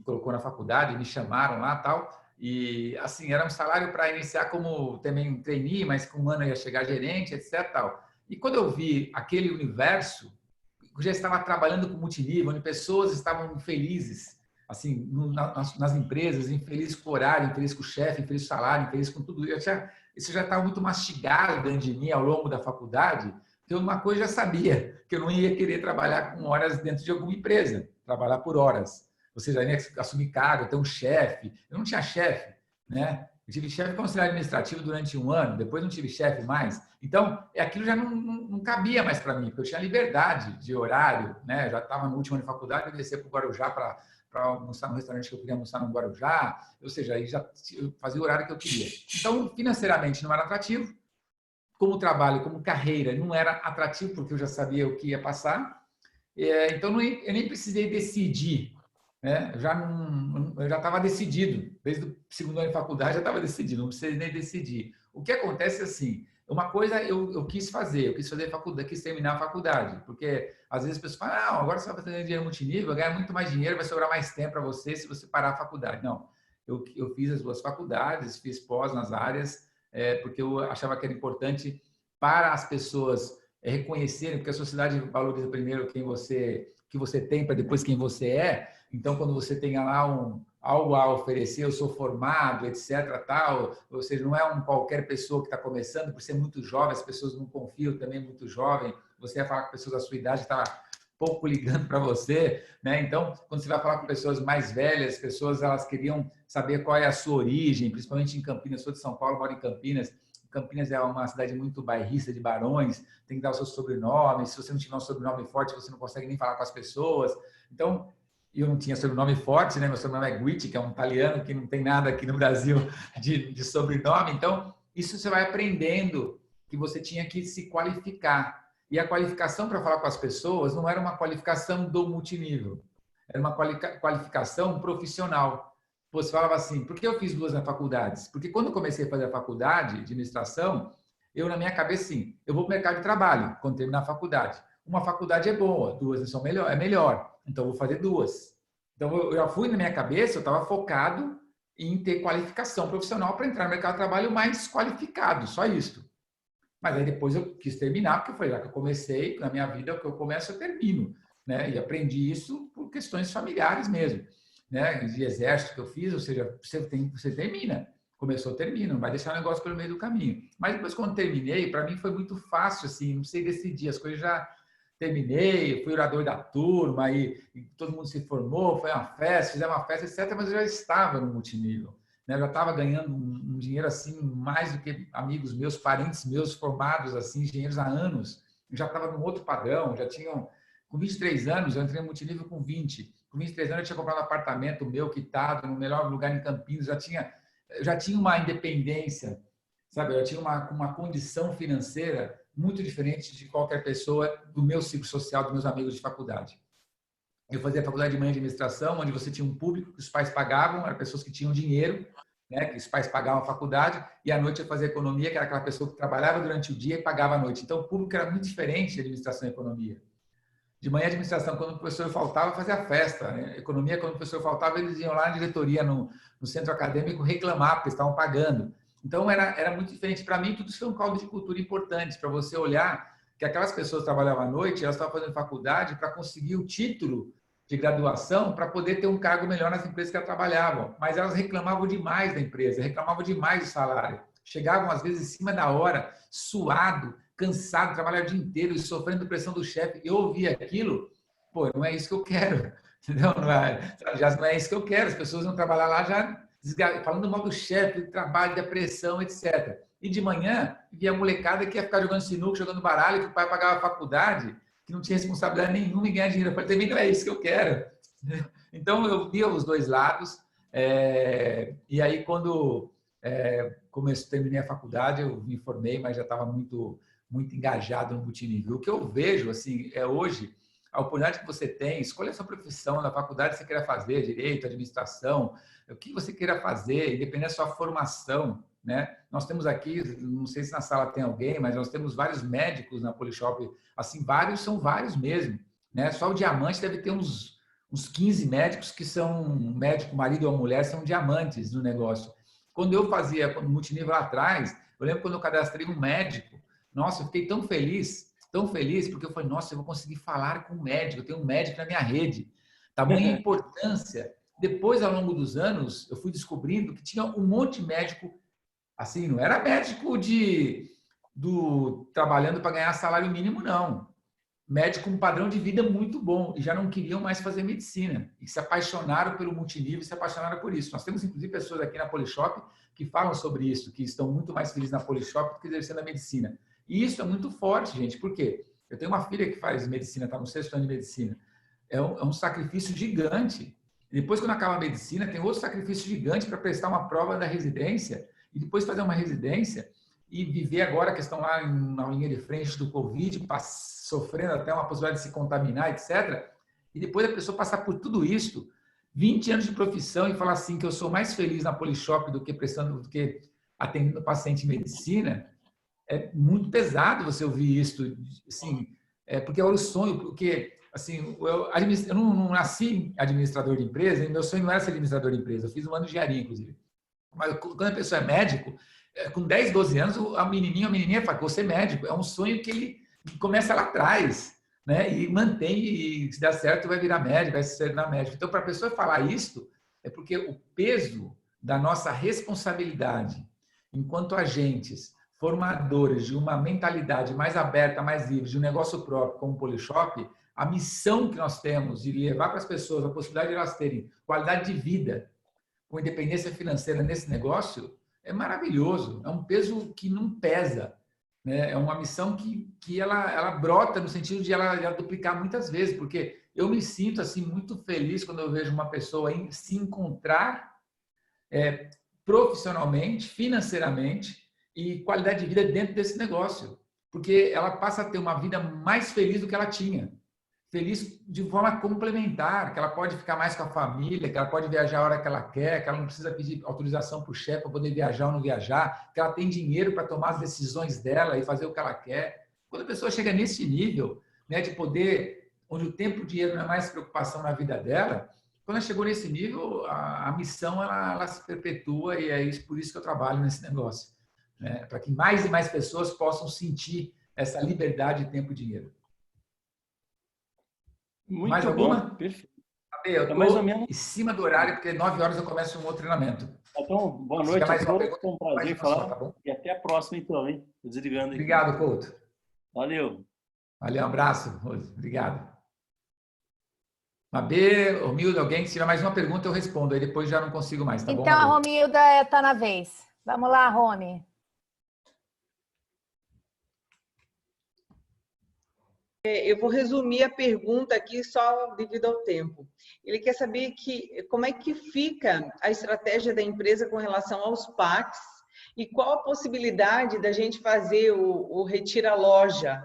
colocou na faculdade, me chamaram lá e tal. E, assim, era um salário para iniciar como também trainee, mas com um ano ia chegar gerente, etc. Tal. E quando eu vi aquele universo, eu já estava trabalhando com multinível, onde pessoas estavam felizes, assim, nas empresas, infelizes com o horário, infelizes com o chefe, infelizes com o salário, infelizes com tudo. Isso já estava muito mastigado dentro de mim ao longo da faculdade, que uma coisa eu já sabia, que eu não ia querer trabalhar com horas dentro de alguma empresa, trabalhar por horas. Ou seja, ia assumir cargo, ter um chefe. Eu não tinha chefe, né? Eu tive chefe como auxiliar administrativo durante 1 ano, depois não tive chefe mais. Então, aquilo já não cabia mais para mim, porque eu tinha liberdade de horário, né? Eu já estava no último ano de faculdade, eu descia para o Guarujá para almoçar no restaurante que eu queria almoçar no Guarujá. Ou seja, aí já fazia o horário que eu queria. Então, financeiramente não era atrativo. Como trabalho, como carreira, não era atrativo, porque eu já sabia o que ia passar. Então, eu nem precisei decidir. Eu já estava decidido, desde o 2º ano de faculdade já estava decidido, não precisei nem decidir. O que acontece é assim, uma coisa eu quis fazer faculdade, quis terminar a faculdade, porque às vezes as pessoas falam, agora você vai fazer dinheiro multinível, vai ganhar muito mais dinheiro, vai sobrar mais tempo para você se você parar a faculdade. Não, eu fiz as 2 faculdades, fiz pós nas áreas, porque eu achava que era importante para as pessoas reconhecerem, porque a sociedade valoriza primeiro que você tem, para depois quem você é. Então, quando você tem lá algo a oferecer, eu sou formado, etc., tal, ou seja, não é qualquer pessoa que está começando, por ser muito jovem, as pessoas não confiam também, muito jovem, você vai falar com pessoas da sua idade, está pouco ligando para você, né? Então, quando você vai falar com pessoas mais velhas, pessoas elas queriam saber qual é a sua origem, principalmente em Campinas. Eu sou de São Paulo, moro em Campinas. Campinas é uma cidade muito bairrista de barões, tem que dar o seu sobrenome. Se você não tiver um sobrenome forte, você não consegue nem falar com as pessoas. Então, eu não tinha sobrenome forte, né? Meu sobrenome é Guitti, que é um italiano que não tem nada aqui no Brasil de sobrenome. Então, isso você vai aprendendo que você tinha que se qualificar. E a qualificação para falar com as pessoas não era uma qualificação do multinível, era uma qualificação profissional. Você falava assim, por que eu fiz 2 faculdades? Porque quando eu comecei a fazer a faculdade de administração, eu na minha cabeça, sim, eu vou para o mercado de trabalho quando terminar a faculdade. Uma faculdade é boa, 2 são melhor, é melhor, então eu vou fazer 2. Então eu já fui na minha cabeça, eu estava focado em ter qualificação profissional para entrar no mercado de trabalho mais qualificado, só isso. Mas aí depois eu quis terminar, porque eu falei, já que eu comecei na minha vida, o que eu começo, eu termino, né? E aprendi isso por questões familiares mesmo, né? De exército que eu fiz, ou seja, você termina. Começou, termina, não vai deixar o negócio pelo meio do caminho. Mas depois, quando terminei, para mim foi muito fácil, assim, não sei decidir, as coisas já terminei, fui orador da turma, e todo mundo se formou, foi uma festa, fizemos uma festa, etc., mas eu já estava no multinível. Eu já estava ganhando um dinheiro assim, mais do que amigos meus, parentes meus formados, assim, engenheiros há anos. Eu já estava num outro padrão, já tinham... Com 23 anos, eu entrei no multinível com 20. Com 23 anos, eu tinha comprado um apartamento meu, quitado, no melhor lugar em Campinas. Já tinha uma independência, sabe? Eu tinha uma condição financeira muito diferente de qualquer pessoa do meu ciclo social, dos meus amigos de faculdade. Eu fazia faculdade de manhã de administração, onde você tinha um público que os pais pagavam, eram pessoas que tinham dinheiro, né, que os pais pagavam a faculdade, e à noite eu fazia economia, que era aquela pessoa que trabalhava durante o dia e pagava à noite. Então, o público era muito diferente de administração e economia. De manhã, administração, quando o professor faltava, fazia festa. Né? Economia, quando o professor faltava, eles iam lá na diretoria, no centro acadêmico, reclamar, porque estavam pagando. Então, era muito diferente. Para mim, tudo isso foi um caldo de cultura importante, para você olhar que aquelas pessoas que trabalhavam à noite, elas estavam fazendo faculdade para conseguir o título de graduação para poder ter um cargo melhor nas empresas que elas trabalhavam. Mas elas reclamavam demais da empresa, reclamavam demais do salário. Chegavam, às vezes, em cima da hora, suado, cansado, trabalhava o dia inteiro, sofrendo pressão do chefe. Eu ouvia aquilo, pô, não é isso que eu quero. Entendeu? Já não é isso que eu quero. As pessoas vão trabalhar lá já falando mal do chefe, do trabalho, da pressão, etc. E de manhã, via a molecada que ia ficar jogando sinuca, jogando baralho, que o pai pagava a faculdade, que não tinha responsabilidade nenhuma em ganhar dinheiro. Eu falei, também não é isso que eu quero. Então, eu via os 2 lados. E aí, quando terminei a faculdade, eu me formei, mas já estava muito engajado no multinível. O que eu vejo, assim, hoje, a oportunidade que você tem, escolha a sua profissão na faculdade que você queira fazer, direito, administração, o que você queira fazer, independente da sua formação, né? Nós temos aqui, não sei se na sala tem alguém, mas nós temos vários médicos na Polishop, assim, são vários mesmo, né? Só o diamante deve ter uns 15 médicos que são médico, marido ou mulher, são diamantes no negócio. Quando eu fazia multinível lá atrás, eu lembro quando eu cadastrei um médico, nossa, eu fiquei tão feliz, porque eu falei, nossa, eu vou conseguir falar com um médico, eu tenho um médico na minha rede. Tamanha importância. Depois, ao longo dos anos, eu fui descobrindo que tinha um monte de médico, assim, não era médico trabalhando para ganhar salário mínimo, não. Médico com um padrão de vida muito bom e já não queriam mais fazer medicina e se apaixonaram pelo multinível e se apaixonaram por isso. Nós temos, inclusive, pessoas aqui na Polishop que falam sobre isso, que estão muito mais felizes na Polishop do que exercendo a medicina. E isso é muito forte, gente. Por quê? Eu tenho uma filha que faz medicina, está no 6º ano de medicina. É um sacrifício gigante. E depois, quando acaba a medicina, tem outro sacrifício gigante para prestar uma prova da residência e depois fazer uma residência e viver agora a questão lá na linha de frente do Covid, sofrendo até uma possibilidade de se contaminar, etc. E depois a pessoa passar por tudo isso, 20 anos de profissão e falar assim que eu sou mais feliz na Polishop do que atendendo paciente em medicina, é muito pesado você ouvir isso, assim, porque olha o sonho, porque assim, eu não nasci administrador de empresa, e meu sonho não era ser administrador de empresa. Eu fiz um ano de engenharia, inclusive. Mas quando a pessoa é médico, com 10, 12 anos, a menininha fala, vou ser médico. É um sonho que ele começa lá atrás, né? E mantém, e se der certo, vai virar médico, vai se tornar médico. Então, para a pessoa falar isso, é porque o peso da nossa responsabilidade enquanto agentes, formadores de uma mentalidade mais aberta, mais livre, de um negócio próprio, como o Polishop, a missão que nós temos de levar para as pessoas a possibilidade de elas terem qualidade de vida com independência financeira nesse negócio, é maravilhoso. É um peso que não pesa, né? É uma missão que ela brota no sentido de ela duplicar muitas vezes, porque eu me sinto assim muito feliz quando eu vejo uma pessoa se encontrar profissionalmente, financeiramente e qualidade de vida dentro desse negócio, porque ela passa a ter uma vida mais feliz do que ela tinha. Feliz de forma complementar, que ela pode ficar mais com a família, que ela pode viajar a hora que ela quer, que ela não precisa pedir autorização para o chefe para poder viajar ou não viajar, que ela tem dinheiro para tomar as decisões dela e fazer o que ela quer. Quando a pessoa chega nesse nível, né, de poder, onde o tempo e o dinheiro não é mais preocupação na vida dela, quando ela chegou nesse nível, a missão ela se perpetua e é por isso que eu trabalho nesse negócio, né, para que mais e mais pessoas possam sentir essa liberdade de tempo e dinheiro. Muito mais bom, alguma? Perfeito. Eu estou mais ou menos em cima do horário, porque 9 horas eu começo um outro treinamento. Então, boa noite a todos. Foi um prazer falar. Tá bom? E até a próxima, então, hein? Desligando aqui. Obrigado, Couto. Valeu. Valeu, um abraço, Rose. Obrigado. Mabê, Romilda, alguém, se tiver mais uma pergunta, eu respondo. Aí depois já não consigo mais, tá bom? Então, a Romilda está na vez. Vamos lá, Romy. Eu vou resumir a pergunta aqui só devido ao tempo. Ele quer saber como é que fica a estratégia da empresa com relação aos PACs e qual a possibilidade da gente fazer o Retira Loja.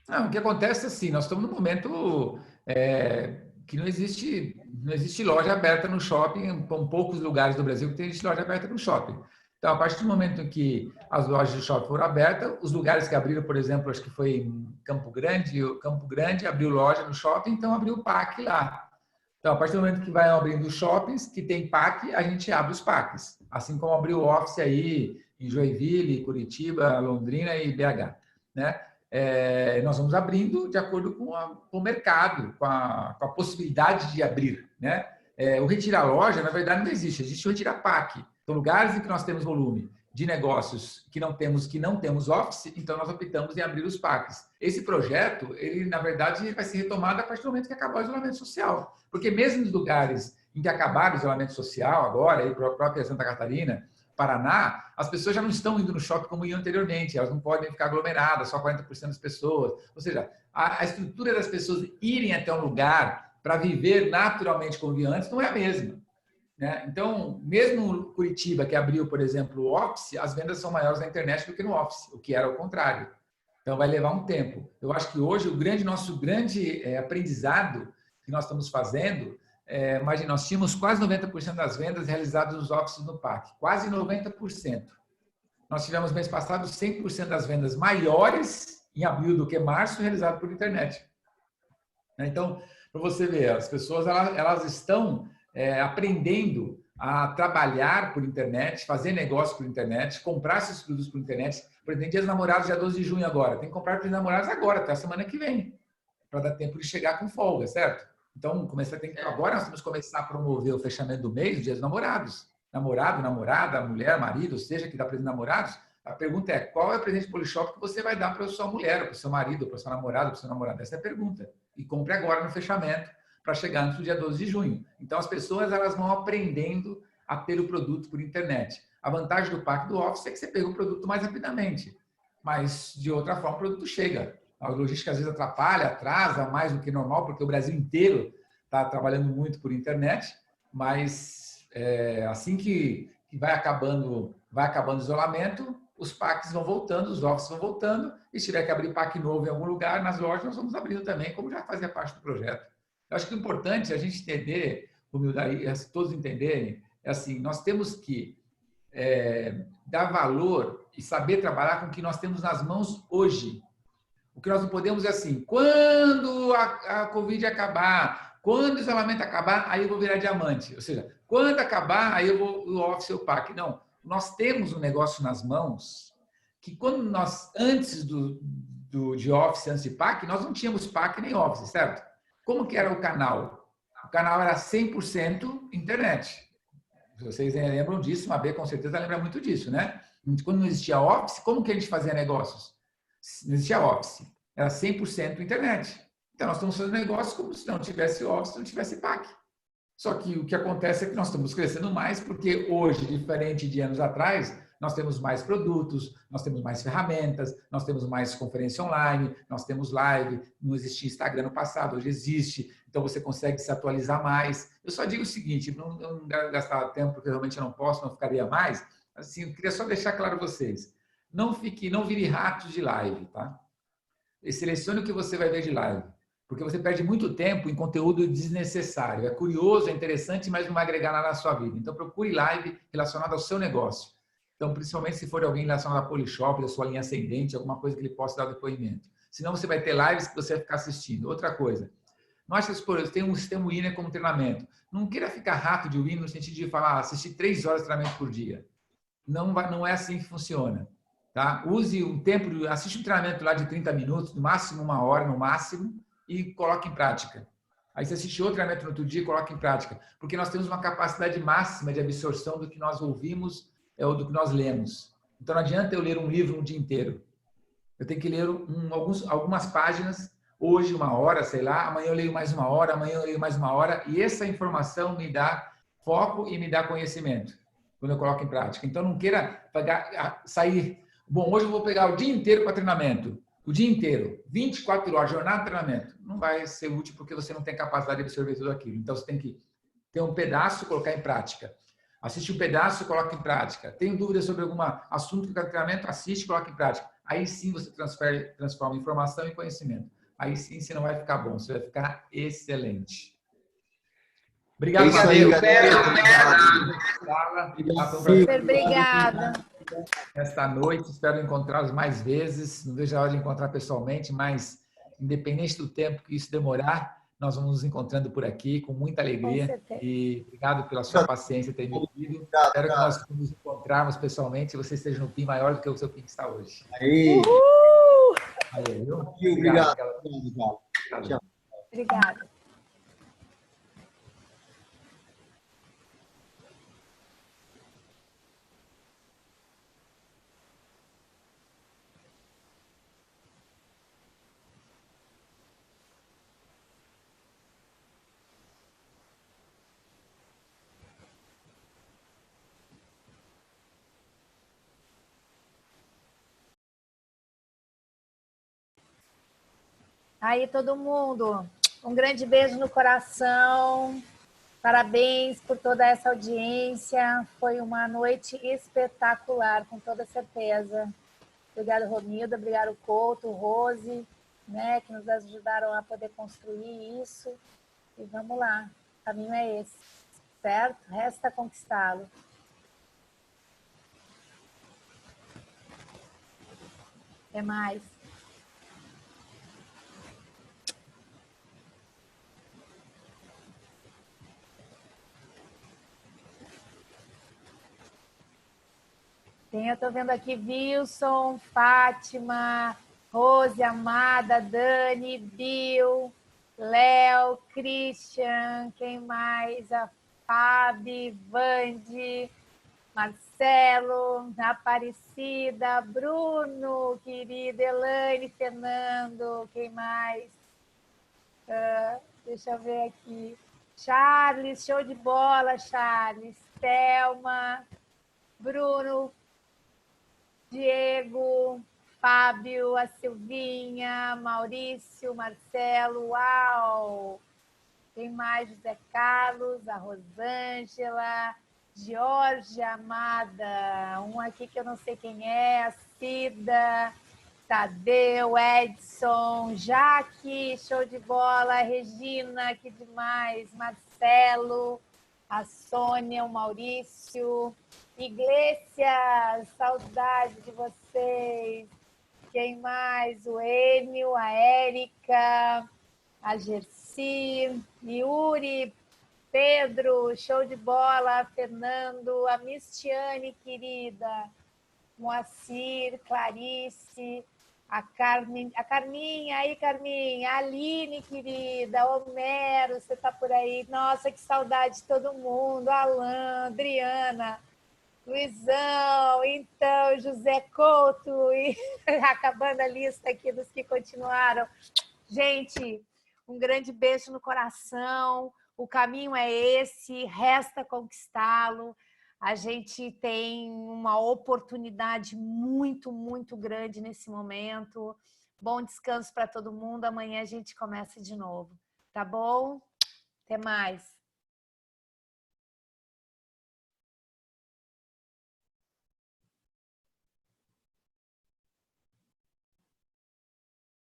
Não, o que acontece é assim, nós estamos num momento que não existe loja aberta no shopping, com poucos lugares do Brasil que tem loja aberta no shopping. Então, a partir do momento em que as lojas de shopping foram abertas, os lugares que abriram, por exemplo, acho que foi em Campo Grande abriu loja no shopping, então abriu o PAC lá. Então, a partir do momento que vai abrindo os shoppings, que tem PAC, a gente abre os PACs. Assim como abriu o office aí em Joinville, Curitiba, Londrina e BH, né? Nós vamos abrindo de acordo com o mercado, com a possibilidade de abrir, né? O retirar loja, na verdade, não existe o retirar PAC. Então, lugares em que nós temos volume de negócios que não temos office, então nós optamos em abrir os PACs. Esse projeto, ele na verdade vai ser retomado a partir do momento que acabar o isolamento social. Porque mesmo nos lugares em que acabaram o isolamento social agora, aí a própria Santa Catarina, Paraná, as pessoas já não estão indo no shopping como iam anteriormente, elas não podem ficar aglomeradas, só 40% das pessoas. Ou seja, a estrutura das pessoas irem até um lugar para viver naturalmente como viviam antes não é a mesma. Né? Então, mesmo Curitiba, que abriu, por exemplo, o Office, as vendas são maiores na internet do que no Office, o que era o contrário. Então, vai levar um tempo. Eu acho que hoje nosso grande aprendizado que nós estamos fazendo, imagina, nós tínhamos quase 90% das vendas realizadas nos Offices no PAC, quase 90%. Nós tivemos, mês passado, 100% das vendas maiores em abril do que março, realizado por internet. Então, para você ver, as pessoas elas estão aprendendo a trabalhar por internet, fazer negócio por internet, comprar esses produtos por internet. Por exemplo, tem Dias Namorados, dia 12 de junho agora. Tem que comprar para os namorados agora, até a semana que vem, para dar tempo de chegar com folga, certo? Então, agora nós temos que começar a promover o fechamento do mês, os Dias dos Namorados. Namorado, namorada, mulher, marido, seja que dá presente namorados. A pergunta é, qual é o presente Polishop que você vai dar para a sua mulher, para o seu marido, para a sua namorada, para o seu namorado? Essa é a pergunta. E compre agora no fechamento, para chegar antes do dia 12 de junho. Então, as pessoas elas vão aprendendo a ter o produto por internet. A vantagem do PAC do Office é que você pega o produto mais rapidamente, mas, de outra forma, o produto chega. A logística, às vezes, atrapalha, atrasa mais do que normal, porque o Brasil inteiro está trabalhando muito por internet, mas assim que vai acabando o isolamento, os PACs vão voltando, os Offices vão voltando, e se tiver que abrir PAC novo em algum lugar, nas lojas, nós vamos abrindo também, como já fazia parte do projeto. Eu acho que o importante é a gente entender, humildade, todos entenderem, é assim, nós temos que dar valor e saber trabalhar com o que nós temos nas mãos hoje. O que nós não podemos é assim, quando a Covid acabar, quando o isolamento acabar, aí eu vou virar diamante. Ou seja, quando acabar, aí eu vou o Office ou PAC. Não, nós temos um negócio nas mãos que quando nós, antes de Office, antes de PAC, nós não tínhamos PAC nem Office, certo? Como que era o canal? O canal era 100% internet. Se vocês lembram disso, uma B com certeza lembra muito disso, né? Quando não existia Office, como que a gente fazia negócios? Não existia Office, era 100% internet. Então, nós estamos fazendo negócio como se não tivesse Office, não tivesse PAC. Só que o que acontece é que nós estamos crescendo mais, porque hoje, diferente de anos atrás, nós temos mais produtos, nós temos mais ferramentas, nós temos mais conferência online, nós temos live, não existia Instagram no passado, hoje existe, então você consegue se atualizar mais. Eu só digo o seguinte, não gastar tempo, porque realmente eu não posso, não ficaria mais, assim, eu queria só deixar claro para vocês, não vire ratos de live, tá? E selecione o que você vai ver de live. Porque você perde muito tempo em conteúdo desnecessário. É curioso, é interessante, mas não vai agregar nada na sua vida. Então, procure live relacionada ao seu negócio. Então, principalmente se for alguém relacionado a Polishop, da sua linha ascendente, alguma coisa que ele possa dar depoimento. Senão, você vai ter lives que você vai ficar assistindo. Outra coisa, não acha que, por exemplo, tem um sistema Winner como treinamento. Não queira ficar rato de Winner no sentido de falar, assistir 3 horas de treinamento por dia. Não é assim que funciona. Tá? Use um tempo, assiste um treinamento lá de 30 minutos, no máximo 1 hora, no máximo, e coloque em prática. Aí você assiste outro treinamento no outro dia e coloque em prática. Porque nós temos uma capacidade máxima de absorção do que nós ouvimos ou do que nós lemos. Então não adianta eu ler um livro um dia inteiro. Eu tenho que ler algumas páginas, hoje 1 hora, sei lá, amanhã eu leio mais 1 hora, amanhã eu leio mais 1 hora, e essa informação me dá foco e me dá conhecimento, quando eu coloco em prática. Então não queira sair... Bom, hoje eu vou pegar o dia inteiro para treinamento. O dia inteiro, 24 horas, jornada de treinamento, não vai ser útil porque você não tem capacidade de absorver tudo aquilo. Então, você tem que ter um pedaço e colocar em prática. Assiste um pedaço e coloca em prática. Tem dúvida sobre algum assunto que está no treinamento? Assiste e coloca em prática. Aí sim você transforma informação em conhecimento. Aí sim você não vai ficar bom, você vai ficar excelente. Obrigado, Valeu. Obrigada. Esta noite, espero encontrá-los mais vezes. Não vejo a hora de encontrar pessoalmente, mas independente do tempo que isso demorar, nós vamos nos encontrando por aqui com muita alegria. E obrigado pela sua paciência ter me ouvido. Espero que nós nos encontrarmos pessoalmente e você esteja no PIN maior do que o seu PIN que está hoje. Aí. Valeu. Obrigado. Obrigada. Aí, todo mundo, um grande beijo no coração. Parabéns por toda essa audiência. Foi uma noite espetacular, com toda certeza. Obrigado, Romilda. Obrigado, Couto, Rose, né, que nos ajudaram a poder construir isso. E vamos lá. O caminho é esse, certo? Resta conquistá-lo. Até mais. Eu estou vendo aqui Wilson, Fátima, Rose, Amada, Dani, Bill, Léo, Christian, quem mais? A Fabi, Vande, Marcelo, Aparecida, Bruno, querida, Elaine, Fernando, quem mais? Deixa eu ver aqui. Charles, show de bola, Charles. Thelma, Bruno, Diego, Fábio, a Silvinha, Maurício, Marcelo, uau! Quem mais? José Carlos, a Rosângela, Jorge, Amada, um aqui que eu não sei quem é, a Cida, Tadeu, Edson, Jaque, show de bola, Regina, que demais, Marcelo, a Sônia, o Maurício, Iglesias, saudade de vocês. Quem mais? O Enio, a Érica, a Gersi, Yuri, Pedro, show de bola, Fernando, a Mistiane, querida, Moacir, Clarice, a Carminha, aí Carminha, a Aline, querida, Homero, você tá por aí? Nossa, que saudade de todo mundo, Alan, Adriana, Luizão, então, José Couto, e acabando a lista aqui dos que continuaram. Gente, um grande beijo no coração, o caminho é esse, resta conquistá-lo. A gente tem uma oportunidade muito, muito grande nesse momento. Bom descanso para todo mundo. Amanhã a gente começa de novo. Tá bom? Até mais.